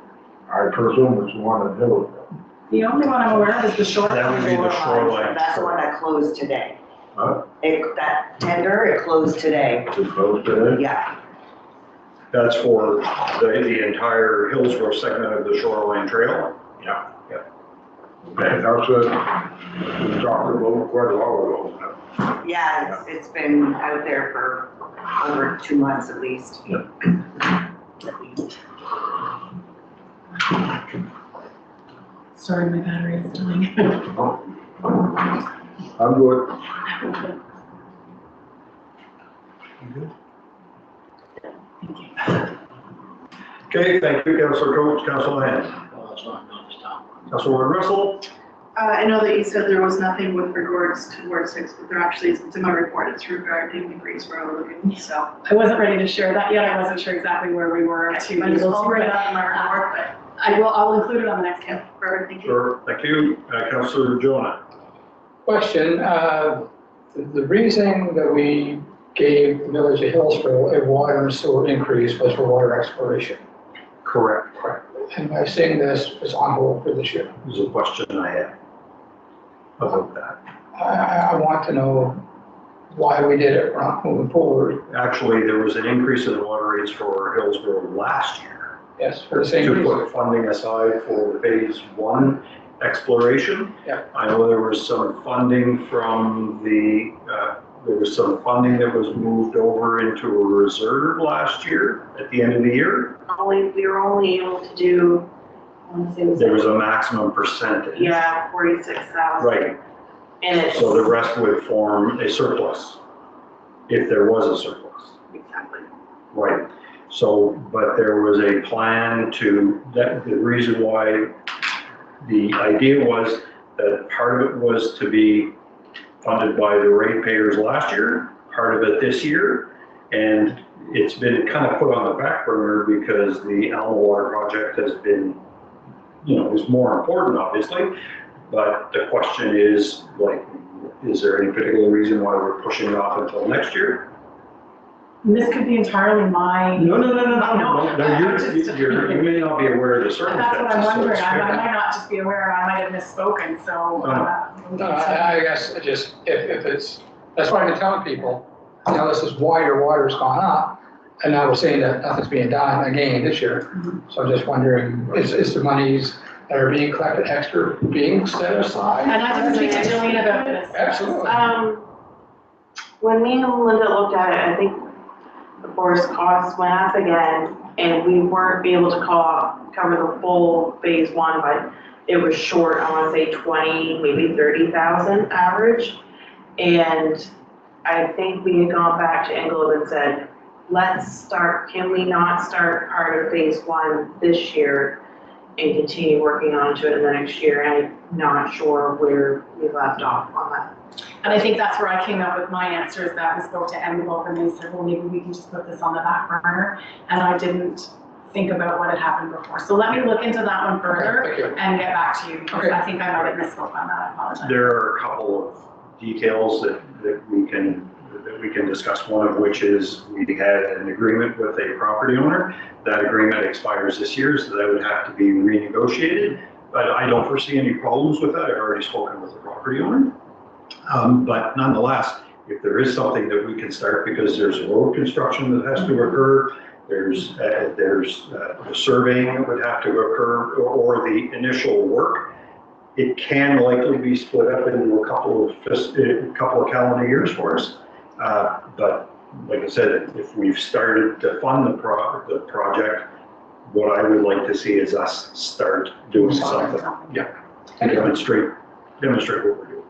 I presume it's the one in Hillsborough. The only one I'm aware of is the shoreline. That would be the shoreline. That's the one that closed today. Huh? That tender, it closed today. Is it close today? Yeah, That's for the entire Hillsborough segment of the shoreline trail? Yeah. Okay, that's what we talked about quite a while ago. yeah, it's been out there for over 2 months at least. Sorry, my battery is dying. I'm good. Okay, thank you, Councillor Coates. Councillor Land. Well, it's not this time. Councillor Russell. I know that you said there was nothing with regards to Ward 6, but there actually is, it's in my report, it's regarding the Greensboro Lagoon, so. I wasn't ready to share that yet. I wasn't sure exactly where we were to be I just able all to, read but up in my report, but I'll include it on the next one. perfect, thank you. Sure, thank you. Councillor Jonah. Question, the reason that we gave the village of Hillsborough a water and sewer increase was for water exploration. Correct. And by saying this is on hold for this year. There's a question I had about that. I want to know why we did it, we're not moving forward. Actually, there was an increase in the water rates for Hillsborough last year Yes, for the same to reason. put funding aside for phase 1 exploration. Yeah. I know there was some funding from there was some funding that was moved over into a reserve last year at the end of the year. We were only able to do, I want to say it was. There was a maximum percentage. Yeah, 46,000. Right. And it's. So the rest would form a surplus, if there was a surplus. Exactly. Right. So, but there was a plan the reason why, the idea was that part of it was to be funded by the ratepayers last year, part of it this year, and it's been kind of put on the back burner because the Alma Water project has been, is more important, obviously. But the question is, is there any particular reason why we're pushing it off until next year? And this could be entirely my. No, No, you may not be aware of the circumstances. That's what I'm so wondering. it's I fair. might not just be aware, and I might have misspoken, so. No, I guess it just, if it's, that's why I've been telling people, you know, this is water's gone up, and now we're saying that nothing's being done again this year. So I'm just wondering, is the monies that are being collected extra being set aside? And I didn't speak to Jillian about this. Absolutely. When me and Linda looked at it, I think the forest costs went up again, and we weren't able to cover the full phase one, but it was short, I wanna say 20, maybe 30,000 average. And I think we had gone back to England and said, can we not start part of phase one this year and continue working on to it in the next year? And I'm not sure where we left off on that. And I think that's where I came up with my answer, is that we spoke to Envelope and they said, well, maybe we can just put this on the back burner. And I didn't think about what had happened before. So let me look into that one further Thank you. and get back to you, because I think I might have misspoke on that. I apologize. There are a couple of details that we can discuss, one of which is we had an agreement with a property owner. That agreement expires this year, so that would have to be renegotiated. But I don't foresee any problems with that. I've already spoken with the property owner. But nonetheless, if there is something that we can start, because there's road construction that has to occur, there's the surveying that would have to occur, or the initial work, it can likely be split up into a couple of calendar years for us. But like I said, if we've started to fund the project, what I would like to see is us start doing something. Yeah, and demonstrate what we're doing.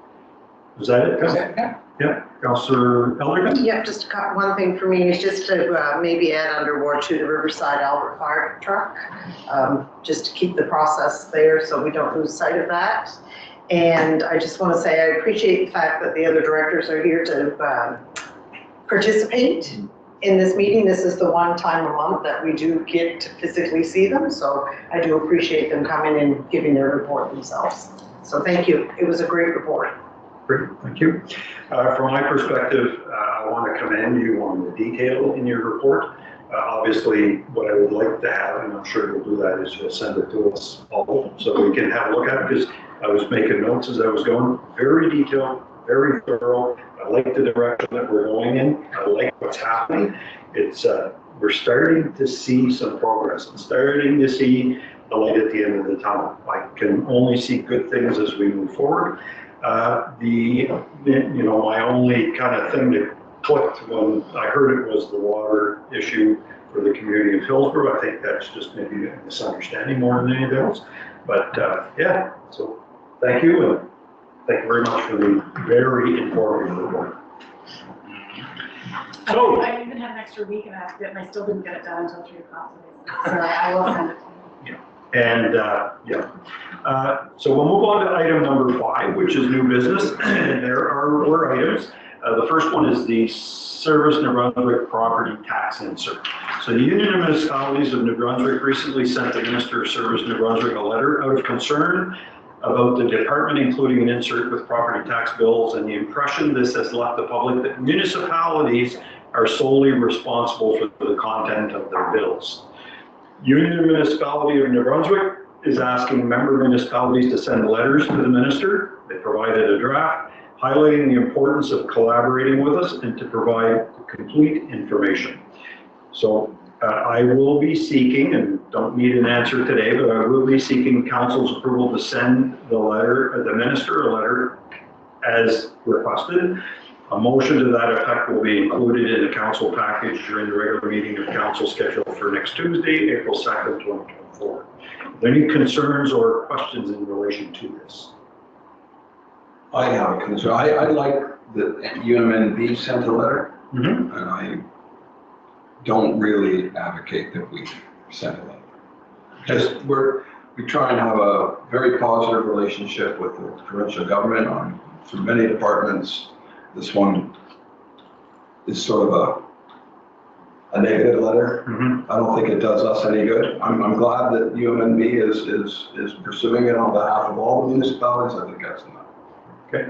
Is that it? Yeah. Yeah, Councillor Elderman? Yeah, just one thing for me is just to maybe add under Ward 2 the Riverside Albert fire truck, just to keep the process there so we don't lose sight of that. And I just want to say I appreciate the fact that the other directors are here to participate in this meeting. This is the one time a month that we do get to physically see them, so I do appreciate them coming and giving their report themselves. So thank you. It was a great report. Great, thank you. From my perspective, I want to commend you on the detail in your report. Obviously, what I would like to have, and I'm sure you'll do that, is you'll send it to us all so we can have a look at it, because I was making notes as I was going. Very detailed, very thorough. I like the direction that we're going in. I like what's happening. It's we're starting to see some progress. I'm starting to see the light at the end of the tunnel. I can only see good things as we move forward. My only kind of thing that clicked when I heard it was the water issue for the community of Hillsborough. I think that's just maybe a misunderstanding more than anything else. But yeah, so thank you, and thank you very much for the very informative report. So I even had an extra week and I still didn't get it done until 3 o'clock today. So I will send it to you. And so we'll move on to item number 5, which is new business. And there were items. The first one is the Service New Brunswick property tax insert. So the Union of Municipalities of New Brunswick recently sent the Minister of Service New Brunswick a letter out of concern about the department including an insert with property tax bills, and the impression this has left the public that municipalities are solely responsible for the content of their bills. Union Municipality of New Brunswick is asking member municipalities to send letters to the minister. They provided a draft highlighting the importance of collaborating with us and to provide complete information. So I will be seeking, and don't need an answer today, but I will be seeking council's approval to send the minister a letter as requested. A motion to that effect will be included in the council package during the regular meeting of council scheduled for next Tuesday, April 2nd, 2024. Are there any concerns or questions in relation to this? I have a concern. I like that UMNB sent a letter, Mm-hmm. and I don't really advocate that we send a letter. Just we try and have a very positive relationship with the provincial government through many departments. This one is sort of a negative letter. Mm-hmm. I don't think it does us any good. I'm glad that UMNB is pursuing it on behalf of all the municipalities. I think that's enough. Okay.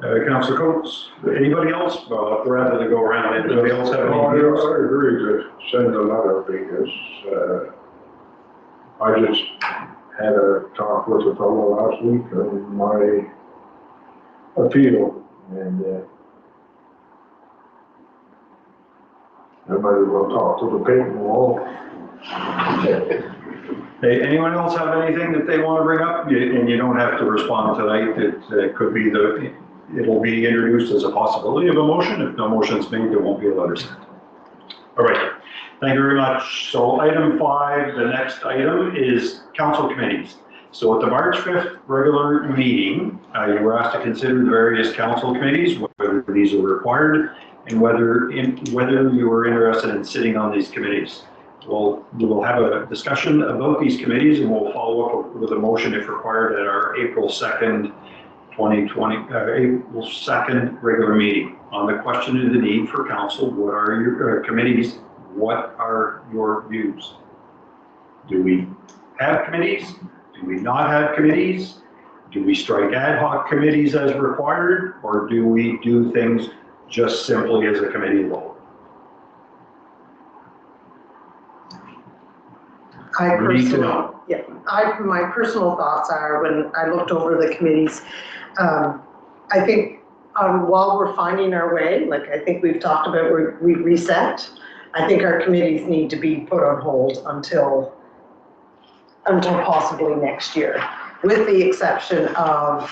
Councillor Coates, anybody else? Well, rather than go around, anybody else have No, I any views? agree to send a letter because, I just had a talk with a fellow last week on my appeal and, I might as well talk to the paint wall. Hey, anyone else have anything that they want to bring up? And you don't have to respond tonight. It could be it'll be introduced as a possibility of a motion. If no motion's made, there won't be a letter sent. All right, thank you very much. So item 5, the next item is council committees. So at the March 5th regular meeting, you were asked to consider the various council committees, whether these are required, and whether you were interested in sitting on these committees. We will have a discussion about these committees and we'll follow up with a motion if required at our April 2nd, 2020, April 2nd regular meeting. On the question of the need for council, what are your committees? What are your views? Do we have committees? Do we not have committees? Do we strike ad hoc committees as required? Or do we do things just simply as a committee of the whole? My personal thoughts are, when I looked over the committees, I think while we're finding our way, like I think we've talked about, we reset, I think our committees need to be put on hold until possibly next year, with the exception of,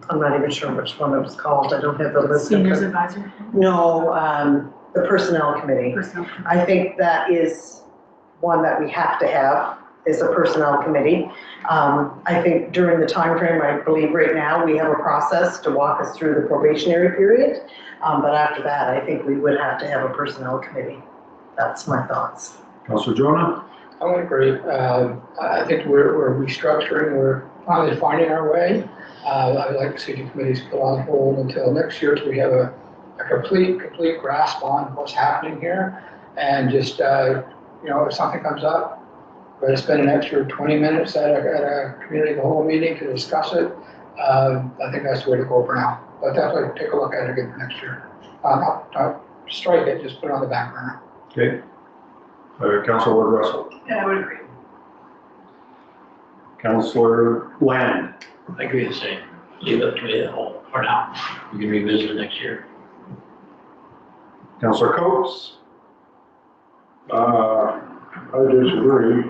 I'm not even sure which one it was called, I don't have the list. Seniors Advisory? No, the Personnel Committee. I think that is one that we have to have, is a Personnel Committee. I think during the time frame, I believe right now, we have a process to walk us through the probationary period. But after that, I think we would have to have a Personnel Committee. That's my thoughts. Councillor Jonah? I would agree. I think we're restructuring, we're finally finding our way. I'd like to see the committees put on hold until next year, till we have a complete grasp on what's happening here. And just, if something comes up, we're going to spend an extra 20 minutes at a community of the whole meeting to discuss it. I think that's the way to go for now. But definitely take a look at it again next year. Not strike it, just put it on the back burner. Okay. Councillor Russell? Yeah, I would agree. Councillor Land? I agree the same. Leave it to me at home for now. We can revisit it next year. Councillor Coates? I disagree,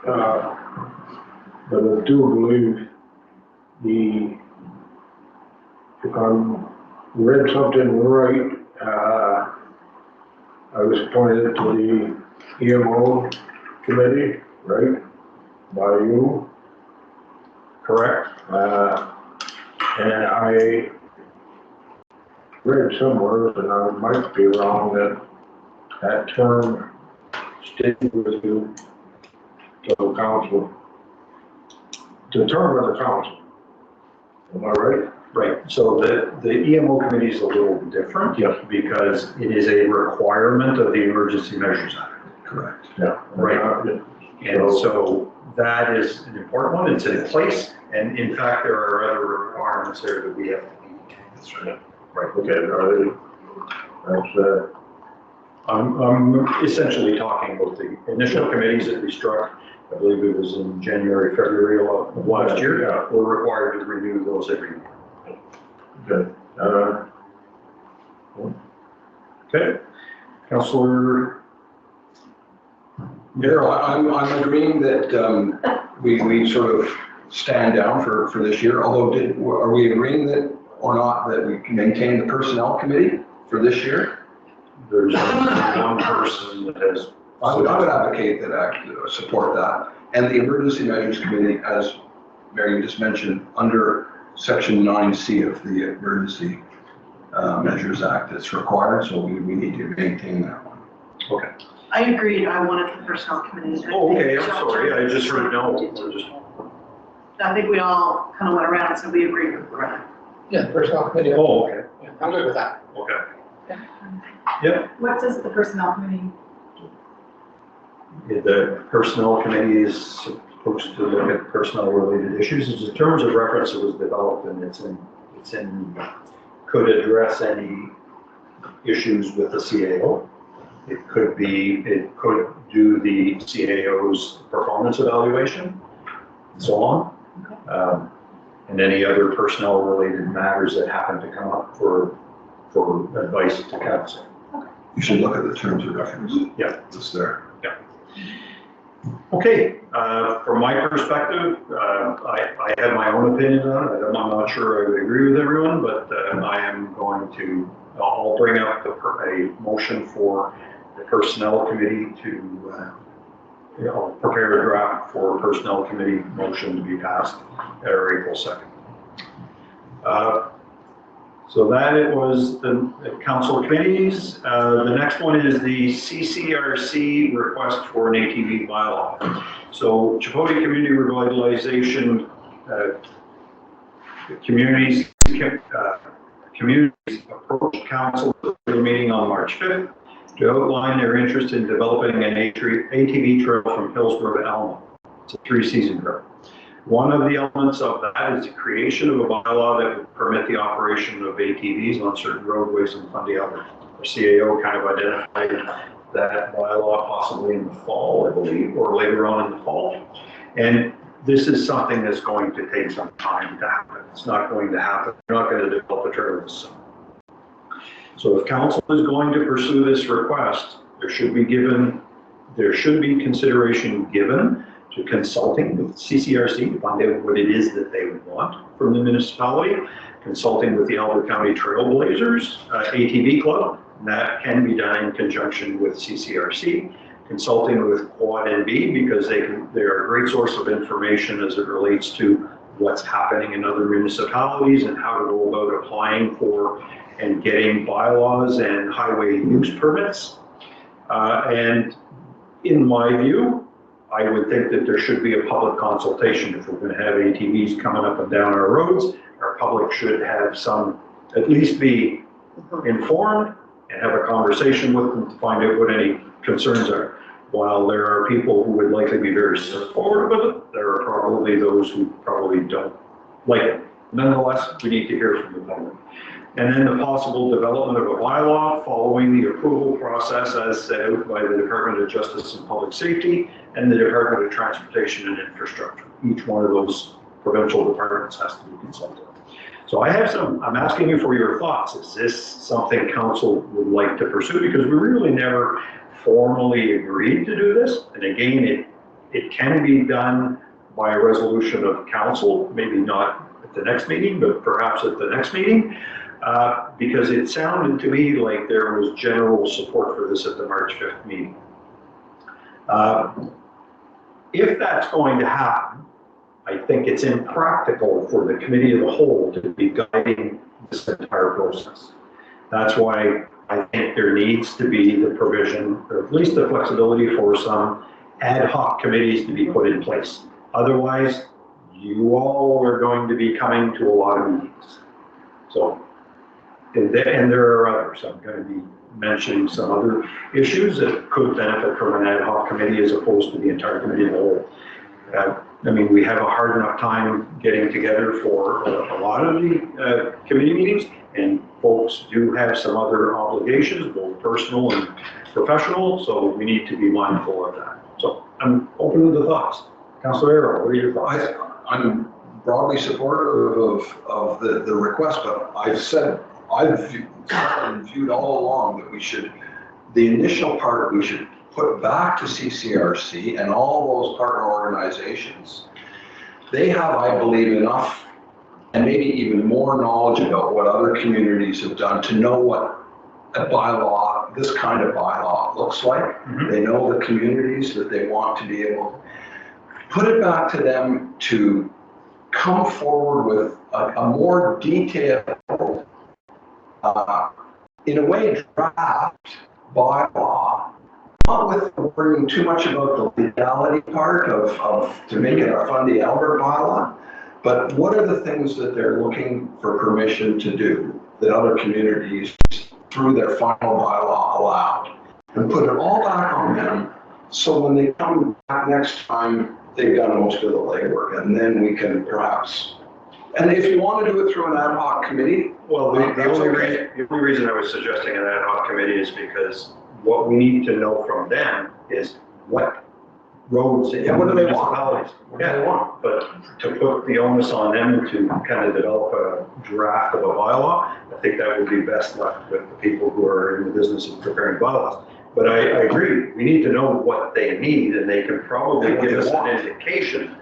but I do believe if I read something right, I was appointed to the EMO committee, right, by you. Correct. And I read somewhere, and I might be wrong, that term stayed with you to the council, the term of the council. Am I right? Right. So the EMO committee is a little different. Yes. Because it is a requirement of the Emergency Measures Act. Correct. Yeah. Right. And so that is an important one. It's in place. And in fact, there are other requirements there that we have to meet. That's right. Right, okay, that's, I'm essentially talking about the initial committees that we struck. I believe it was in January, February of last year. Yeah. We're required to renew those every year. good. Okay. Councillor Darrell, I'm agreeing that we sort of stand down for this year, although are we agreeing that or not that we can maintain the Personnel Committee for this year? There's one person that has. I would advocate that, support that. And the Emergency Measures Committee, as Mary just mentioned, under Section 9C of the Emergency Measures Act, it's required, so we need to maintain that one. Okay. I agreed, I wanted the Personnel Committee. Oh, okay, I'm sorry, I just heard no. I think we all kind of went around and said we agreed with Loretta. Yeah, Personnel Committee. Oh, okay. Yeah, I'm good with that. Okay. Yep. What does the Personnel Committee? The Personnel Committee is supposed to look at personnel related issues. It's in terms of reference, it was developed and it's in could address any issues with the CAO. It could do the CAO's performance evaluation, and so on. And any other personnel related matters that happen to come up for advice to council. You should look at the terms of reference. Yeah. It's there. Okay, from my perspective, I have my own opinion on it. I'm not sure I would agree with everyone, but I'll bring up a motion for the personnel committee to, prepare a draft for a personnel committee motion to be passed at our April 2nd. So that it was the council committees. The next one is the CCRC request for an ATV bylaw. So Chipoti Community Revitalization Communities approached council at the meeting on March 5th to outline their interest in developing an ATV trail from Hillsborough to Alma. It's a 3-season trail. One of the elements of that is the creation of a bylaw that would permit the operation of ATVs on certain roadways in Fundy, Alberta. Our CAO kind of identified that bylaw possibly in the fall, I believe, or later on in the fall. And this is something that's going to take some time to happen. It's not going to happen. We're not going to develop a trail this summer. So if council is going to pursue this request, there should be consideration given to consulting with CCRC to find out what it is that they would want from the municipality, consulting with the Albert County Trailblazers ATV Club. That can be done in conjunction with CCRC, consulting with Quad NB because they're a great source of information as it relates to what's happening in other municipalities and how to go about applying for and getting bylaws and highway use permits. And in my view, I would think that there should be a public consultation. If we're going to have ATVs coming up and down our roads, our public should have at least be informed and have a conversation with them to find out what any concerns are. While there are people who would likely be very supportive of it, there are probably those who probably don't like it. Nonetheless, we need to hear from the public. And then the possible development of a bylaw following the approval process as set out by the Department of Justice and Public Safety and the Department of Transportation and Infrastructure. Each one of those provincial departments has to be consulted. So I'm asking you for your thoughts. Is this something council would like to pursue? Because we really never formally agreed to do this. And again, it can be done by a resolution of council, maybe not at the next meeting, but perhaps at the next meeting. Because it sounded to me like there was general support for this at the March 5th meeting. If that's going to happen, I think it's impractical for the committee of the whole to be guiding this entire process. That's why I think there needs to be the provision, or at least the flexibility for some ad hoc committees to be put in place. Otherwise, you all are going to be coming to a lot of meetings. So, and there are others. I'm going to be mentioning some other issues that could benefit from an ad hoc committee as opposed to the entire committee of the whole. I mean, we have a hard enough time getting together for a lot of the committee meetings, and folks do have some other obligations, both personal and professional, so we need to be mindful of that. So I'm open to the thoughts. Councilor Arrow, what are your thoughts? I'm broadly supportive of the request, but I've viewed all along that the initial part we should put back to CCRC and all those partner organizations. They have, I believe, enough and maybe even more knowledge about what other communities have done to know what a bylaw, this kind of bylaw looks like. Mm-hmm. They know the communities that they want to be able to put it back to them to come forward with a more detailed, in a way, draft bylaw, not with worrying too much about the legality part of to make it a Fundy Albert bylaw, but what are the things that they're looking for permission to do that other communities through their final bylaw allowed, and put it all back on them, so when they come back next time, they've done most of the legwork, and then we can perhaps And if you want to do it through an ad hoc committee, Well, the that's only okay. reason, the only reason I was suggesting an ad hoc committee is because what we need to know from them is what roads in Yeah, what do they want? municipalities. What do they want? But to put the onus on them to kind of develop a draft of a bylaw, I think that would be best left with the people who are in the business of preparing bylaws. But I agree, we need to know what they need, and they can probably And what give they us want. an indication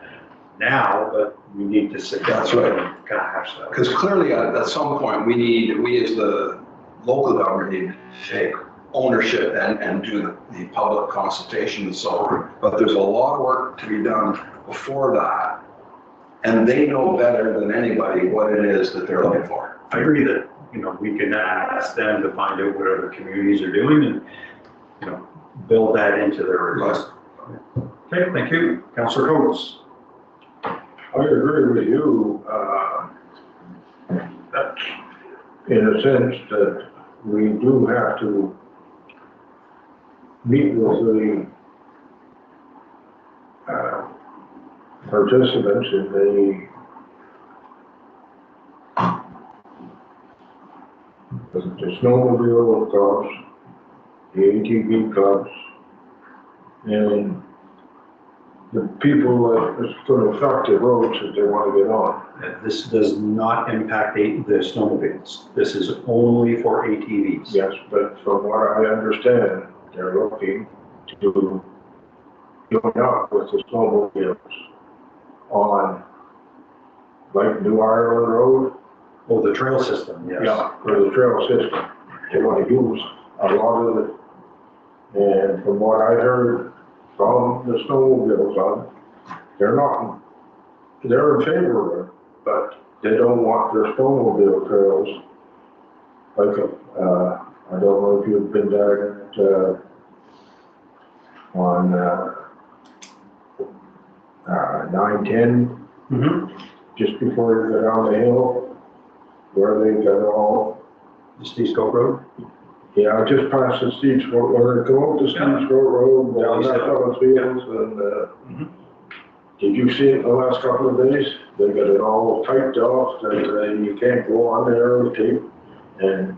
now, but we need to sit down That's right. and kind of hash that. Because clearly at some point, we as the local government need to take ownership and do the public consultation and so on. But there's a lot of work to be done before that. And they know better than anybody what it is that they're looking for. I agree that, we can ask them to find out what other communities are doing and, build that into their request. Okay, thank you. Councillor Coates. I agree with you, that in a sense that we do have to meet with the participants in the snowmobile clubs, the ATV clubs, and the people that it's going to affect the roads that they want to get on. This does not impact the snowmobiles. This is only for ATVs. Yes, but from what I understand, they're looking to join up with the snowmobiles on, like New Ireland Road. Oh, the trail system, yes. Yeah, for the trail system. They want to use a lot of it. And from what I heard from the snowmobiles on, they're in favor of it, but they don't want their snowmobile trails. Like, I don't know if you've been down on 910, just before you go down the hill, where they got all. The Steep Scope Road? Yeah, just past the Steeps Road, where they go up the Steeps Road, down that those fields, and, did you see it the last couple of days? They got it all typed off, that you can't go on there with tape, and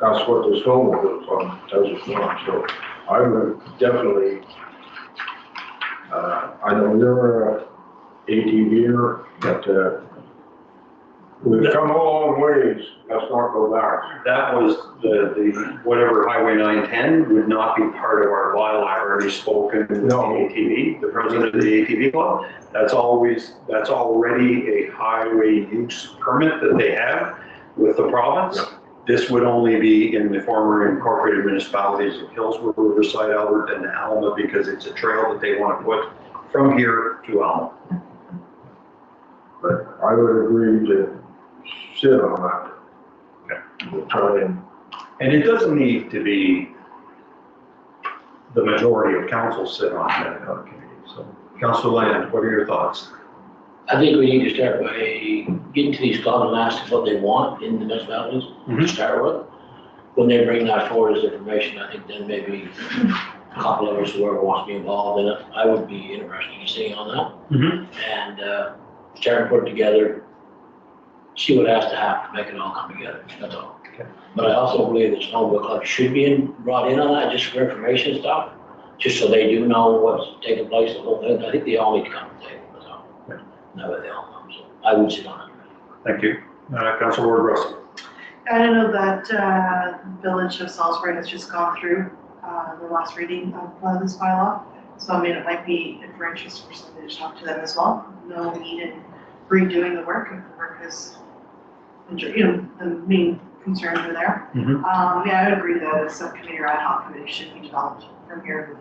that's what the snowmobiles on does it not, so I would definitely, I know you're a ATVer, but, we've come a long ways, let's not go back. That was the whatever Highway 910 would not be part of our bylaw. I've already spoken with the ATV, the president of the ATV club. That's already a highway use permit that they have with the province. This would only be in the former incorporated municipalities of Hillsborough, Riverside, Albert, and Alma, because it's a trail that they want to put from here to Alma. But I would agree to sit on that. We'll try And it doesn't need to be the majority of council sit on that committee. So, Councillor Land, what are your thoughts? I think we need to start by getting to these clubs and asking what they want in the municipalities to start with. When they bring that forward as information, I think then maybe a couple of us, whoever wants to be involved in it, I would be interested in seeing on that. And start to put it together, see what has to happen to make it all come together, that's all. But I also believe that snowmobile club should be brought in on that, just for information stuff, just so they do know what's taking place, the whole thing. I think they all need to come to the table, that's all. That way they all know, so I would sit on it. Thank you. Councillor Ward Russell. I don't know that Village of Salisbury has just gone through the last reading of this bylaw. So I mean, it might be for interest for somebody to talk to them as well. No need in redoing the work if the work is, the main concerns are there. Yeah, I would agree that a subcommittee or ad hoc committee should be developed from here.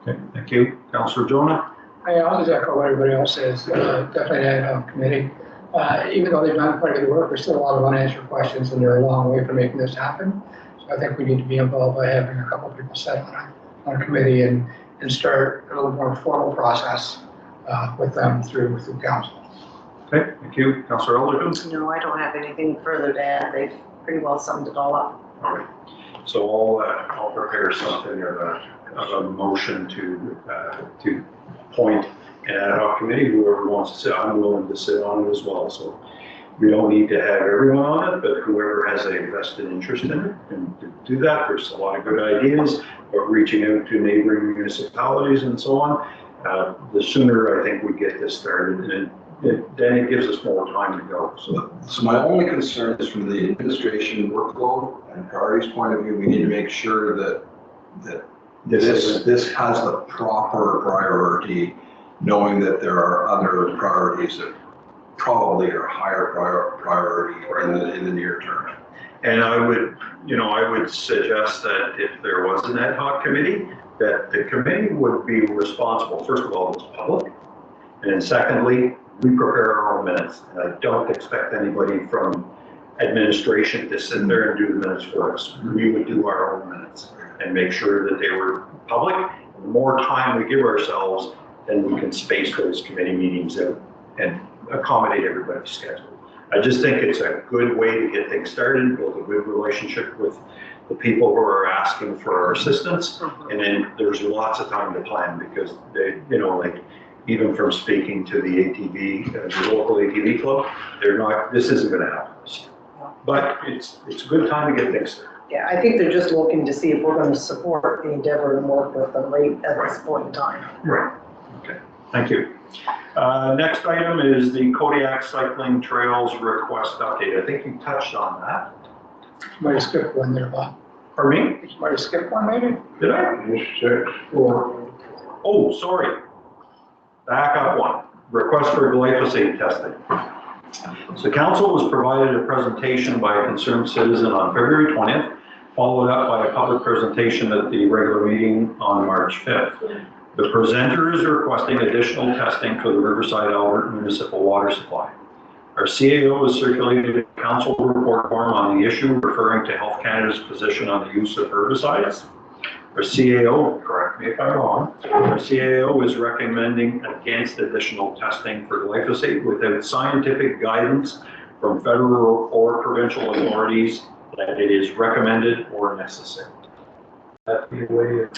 Okay, thank you. Councillor Jonah. I'll just echo what everybody else says, definitely ad hoc committee. Even though they've done quite a bit of work, there's still a lot of unanswered questions and they're a long way from making this happen. So I think we need to be involved by having a couple of people set on a committee and start a little more formal process with them through council. Okay, thank you. Councillor Elderton. No, I don't have anything further to add. They've pretty well summed it all up. All right. So I'll prepare something of a motion to appoint an ad hoc committee, whoever wants to sit, I'm willing to sit on it as well, so we don't need to have everyone on it, but whoever has a vested interest in it, and to do that, there's a lot of good ideas, but reaching out to neighboring municipalities and so on, the sooner I think we get this started, and then it gives us more time to go, so. So my only concern is from the administration workload and priorities point of view, we need to make sure that this has the proper priority, knowing that there are other priorities that probably are higher priority in the near term. And I would suggest that if there was an ad hoc committee, that the committee would be responsible, first of all, it's public. And then secondly, we prepare our own minutes. And I don't expect anybody from administration to sit there and do the minutes for us. We would do our own minutes and make sure that they were public. The more time we give ourselves, then we can space those committee meetings out and accommodate everybody's schedule. I just think it's a good way to get things started, build a good relationship with the people who are asking for our assistance. And then there's lots of time to plan because they, like even from speaking to the ATV, the local ATV club, this isn't gonna happen this year. But it's a good time to get things started. Yeah, I think they're just looking to see if we're going to support the endeavor and work with them right at this point in time. Right, okay, thank you. Next item is the Kodiak Cycling Trails request update. I think you touched on that. Might have skipped one there, Bob. Pardon me? Might have skipped one maybe? Did I? Oh, sorry. Back up one. Request for glyphosate testing. So council was provided a presentation by a concerned citizen on February 20th, followed up by a public presentation at the regular meeting on March 5th. The presenter is requesting additional testing for the Riverside Albert Municipal Water Supply. Our CAO has circulated a council report form on the issue, referring to Health Canada's position on the use of herbicides. Our CAO, correct me if I'm wrong, our CAO is recommending against additional testing for glyphosate without scientific guidance from federal or provincial authorities that it is recommended or necessary. That be a way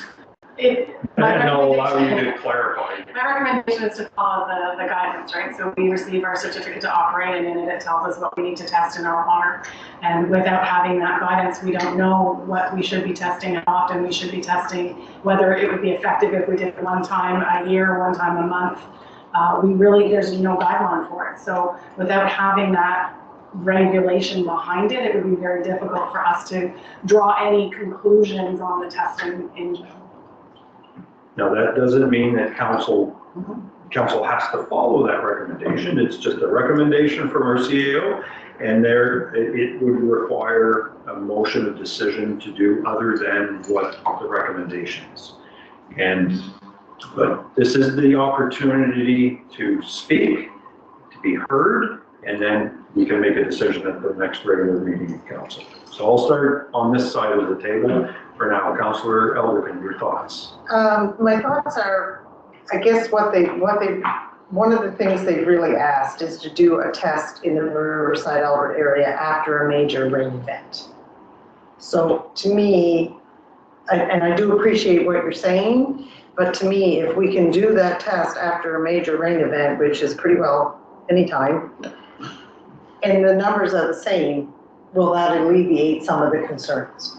and I'll allow you to clarify. My recommendation is to follow the guidance, right? So we receive our certificate to operate and in it tells us what we need to test in our water. And without having that guidance, we don't know what we should be testing, how often we should be testing, whether it would be effective if we did it one time a year, one time a month. There's no guideline for it. So without having that regulation behind it, it would be very difficult for us to draw any conclusions on the testing in general. Now, that doesn't mean that council has to follow that recommendation. It's just a recommendation from our CAO, and it would require a motion of decision to do other than what the recommendation is. But this is the opportunity to speak, to be heard, and then we can make a decision at the next regular meeting of council. So I'll start on this side of the table for now. Councillor Elderkin, your thoughts? My thoughts are, I guess one of the things they've really asked is to do a test in the Riverside Albert area after a major rain event. So to me, and I do appreciate what you're saying, but to me, if we can do that test after a major rain event, which is pretty well anytime, and the numbers are the same, will that alleviate some of the concerns?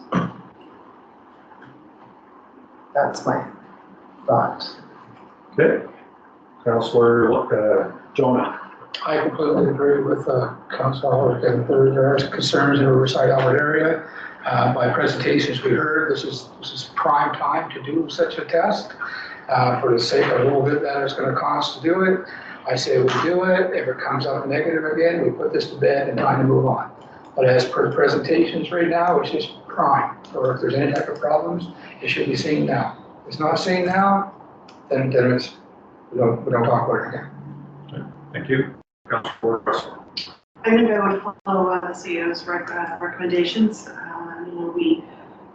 That's my thought. Okay. Councillor Jonah. I completely agree with Councillor and there are concerns in the Riverside Albert area. By presentations we heard, this is prime time to do such a test. For the sake of a little bit that it's going to cost to do it, I say we do it. If it comes out negative again, we put this to bed and time to move on. But as per presentations right now, it's just prime. Or if there's any type of problems, it should be seen now. If it's not seen now, then it's, we don't talk about it again. Thank you. Councillor Russell. I think I would follow the CEO's recommendations. We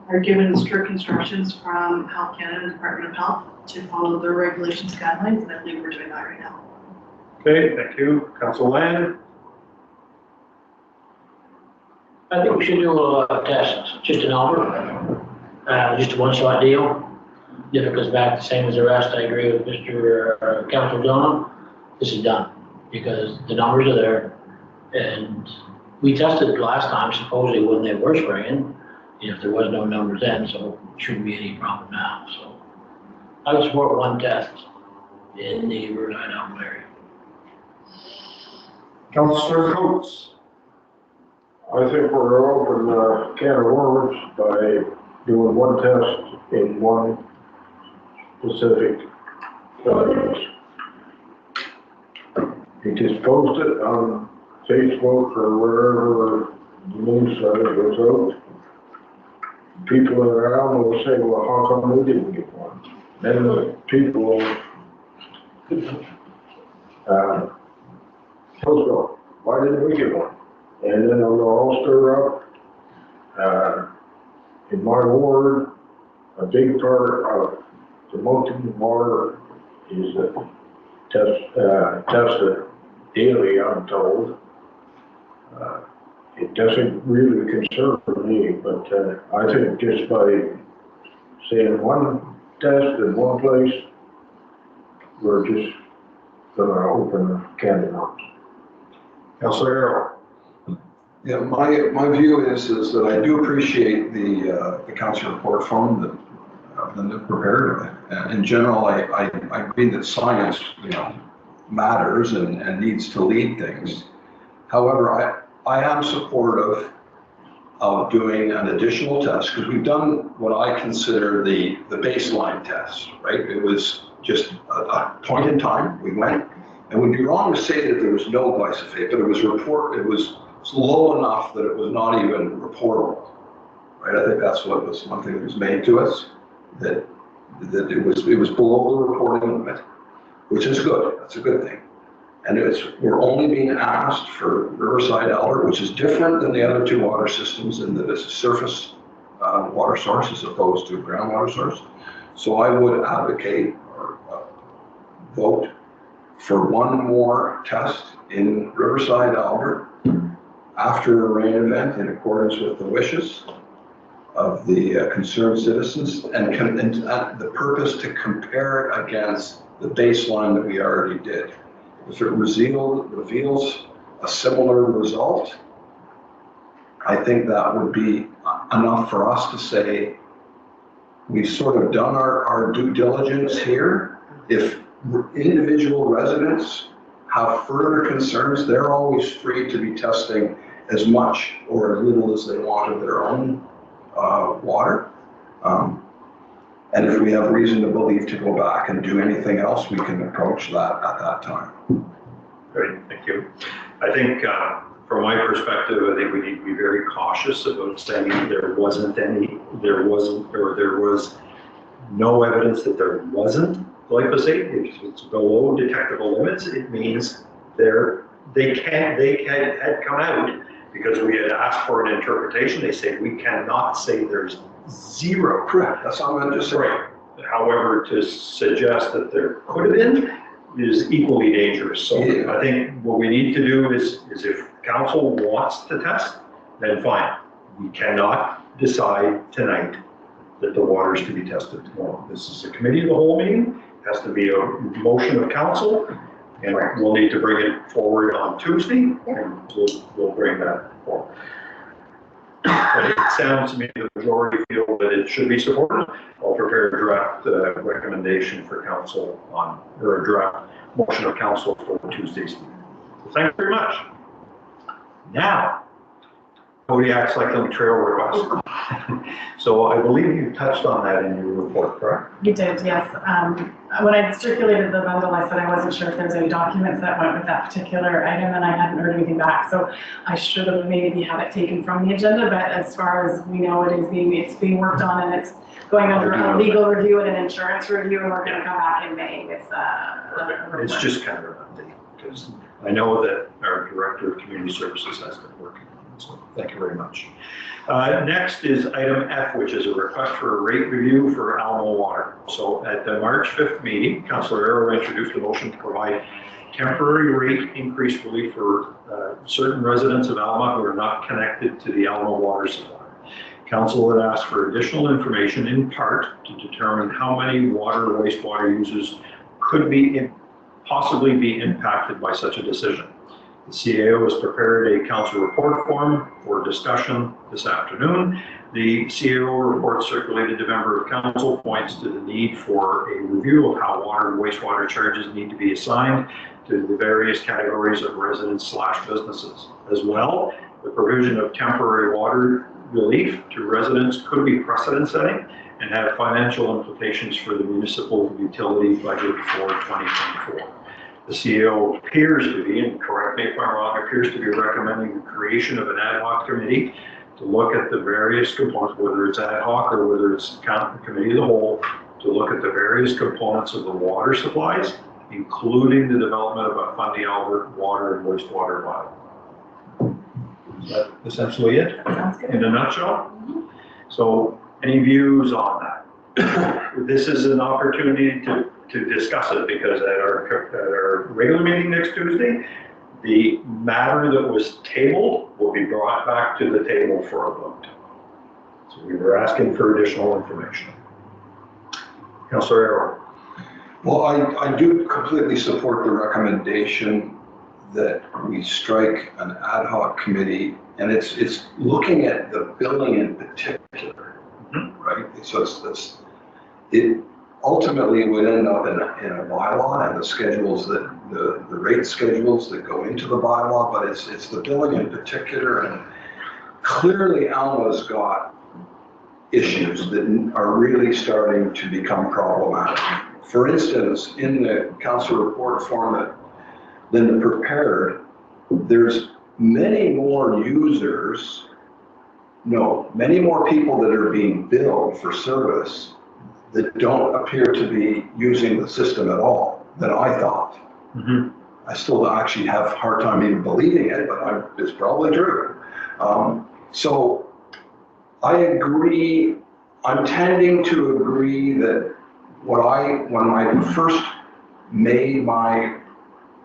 are given strict instructions from Health Canada, Department of Health, to follow their regulations guidelines, and I believe we're doing that right now. Okay, thank you. Councillor Land. I think we should do a test, just an Albert, just a one-shot deal. if it goes back the same as the rest, I agree with Mr. Council John. This is done, because the numbers are there. And we tested last time supposedly when they were spraying, if there was no numbers then, so it shouldn't be any problem now, so. I would support one test in the Riverside Alpha area. Councillor Coates. I think we're open a can of worms by doing one test in one specific place. You just post it on Facebook or wherever the news goes out. People around will say, well, how come we didn't get one? Then the people go, why didn't we get one? And then they'll all stir up. In my ward, a big part of the mountain water is tested daily, I'm told. It doesn't really concern me, but I think just by saying one test in one place, we're just gonna open a can of worms. Councillor Arrow. Yeah, my view is that I do appreciate the council report form that Linda prepared. In general, I agree that science, matters and needs to lead things. However, I am supportive of doing an additional test, because we've done what I consider the baseline test, right? It was just a point in time, we went, and we'd be wrong to say that there was no glyphosate, but it was low enough that it was not even reportable, right? I think that's what was one thing that was made to us, that it was below the reporting limit, which is good, that's a good thing. And we're only being asked for Riverside, Albert, which is different than the other two water systems in that it's a surface water source as opposed to a groundwater source. So I would advocate or vote for one more test in Riverside, Albert after a rain event in accordance with the wishes of the concerned citizens and the purpose to compare it against the baseline that we already did. If it reveals a similar result, I think that would be enough for us to say we've sort of done our due diligence here. If individual residents have further concerns, they're always free to be testing as much or as little as they want of their own water. And if we have reason to believe to go back and do anything else, we can approach that at that time. Great, thank you. I think from my perspective, I think we need to be very cautious about saying there was no evidence that there wasn't glyphosate. If it's below detectable limits, it means they had come out because we had asked for an interpretation. They say we cannot say there's zero. Correct, that's all I'm just saying. Right. However, to suggest that there could have been is equally dangerous. So yeah. I think what we need to do is if council wants to test, then fine. We cannot decide tonight that the water is to be tested tomorrow. This is a committee of the whole meeting. It has to be a motion of council, and we'll need to bring it forward on Tuesday, and we'll bring that forward. But it sounds to me the majority feel that it should be supported. I'll prepare a draft recommendation for council or a draft motion of council for Tuesday's meeting. So thank you very much. Now, Kodiak Cycling Trail request. So I believe you touched on that in your report, correct? You did, yes. When I circulated the bundle, I said I wasn't sure if there's any documents that went with that particular item, and I hadn't heard anything back. So I should have maybe had it taken from the agenda, but as far as we know, it's being worked on, and it's going under a legal review and an insurance review, and we're going to come back in May with it's just kind of an update, because I know that our Director of Community Services has been working on it. So thank you very much. Next is item F, which is a request for a rate review for Alma Water. So at the March 5th meeting, Councillor Arrow introduced a motion to provide temporary rate increase relief for certain residents of Alma who are not connected to the Alma water supply. Council had asked for additional information in part to determine how many water or wastewater users could possibly be impacted by such a decision. The CAO has prepared a council report form for discussion this afternoon. The CAO report circulated to member of council points to the need for a review of how water and wastewater charges need to be assigned to the various categories of residents/businesses. As well, the provision of temporary water relief to residents could be precedent setting and have financial implications for the municipal utility budget for 2024. The CEO appears to be, and correct me if I'm wrong, appears to be recommending the creation of an ad hoc committee to look at the various components, whether it's ad hoc or whether it's committee of the whole, to look at the various components of the water supplies, including the development of a Fundy Albert water and wastewater bylaw. Is that essentially it? Sounds good. In a nutshell? So any views on that? This is an opportunity to discuss it because at our regular meeting next Tuesday, the matter that was tabled will be brought back to the table for a vote. So we were asking for additional information. Councillor Arrow. Well, I do completely support the recommendation that we strike an ad hoc committee, and it's looking at the billing in particular, right? So it ultimately would end up in a bylaw and the schedules that the rate schedules that go into the bylaw, but it's the billing in particular, and clearly Alma's got issues that are really starting to become problematic. For instance, in the council report form that Linda prepared, there's many more people that are being billed for service that don't appear to be using the system at all than I thought. Mm-hmm. I still actually have a hard time even believing it, but it's probably true. So I agree, I'm tending to agree that when I first made my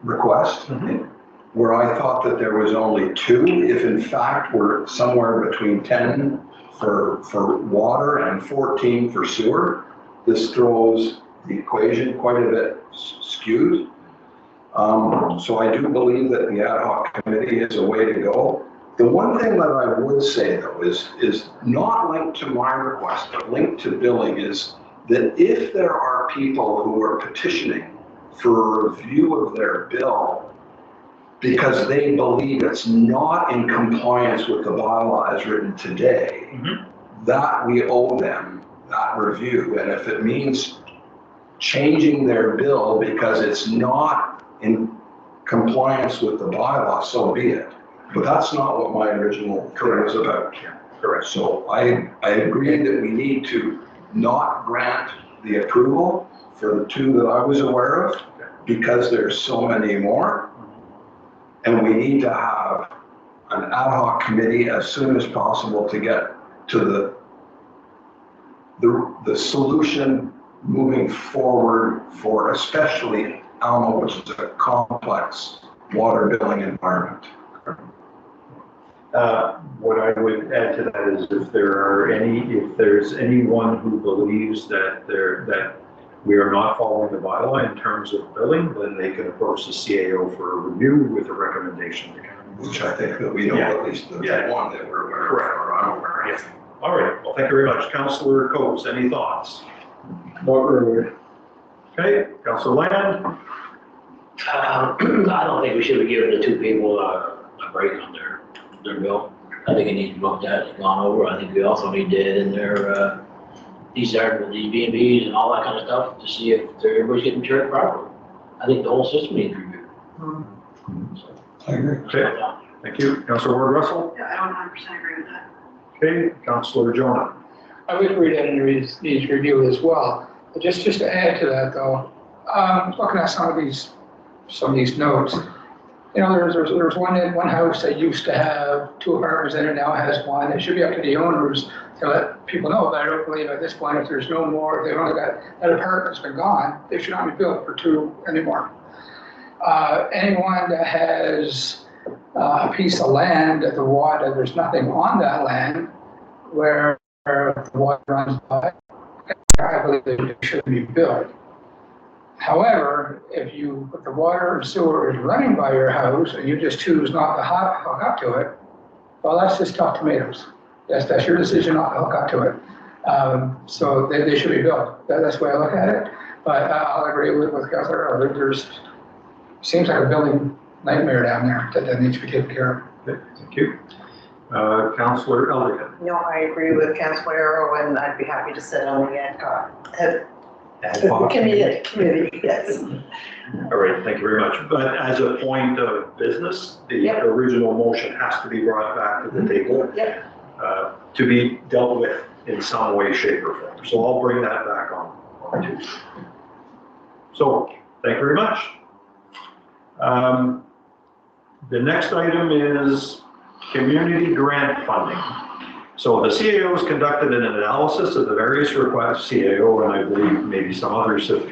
request, where I thought that there was only 2, if in fact we're somewhere between 10 for water and 14 for sewer, this throws the equation quite a bit skewed. So I do believe that the ad hoc committee is a way to go. The one thing that I would say though is not linked to my request, but linked to billing, is that if there are people who are petitioning for a review of their bill because they believe it's not in compliance with the bylaw as written today, that we owe them that review. And if it means changing their bill because it's not in compliance with the bylaw, so be it. But that's not what my original thing was about. Correct. So I agree that we need to not grant the approval for the 2 that I was aware of because there's so many more. And we need to have an ad hoc committee as soon as possible to get to the solution moving forward for especially Alma, which is a complex water billing environment. What I would add to that is if there's anyone who believes that we are not following the bylaw in terms of billing, then they can approach the CAO for a review with a recommendation to come. Which I think that we know at least the one that we're aware of, or I'm aware of. Yes. All right, well, thank you very much. Councillor Coates, any thoughts? Not really. Okay, Councillor Land? I don't think we should be giving the 2 people a break on their bill. I think it needs to be looked at and gone over. I think we also need to add in there, these B&Bs and all that kind of stuff to see if everybody's getting charged properly. I think the whole system needs reviewed. I agree. Okay, thank you. Councillor Ward Russell? Yeah, I don't 100% agree with that. Okay, Councillor Jonah? I would read that in these review as well. But just to add to that though, looking at some of these notes, you know, there's one house that used to have 2 apartments in it, now has 1. It should be up to the owners to let people know, but I don't believe at this point if there's no more, if they've only got, that apartment's been gone, they should not be billed for 2 anymore. Anyone that has a piece of land that there's nothing on that land, where the water runs by, I believe they should be built. However, if if the water and sewer is running by your house and you just choose not to hook up to it, well, that's just tough tomatoes. That's your decision not to hook up to it. So they should be built. That's the way I look at it. But I'll agree with Councilor. Seems like a building nightmare down there that needs to be taken care of. Okay, thank you. Councilor Elderkin. No, I agree with Councilor Arrow, and I'd be happy to sit on the committee, yes. All right, thank you very much. But as a point of business, the Yep. original motion has to be brought back to the table. Yep. To be dealt with in some way, shape, or form. So I'll bring that back on Tuesday. So, thank you very much. The next item is community grant funding. So the CAO has conducted an analysis of the various requests, CAO and I believe maybe some others have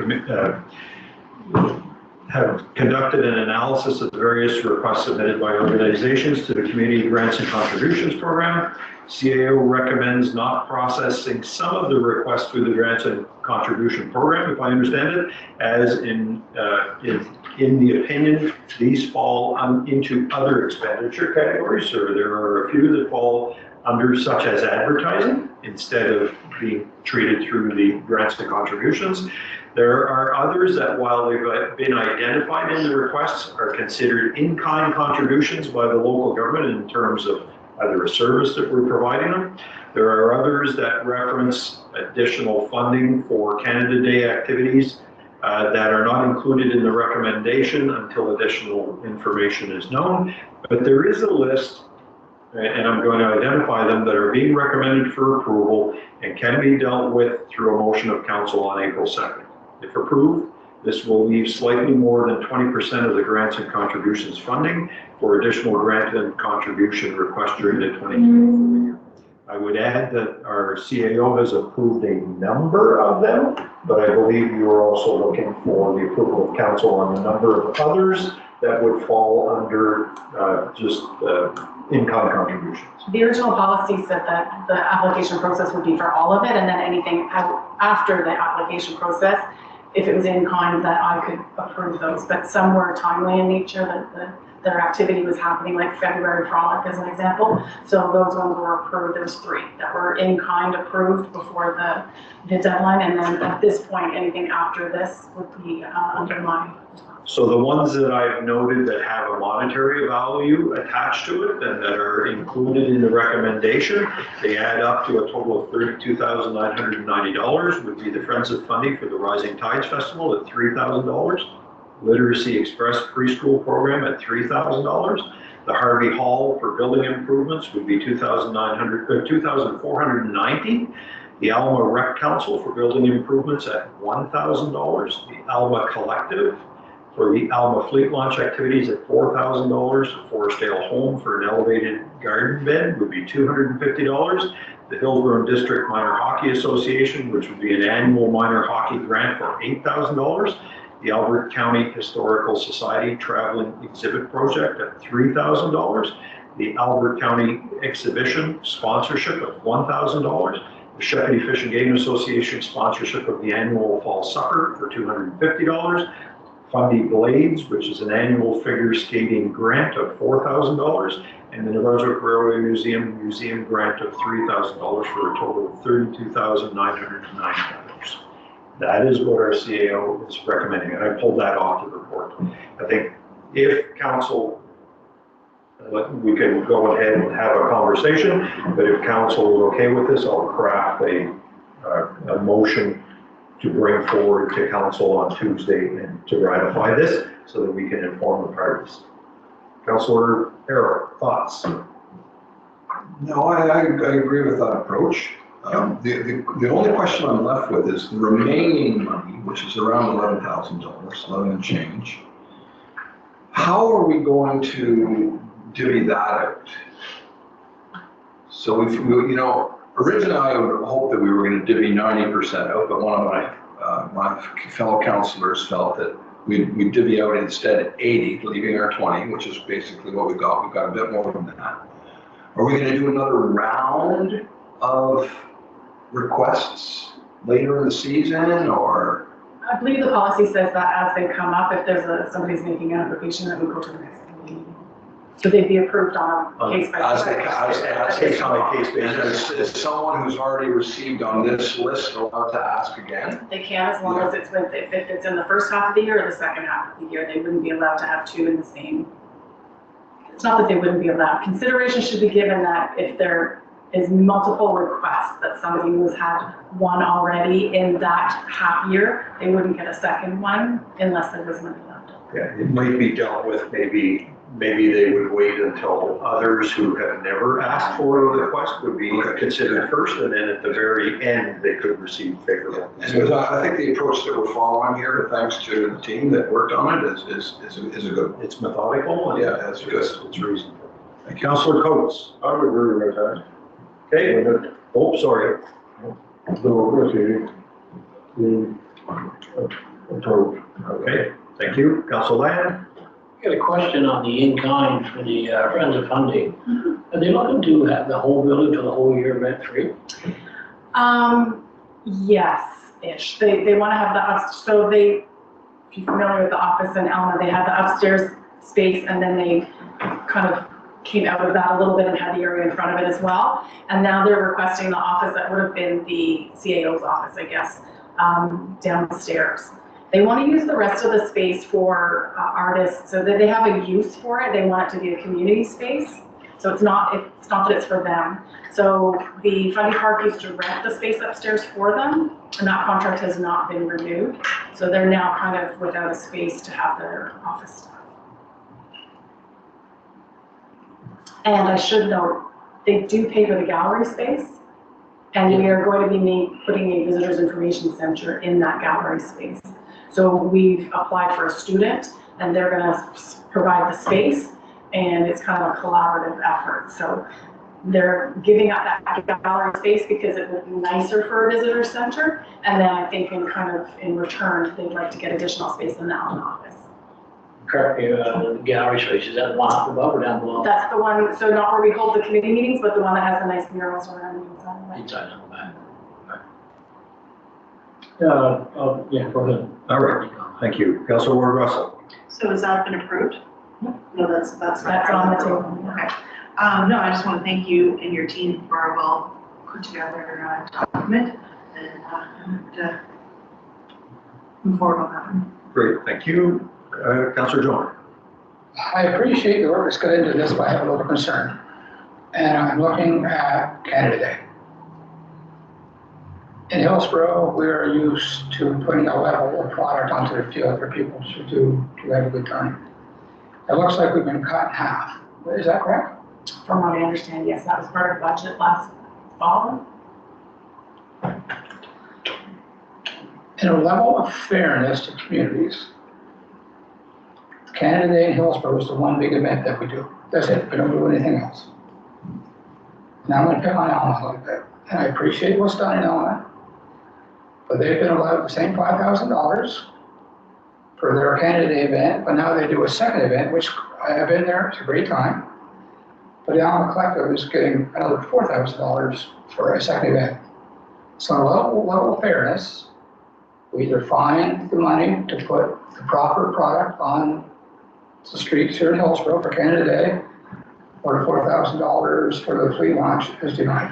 conducted an analysis of the various requests submitted by organizations to the Community Grants and Contributions Program. CAO recommends not processing some of the requests through the Grants and Contribution Program, if I understand it, as in the opinion, these fall into other expenditure categories, or there are a few that fall under such as advertising instead of being treated through the grants and contributions. There are others that, while they've been identified in the requests, are considered in-kind contributions by the local government in terms of either a service that we're providing them. There are others that reference additional funding for Canada Day activities that are not included in the recommendation until additional information is known. But there is a list, and I'm going to identify them, that are being recommended for approval and can be dealt with through a motion of council on April 2nd. If approved, this will leave slightly more than 20% of the grants and contributions funding for additional grant and contribution requests during the 2024 year. I would add that our CAO has approved a number of them, but I believe you are also looking for the approval of council on a number of others that would fall under just in-kind contributions. The original policy said that the application process would be for all of it, and then anything after the application process, if it was in kind, that I could approve those. But some were timely in nature, that their activity was happening, like February Frolic as an example. So those ones were approved. There was 3 that were in kind approved before the deadline, and then at this point, anything after this would be under my. So the ones that I've noted that have a monetary value attached to it and that are included in the recommendation, they add up to a total of $32,990, would be the Friends of Funding for the Rising Tides Festival at $3,000, Literacy Express Preschool Program at $3,000, the Harvey Hall for building improvements would be $2,490, the Alma Rec Council for building improvements at $1,000, the Alma Collective for the Alma Fleet Launch activities at $4,000, Forestdale Home for an elevated garden bed would be $250, the Hillsborough District Minor Hockey Association, which would be an annual minor hockey grant for $8,000, the Albert County Historical Society Traveling Exhibit Project at $3,000, the Albert County Exhibition sponsorship of $1,000, the Shepparton Fish and Game Association sponsorship of the annual Fall Supper for $250, Fundy Blades, which is an annual figure skating grant of $4,000, and the New Brunswick Railway Museum grant of $3,000 for a total of $32,990. That is what our CAO is recommending, and I pulled that off the report. I think if council, we can go ahead and have a conversation, but if council is okay with this, I'll craft a motion to bring forward to council on Tuesday and to ratify this so that we can inform the parties. Councilor Arrow, thoughts? No, I agree with that approach. The only question I'm left with is the remaining money, which is around $11,000, 11 and change. How are we going to divvy that out? So if you know, originally I would hope that we were going to divvy 90% out, but one of my fellow councilors felt that we'd divvy out instead 80, leaving our 20, which is basically what we got. We've got a bit more than that. Are we going to do another round of requests later in the season, or? I believe the policy says that as they come up, if there's somebody's making an application, that would go to the next meeting. So they'd be approved on a case by As case. they come up. And is someone who's already received on this list allowed to ask again? They can, as long as it's if it's in the first half of the year or the second half of the year, they wouldn't be allowed to have two in the same. It's not that they wouldn't be allowed. Consideration should be given that if there is multiple requests, that somebody who's had one already in that half year, they wouldn't get a second one unless there was money left. Yeah, it might be dealt with, maybe they would wait until others who have never asked for a request would be considered first, and then at the very end, they could receive favorable. And I think the approach that we're following here, thanks to the team that worked on it, is a good one. It's methodical, and Yeah, that's good. it's reasonable. Councillor Coates. I would agree with that. Okay, oh, sorry. The approach. Okay, thank you. Councillor Land? I got a question on the in-kind for the Friends of Funding. Are they looking to have the whole building for the whole year rent-free? Yes-ish. They want to have so if you're familiar with the office in Elma, they had the upstairs space, and then they kind of came out of that a little bit and had the area in front of it as well. And now they're requesting the office that would have been the CAO's office, I guess, downstairs. They want to use the rest of the space for artists, so that they have a use for it. They want it to be a community space. So it's not that it's for them. So the Fundy Park used to rent the space upstairs for them, and that contract has not been renewed. So they're now kind of without a space to have their office stuff. And I should note, they do pay for the gallery space, and we are going to be putting a visitors information center in that gallery space. So we've applied for a student, and they're going to provide the space, and it's kind of a collaborative effort. So they're giving up that gallery space because it would be nicer for a visitor center, and then I think in return, they'd like to get additional space in the Allen office. Correct me, the gallery space, is that the one up above or down below? That's the one, so not where we hold the committee meetings, but the one that has the nice murals around the inside. Inside on the back. Yeah, go ahead. All right, thank you. Councillor Ward Russell. So has that been approved? No, that's on the table. Okay. No, I just want to thank you and your team for a well put together document, and move forward on that one. Great, thank you. Councillor Joyner. I appreciate the work that's got into this, but I have a little concern. And I'm looking at Canada Day. In Hillsborough, we are used to putting a level of product onto the field for people to have a good time. It looks like we've been cut in half. Is that correct? From what I understand, yes, that was part of budget last fall. In a level of fairness to communities, Canada Day in Hillsborough is the one big event that we do. That's it, we don't do anything else. Now I'm gonna pick on Allen a little bit, and I appreciate what's done in Allen, but they've been allowed the same $5,000 for their Canada Day event, but now they do a second event, which I have been there, it's a great time. But the Allen Collective is getting another $4,000 for a second event. So on a level of fairness, we either find the money to put the proper product on the streets here in Hillsborough for Canada Day, or the $4,000 for the fleet launch is denied.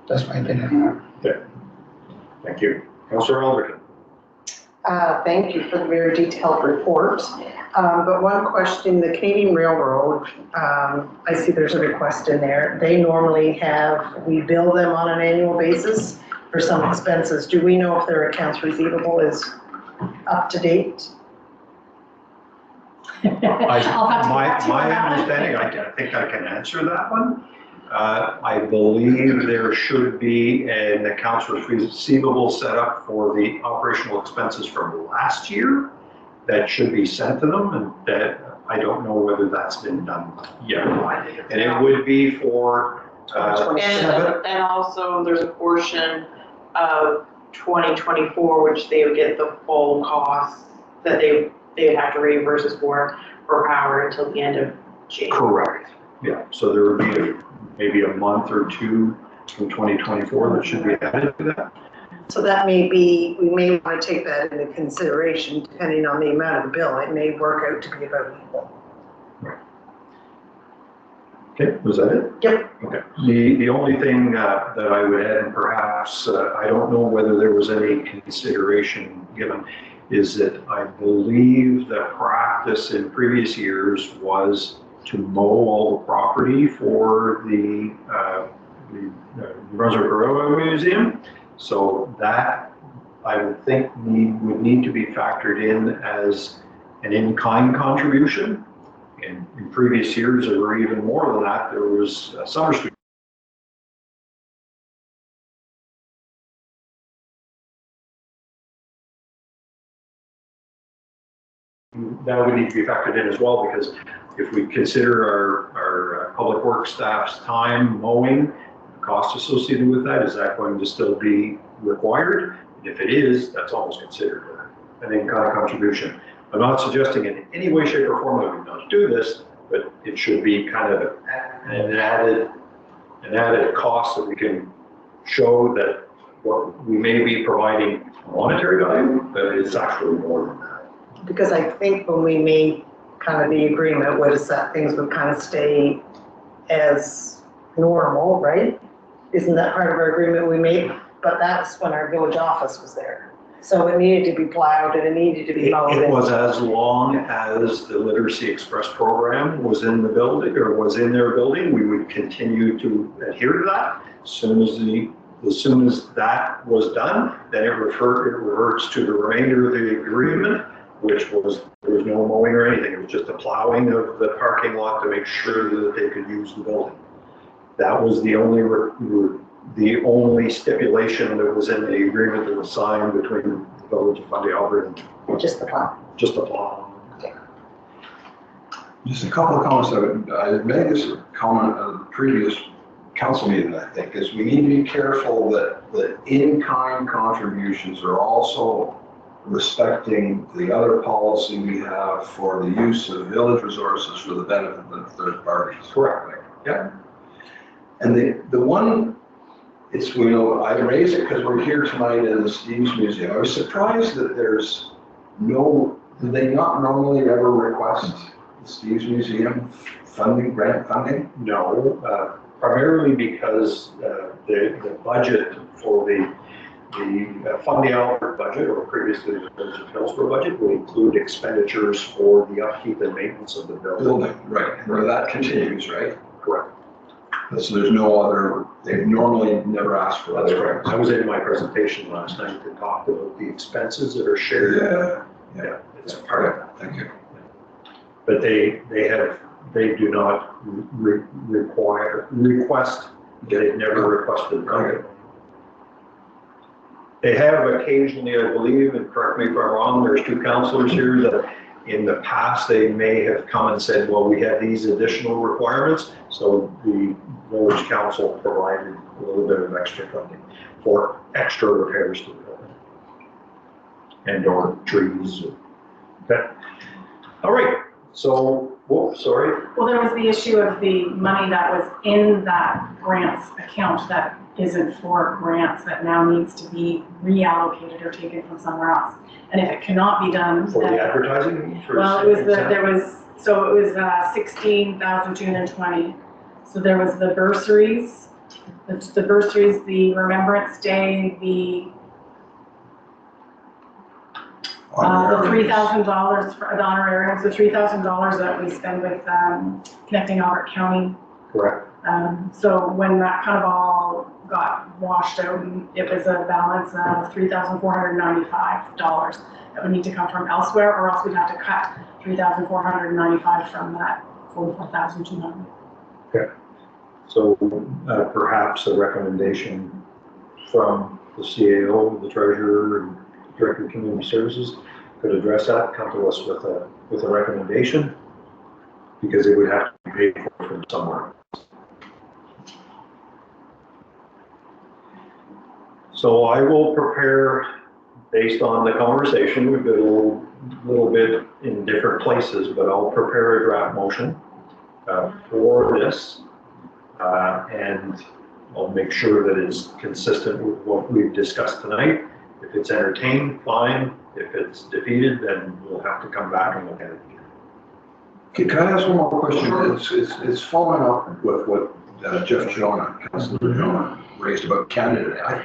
That's my opinion on that. Thank you. Councillor Alderton. Thank you for the very detailed report. But one question, the Canadian Railroad, I see there's a request in there. They normally we bill them on an annual basis for some expenses. Do we know if their accounts receivable is up to date? My understanding, I think I can answer that one. I believe there should be an accounts receivable set up for the operational expenses from last year that should be sent to them, and that I don't know whether that's been done yet. And it would be for And also, there's a portion of 2024, which they would get the full cost that they would have to reimburse us for power until the end of January. Correct. Yeah, so there would be maybe a month or two from 2024 that should be added to that. So that may be, we may want to take that into consideration depending on the amount of the bill. It may work out to be about equal. Okay, was that it? Yep. Okay. The only thing that I would add, and perhaps, I don't know whether there was any consideration given, is that I believe the practice in previous years was to mow all the property for the Brunswick Railway Museum. So that, I would think, would need to be factored in as an in-kind contribution. And in previous years, there were even more than that. There was Summer Street. That would need to be factored in as well, because if we consider our public works staff's time mowing, the cost associated with that, is that going to still be required? And if it is, that's almost considered an in-kind contribution. I'm not suggesting in any way, shape, or form that we not do this, but it should be kind of an added cost that we can show that what we may be providing monetary value, but it's actually more than that. Because I think when we made kind of the agreement, what is that, things would kind of stay as normal, right? Isn't that part of our agreement we made? But that's when our village office was there. So it needed to be plowed and it needed to be mowed. It was as long as the Literacy Express program was in the building, or was in their building, we would continue to adhere to that. As soon as that was done, then it reverts to the remainder of the agreement, which was, there was no mowing or anything. It was just the plowing of the parking lot to make sure that they could use the building. That was the only stipulation that was in the agreement that was signed between the Village of Fundy Albert and Just the plow. just the plow. Just a couple of comments I made this comment at the previous council meeting, I think, is we need to be careful that the in-kind contributions are also respecting the other policy we have for the use of village resources for the benefit of third parties. Correct. Yeah. And the one, it's, you know, I raise it because we're here tonight in the Steve's Museum. I was surprised that there's no, do they not normally ever request the Steve's Museum funding, grant funding? No, primarily because the budget for the Fundy Albert budget, or previously the Village of Hillsborough budget, will include expenditures for the upkeep and maintenance of the building. Right, where that continues, right? Correct. So there's no other, they've normally never asked for That's other. correct. I was in my presentation last night that talked about the expenses that are shared. Yeah, It's part of that. thank you. But they do not request, they've never requested. Okay. They have occasionally, I believe, and correct me if I'm wrong, there's two counselors here that in the past, they may have come and said, well, we have these additional requirements. So the village council provided a little bit of extra funding for extra repairs to the building and or trees. Okay. All right. So, whoa, sorry. Well, there was the issue of the money that was in that grants account that isn't for grants, that now needs to be reallocated or taken from somewhere else. And if it cannot be done, For then, the advertising? well, it was there was 16,220. So there was the bursaries, the Remembrance Day, the $3,000 for the honorariums, the $3,000 that we spend with Connecting Albert County. Correct. So when that kind of all got washed out, and it was a balance of $3,495 that would need to come from elsewhere, or else we'd have to cut $3,495 from that $44,200. Okay. So perhaps a recommendation from the CAO, the treasurer, and Director of Community Services could address that, come to us with a recommendation, because it would have to be paid for from somewhere. So I will prepare, based on the conversation, we've got a little bit in different places, but I'll prepare a draft motion for this. And I'll make sure that it's consistent with what we've discussed tonight. If it's entertained, fine. If it's defeated, then we'll have to come back and look at it again. Can I ask one more question? It's following up with what Jeff Jonah, Councilor Jonah, raised about Canada.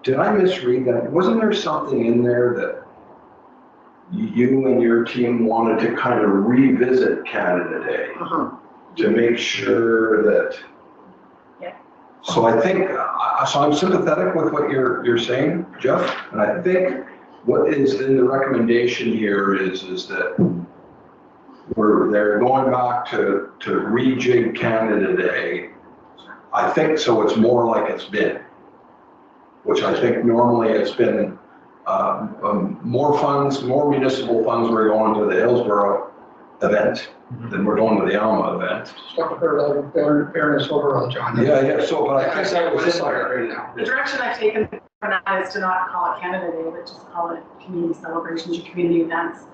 Did I misread that? Wasn't there something in there that you and your team wanted to kind of revisit Canada Day to make sure that? Yeah. So I think, so I'm sympathetic with what you're saying, Jeff, and I think what is in the recommendation here is that they're going back to rejig Canada Day. I think so it's more like it's been, which I think normally it's been more funds, more municipal funds were going to the Hillsborough event than we're going to the Alma event. Stuff a bit like fairness overall, John. Yeah, so, but I guess think that was this right now. The direction I've taken from that is to not call it Canada Day, but just call it community celebrations or community events.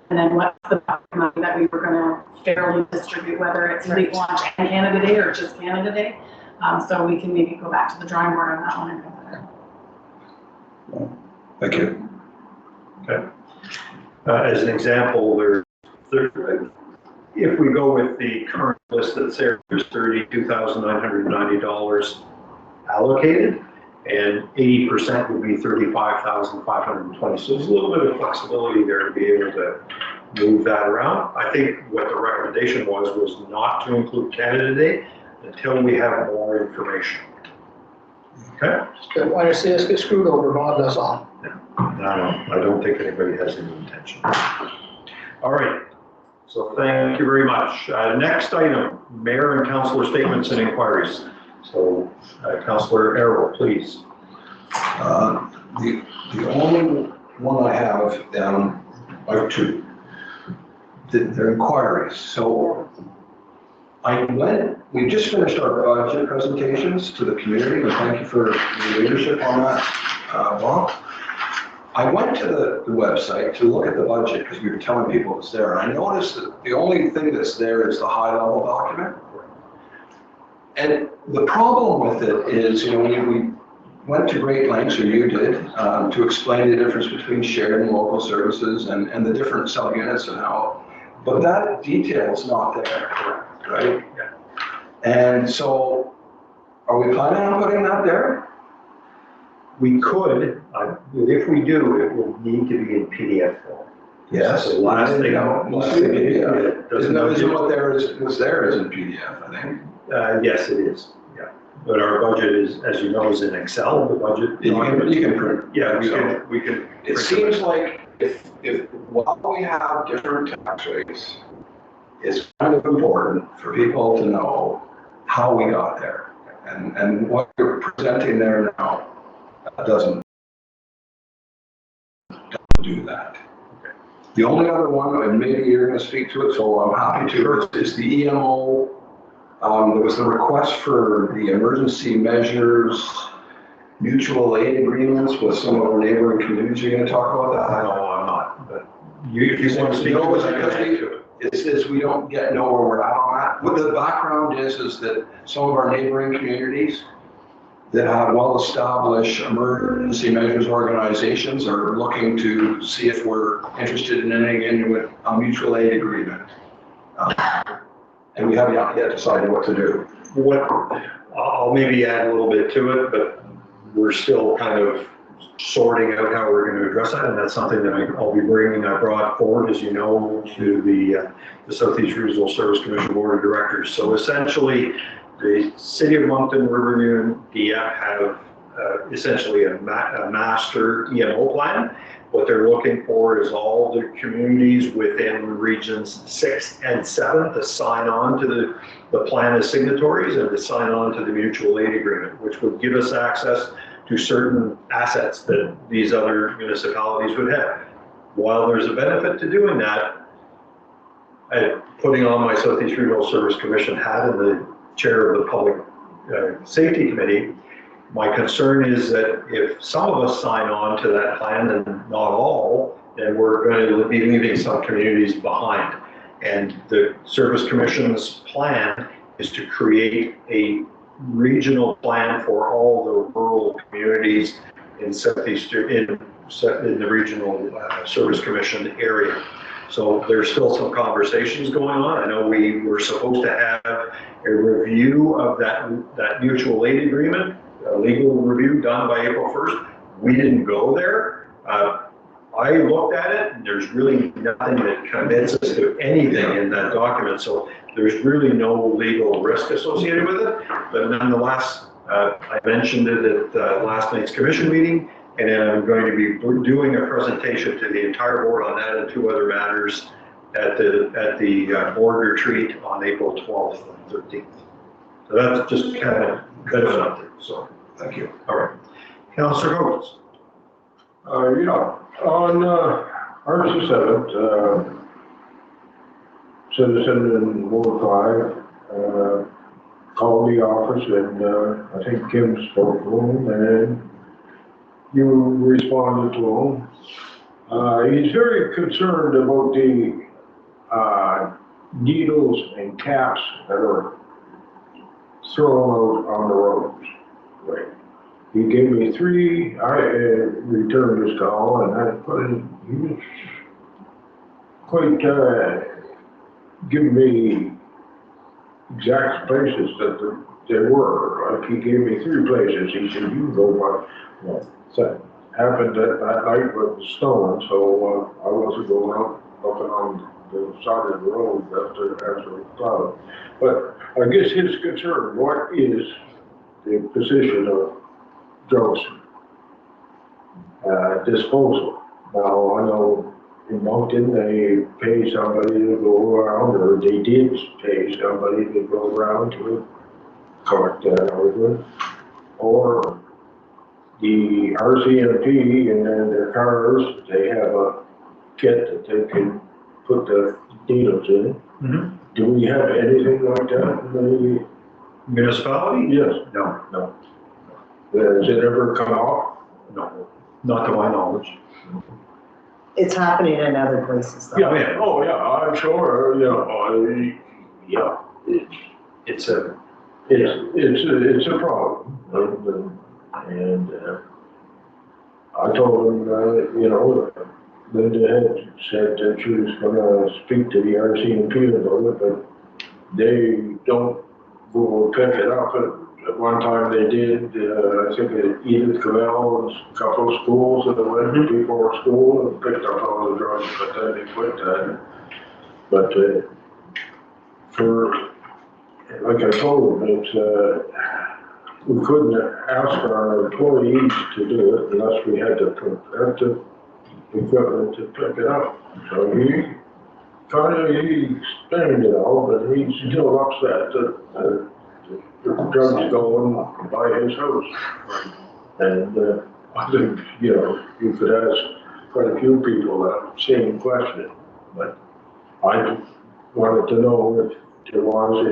And then what's the money that we were gonna fairly distribute, whether it's Fleet Launch and Canada Day or just Canada Day. So we can maybe go back to the drawing board on that one and go there. Thank you. Okay. As an example, if we go with the current list that's there, there's $32,990 allocated, and 80% would be $35,520. So there's a little bit of flexibility there to be able to move that around. I think what the recommendation was not to include Canada Day until we have more information. Okay? When I see us get screwed over, Bob, that's all. No, I don't think anybody has any intention. All right. So thank you very much. Next item, mayor and councillor statements and inquiries. So Councillor Arrow, please. The only one I have down are two. They're inquiries. So we just finished our budget presentations to the community, and thank you for your leadership on that, Bob. I went to the website to look at the budget because we were telling people it's there, and I noticed that the only thing that's there is the high-level document. And the problem with it is, we went to great lengths, or you did, to explain the difference between shared and local services and the different sub-units and how, but that detail is not there, right? Yeah. And so, are we planning on putting that there? We could, if we do, it will need to be in PDF form. Yes. The last thing. Isn't what was there is in PDF, I think. Yes, it is. Yeah. But our budget is, as you know, is in Excel. The budget. You can print. Yeah, we can. It seems like if while we have different tax rates, it's kind of important for people to know how we got there. And what you're presenting there now doesn't do that. Okay. The only other one, and maybe you're going to speak to it, so I'm happy to, is the EMO. There was the request for the emergency measures, mutual aid agreements with some of our neighboring communities. You're going to talk about that? No, I'm not, but if you want to speak to it, we don't know where we're at on that. What the background is that some of our neighboring communities that have well-established emergency measures organizations are looking to see if we're interested in entering into a mutual aid agreement. And we haven't yet decided what to do. I'll maybe add a little bit to it, but we're still kind of sorting out how we're going to address that, and that's something that I'll be bringing. I brought forward, as you know, to the Southeast Regional Service Commission Board of Directors. So essentially, the City of Moncton, Riverview, and DF have essentially a master EMO plan. What they're looking for is all the communities within regions 6 and 7 to sign on to the plan as signatories and to sign on to the mutual aid agreement, which would give us access to certain assets that these other municipalities would have. While there's a benefit to doing that, putting on my Southeast Regional Service Commission hat and the chair of the Public Safety Committee, my concern is that if some of us sign on to that plan and not all, then we're going to be leaving some communities behind. And the Service Commission's plan is to create a regional plan for all the rural communities in Southeastern, in the regional service commission area. So there's still some conversations going on. I know we were supposed to have a review of that mutual aid agreement, a legal review done by April 1st. We didn't go there. I looked at it, and there's really nothing that commits us to anything in that document. So there's really no legal risk associated with it. But nonetheless, I mentioned it at last night's commission meeting, and then I'm going to be doing a presentation to the entire board on that and 2 other matters at the board retreat on April 12th and 13th. So that's just kind of an update. So thank you. All right. Councillor Hogan. Yeah, on August 7th, citizen in Ward 5 called the office, and I think Kim spoke to him, and you responded to him. He's very concerned about the needles and caps that are thrown out on the roads. Right. He gave me 3, I returned his call, and I put in, he was quite giving me exact places that there were. Like, he gave me 3 places. He said, you can go by. Well, that happened that night with the snow, so I wasn't going up and on the side of the road after the cloud. But I guess his concern, what is the position of drugs disposal? Now, I know in Moncton, they pay somebody to go around, or they did pay somebody to go around to collect that over, or the RCMP and then their cars, they have a kit that they can put the needles in. Mm-hmm. Do we have anything like that in the Municipality? Yes. No. Has it ever come off? No, not to my knowledge. It's happening in other places though. Yeah. Oh, yeah, I'm sure, yeah, It's a it's a problem. And I told him, Linda had said that she was gonna speak to the RCMP about it, but they don't go pick it up. At one time they did, I think at Edith Cavell and a couple of schools that went before school and picked up all the drugs, but then they quit that. But like I told them, it's, we couldn't ask our employees to do it unless we had the equipment to pick it up. So he explained it all, but he's still upset that the drugs going by his house. And I think, you could ask quite a few people that same question, but I wanted to know if there was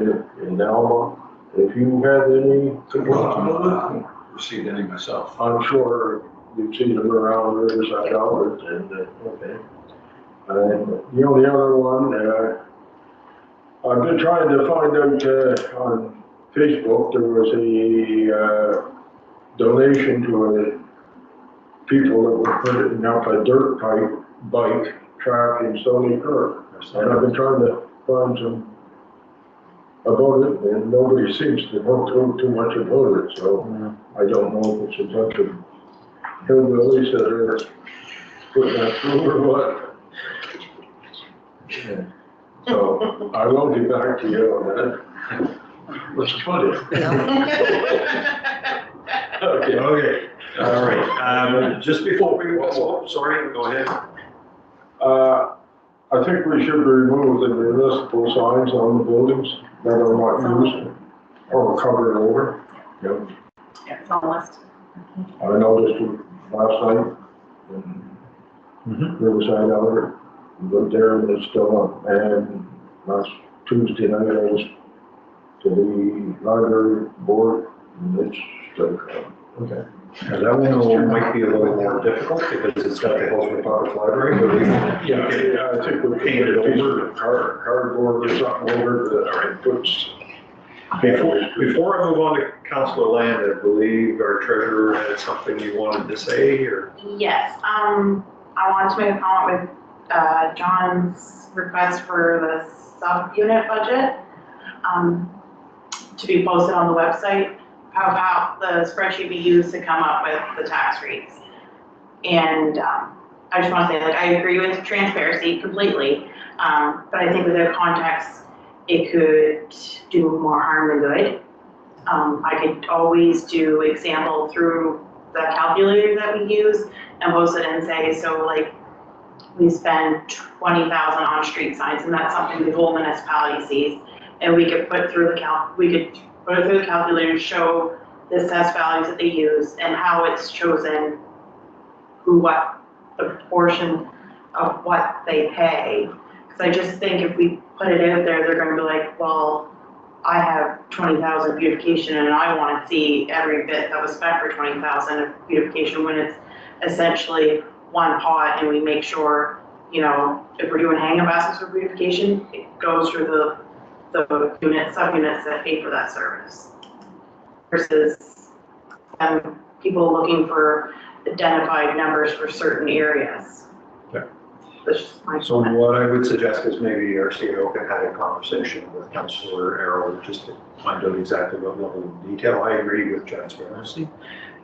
in Alma, if you had any complaints about it. I haven't received any myself. I'm sure you've seen them around Riverside Albert, and, okay. And the only other one, I've been trying to find out, on Facebook, there was a, donation to people that were putting up a dirt bike track in Stony Brook. And I've been trying to find some about it, and nobody seems to know too much about it, so I don't know if it's a bunch of hillbillies that are putting that through or what. Yeah. So I will get back to you on that. What's funny? Okay, all right. Just before we, sorry, go ahead. I think we should remove the municipal signs on the buildings that are not used or covered over. Yep. Yeah, it's on the list. I noticed it last night in Riverside Albert, but there and it's still up. And last Tuesday night I was to the library board and it's still up. Okay. And that one might be a little more difficult because it's got the Hillsborough Public Library, but we I think we painted over cardboard or something over that puts Before I move on to Councillor Land, I believe our treasurer had something you wanted to say, or? Yes, I wanted to make a comment with, John's request for the sub-unit budget, to be posted on the website. How about the spreadsheet we use to come up with the tax rates? And, I just want to say, like, I agree with transparency completely, but I think without context, it could do more harm than good. I could always do example through the calculator that we use and post it and say, so like, we spend 20,000 on street signs, and that's something the whole municipality sees. And we could put through the calculator, show the assessed values that they use and how it's chosen, what the proportion of what they pay. Because I just think if we put it out there, they're gonna be like, well, I have 20,000 beautification and I wanna see every bit that was spent for 20,000 of beautification, when it's essentially one pot, and we make sure, you know, if we're doing hanging baskets for beautification, it goes through the sub-units that pay for that service. Versus people looking for identified numbers for certain areas. Yeah. That's just my So comment. what I would suggest is maybe our CEO can have a conversation with Councillor Arrow, just to find out exactly what level of detail. I agree with transparency.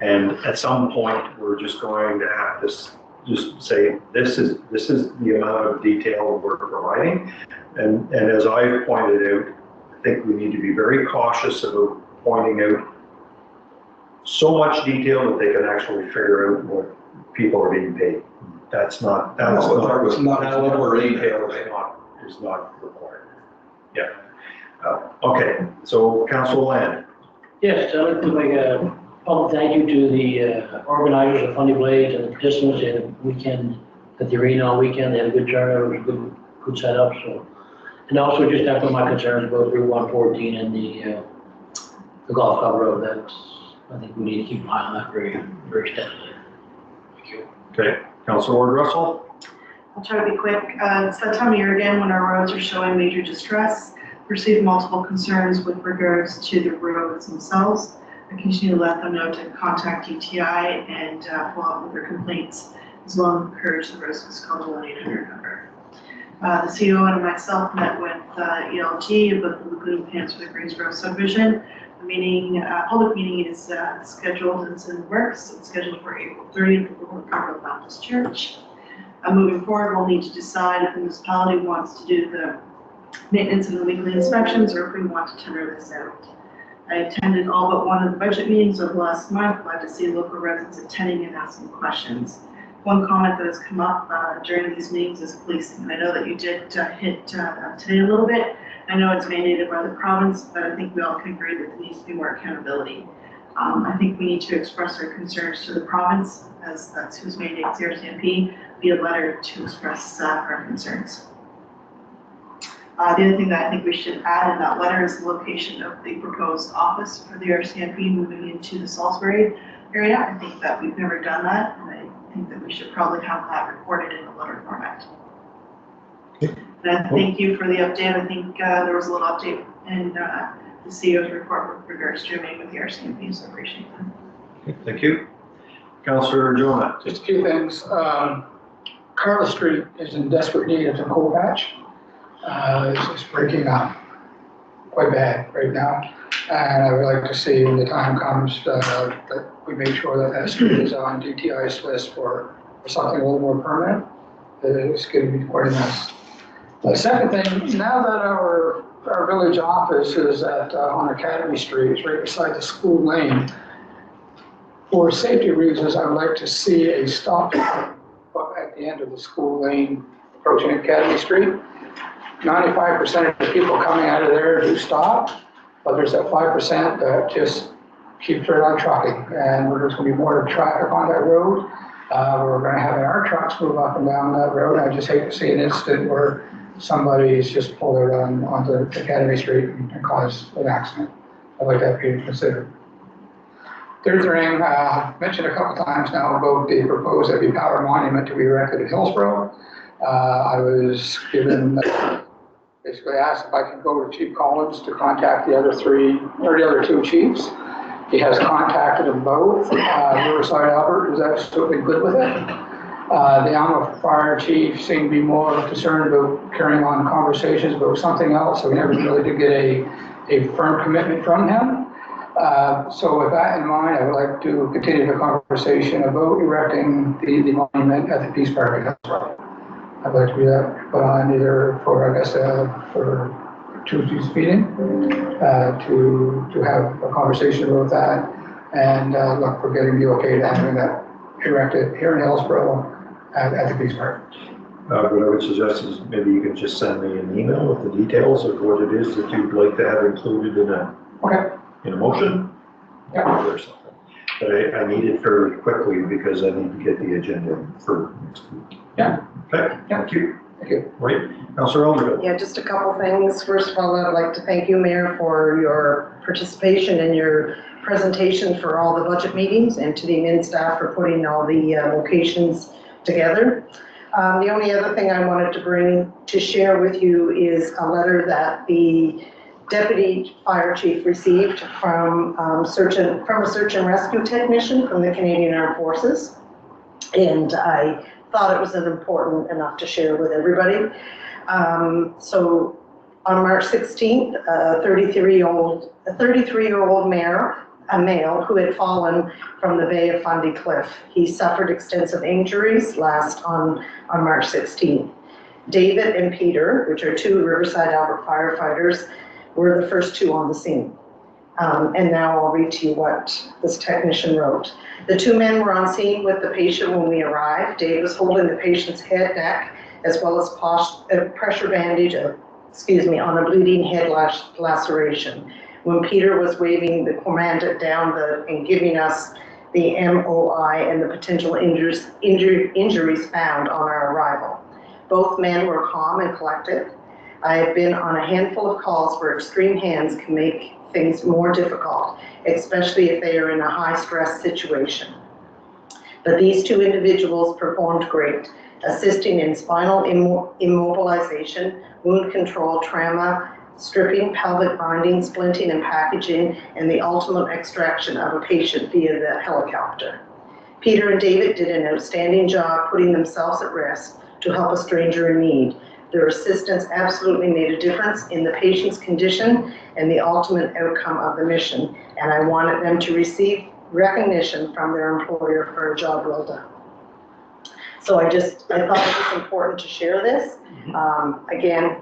And at some point, we're just going to have to just say, this is the amount of detail we're providing. And as I pointed out, I think we need to be very cautious about pointing out so much detail that they can actually figure out what people are being paid. That level of detail is not required. Yeah. Okay, so Councillor Land. Yes, I'd like to make a public thank you to the organizers of Funny Blades and the participants. They had a weekend at the arena all weekend. They had a good turnout, it was a good setup. So, and also just echo my concerns about Route 114 and the Golf Club Road. I think we need to keep an eye on that very, very steadily. Thank you. Okay, Councillor Ward Russell. I'll try to be quick. It's that time of year again when our roads are showing major distress. Received multiple concerns with regards to the roads themselves. I continue to let them know to contact DTI and follow up with their complaints, as well as encourage the residents to call the 1-800 number. The CEO and myself met with ELG about the lagoon plans for the Greensboro subdivision. The meeting, public meeting is scheduled, it's in the works. It's scheduled for April 30th at the Woodcock Baptist Church. Moving forward, we'll need to decide if the municipality wants to do the maintenance and the weekly inspections, or if we want to tender this out. I attended all but one of the budget meetings over the last month. Glad to see local residents attending and asking questions. One comment that has come up during these meetings is policing. And I know that you did hit today a little bit. I know it's mandated by the province, but I think we all can agree that there needs to be more accountability. I think we need to express our concerns to the province, as that's who's mandates the RCMP, via letter to express our concerns. The other thing that I think we should add in that letter is the location of the proposed office for the RCMP moving into the Salisbury area. I think that we've never done that, and I think that we should probably have that recorded in a letter format. And I thank you for the update. I think there was a little update in the CEO's report with regards to meeting with the RCMP, so I appreciate that. Okay, thank you. Councillor Jonah. Just a few things. Carla Street is in desperate need of a coal patch. It's just breaking up quite bad right now. And I would like to see when the time comes that we make sure that that street is on DTI's list for something a little more permanent. It's going to be quite a mess. The second thing, now that our village office is on Academy Street, it's right beside the school lane. For safety reasons, I would like to see a stop at the end of the school lane approaching Academy Street. 95% of the people coming out of there do stop, but there's that 5% that just keeps right on trucking. And there's going to be more traffic on that road. We're going to have our trucks move up and down that road. I just hate to see an incident where somebody's just pulled out onto Academy Street and caused an accident. I'd like that to be considered. Third thing, mentioned a couple times now about the proposed heavy power monument to be erected in Hillsborough. I was given basically asked if I could go to Chief Collins to contact the other two chiefs. He has contacted them both. Riverside Albert is absolutely good with it. The Alma Fire Chief seemed to be more concerned about carrying on conversations about something else, so we never really did get a firm commitment from him. So with that in mind, I would like to continue the conversation about erecting the monument at the Peace Park as well. I'd like to do that, put on either for, I guess, for Tuesday's meeting, to have a conversation about that and look for getting the okay to having that erected here in Hillsborough at the Peace Park. What I would suggest is maybe you can just send me an email with the details of what it is that you'd like to have included in a motion. Yeah. Or something. But I need it fairly quickly because I need to get the agenda for next week. Yeah. Okay, thank you. Thank you. Right, Councillor Elderville. Yeah, just a couple things. First of all, I'd like to thank you, Mayor, for your participation and your presentation for all the budget meetings, and to the admin staff for putting all the locations together. The only other thing I wanted to share with you is a letter that the Deputy Fire Chief received from a search and rescue technician from the Canadian Armed Forces. And I thought it was important enough to share with everybody. So on March 16th, a 33-year-old male who had fallen from the Bay of Fundy Cliff. He suffered extensive injuries on March 16th. David and Peter, which are two Riverside Albert firefighters, were the first two on the scene. And now I'll read to you what this technician wrote. The two men were on scene with the patient when we arrived. Dave was holding the patient's head, neck, as well as a pressure bandage, on a bleeding head laceration. When Peter was waving the commandant down and giving us the MOI and the potential injuries found on our arrival. Both men were calm and collected. I have been on a handful of calls where extreme hands can make things more difficult, especially if they are in a high-stress situation. But these two individuals performed great, assisting in spinal immobilization, wound control, trauma, stripping, pelvic binding, splinting and packaging, and the ultimate extraction of a patient via the helicopter. Peter and David did an outstanding job putting themselves at risk to help a stranger in need. Their assistance absolutely made a difference in the patient's condition and the ultimate outcome of the mission, and I wanted them to receive recognition from their employer for a job well done. So I thought it was important to share this. Again,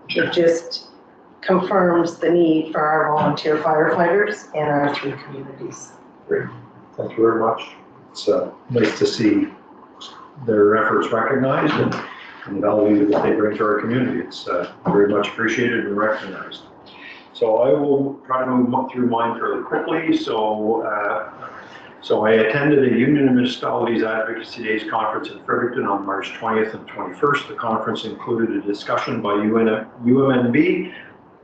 it just confirms the need for our volunteer firefighters and our three communities. Great, thank you very much. It's nice to see their efforts recognized and the value that they bring to our community. It's very much appreciated and recognized. So I will try to move through mine fairly quickly. So I attended a Union of Municipalities Advocacy Days conference in Fredericton on March 20th and 21st. The conference included a discussion by UMNB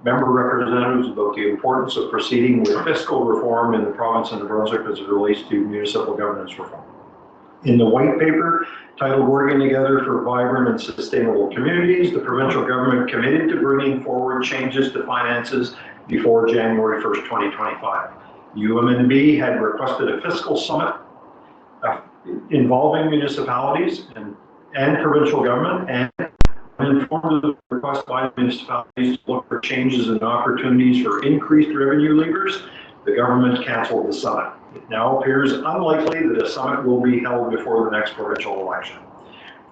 member representatives about the importance of proceeding with fiscal reform in the province of New Brunswick as it relates to municipal governance reform. In the white paper titled Working Together for Vibrant and Sustainable Communities, the provincial government committed to bringing forward changes to finances before January 1st, 2025. UMNB had requested a fiscal summit involving municipalities and provincial government, and informed of the request by municipalities to look for changes and opportunities for increased revenue levers. The government canceled the summit. It now appears unlikely that a summit will be held before the next provincial election.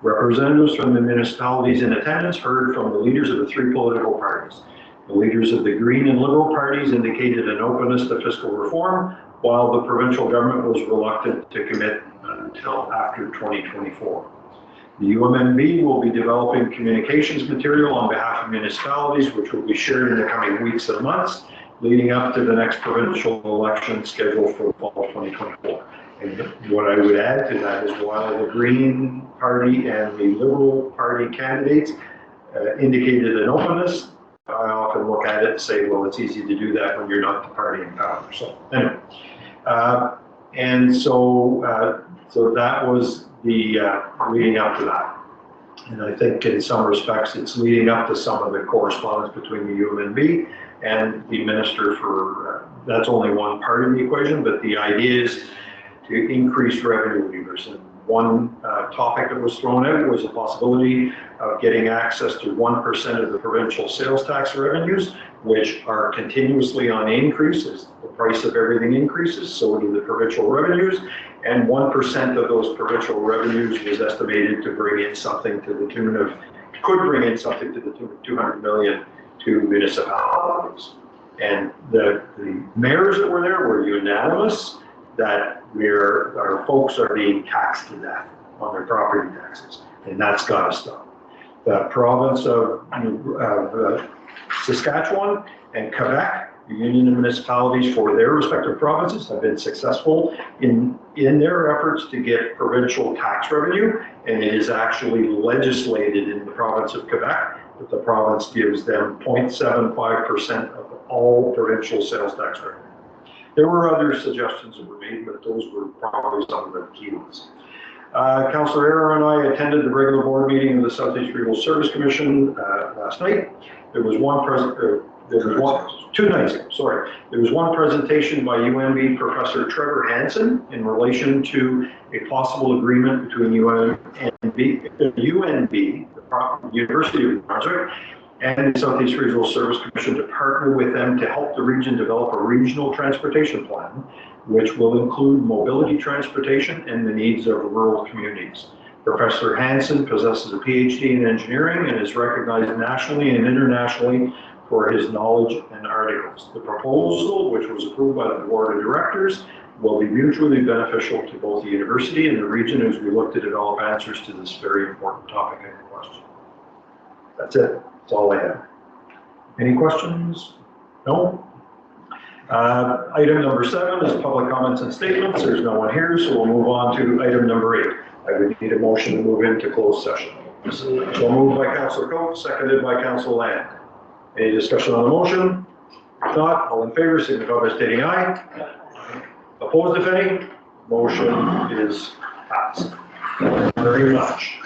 Representatives from the municipalities in attendance heard from the leaders of the three political parties. The leaders of the Green and Liberal parties indicated an openness to fiscal reform, while the provincial government was reluctant to commit until after 2024. The UMNB will be developing communications material on behalf of municipalities, which will be shared in the coming weeks and months, leading up to the next provincial election scheduled for the fall of 2024. And what I would add to that is while the Green Party and the Liberal Party candidates indicated an openness, I often look at it and say, well, it's easy to do that when you're not the party in power. So anyway, so that was the leading up to that. And I think in some respects, it's leading up to some of the correspondence between the UNB and the minister for, that's only one part of the equation, but the idea is to increase revenue levers. And one topic that was thrown out was the possibility of getting access to 1% of the provincial sales tax revenues, which are continuously on increase as the price of everything increases, so do the provincial revenues. And 1% of those provincial revenues was estimated to bring in something to the tune of, could bring in something to the tune of 200 million to municipalities. And the mayors that were there were unanimous that our folks are being taxed to death on their property taxes, and that's got to stop. The province of Saskatchewan and Quebec, the union of municipalities for their respective provinces, have been successful in their efforts to get provincial tax revenue, and it is actually legislated in the province of Quebec that the province gives them 0.75% of all provincial sales tax revenue. There were other suggestions that were made, but those were probably some of the key ones. Councillor Era and I attended the regular board meeting of the Southeast Regional Service Commission last night. There was two nights ago, sorry. There was one presentation by UNB Professor Trevor Hansen in relation to a possible agreement between UNB, the University of New Brunswick, and the Southeast Regional Service Commission to partner with them to help the region develop a regional transportation plan, which will include mobility transportation and the needs of rural communities. Professor Hansen possesses a PhD in engineering and is recognized nationally and internationally for his knowledge and articles. The proposal, which was approved by the board of directors, will be mutually beneficial to both the university and the region as we look to develop answers to this very important topic and question. That's it. That's all I have. Any questions? No? Item number 7 is public comments and statements. There's no one here, so we'll move on to item number 8. I would need a motion to move into closed session. So moved by Councillor Coates, seconded by Councillor Land. Any discussion on the motion? If not, all in favor, signify by stating aye. Opposed, if any? Motion is passed. Thank you very much.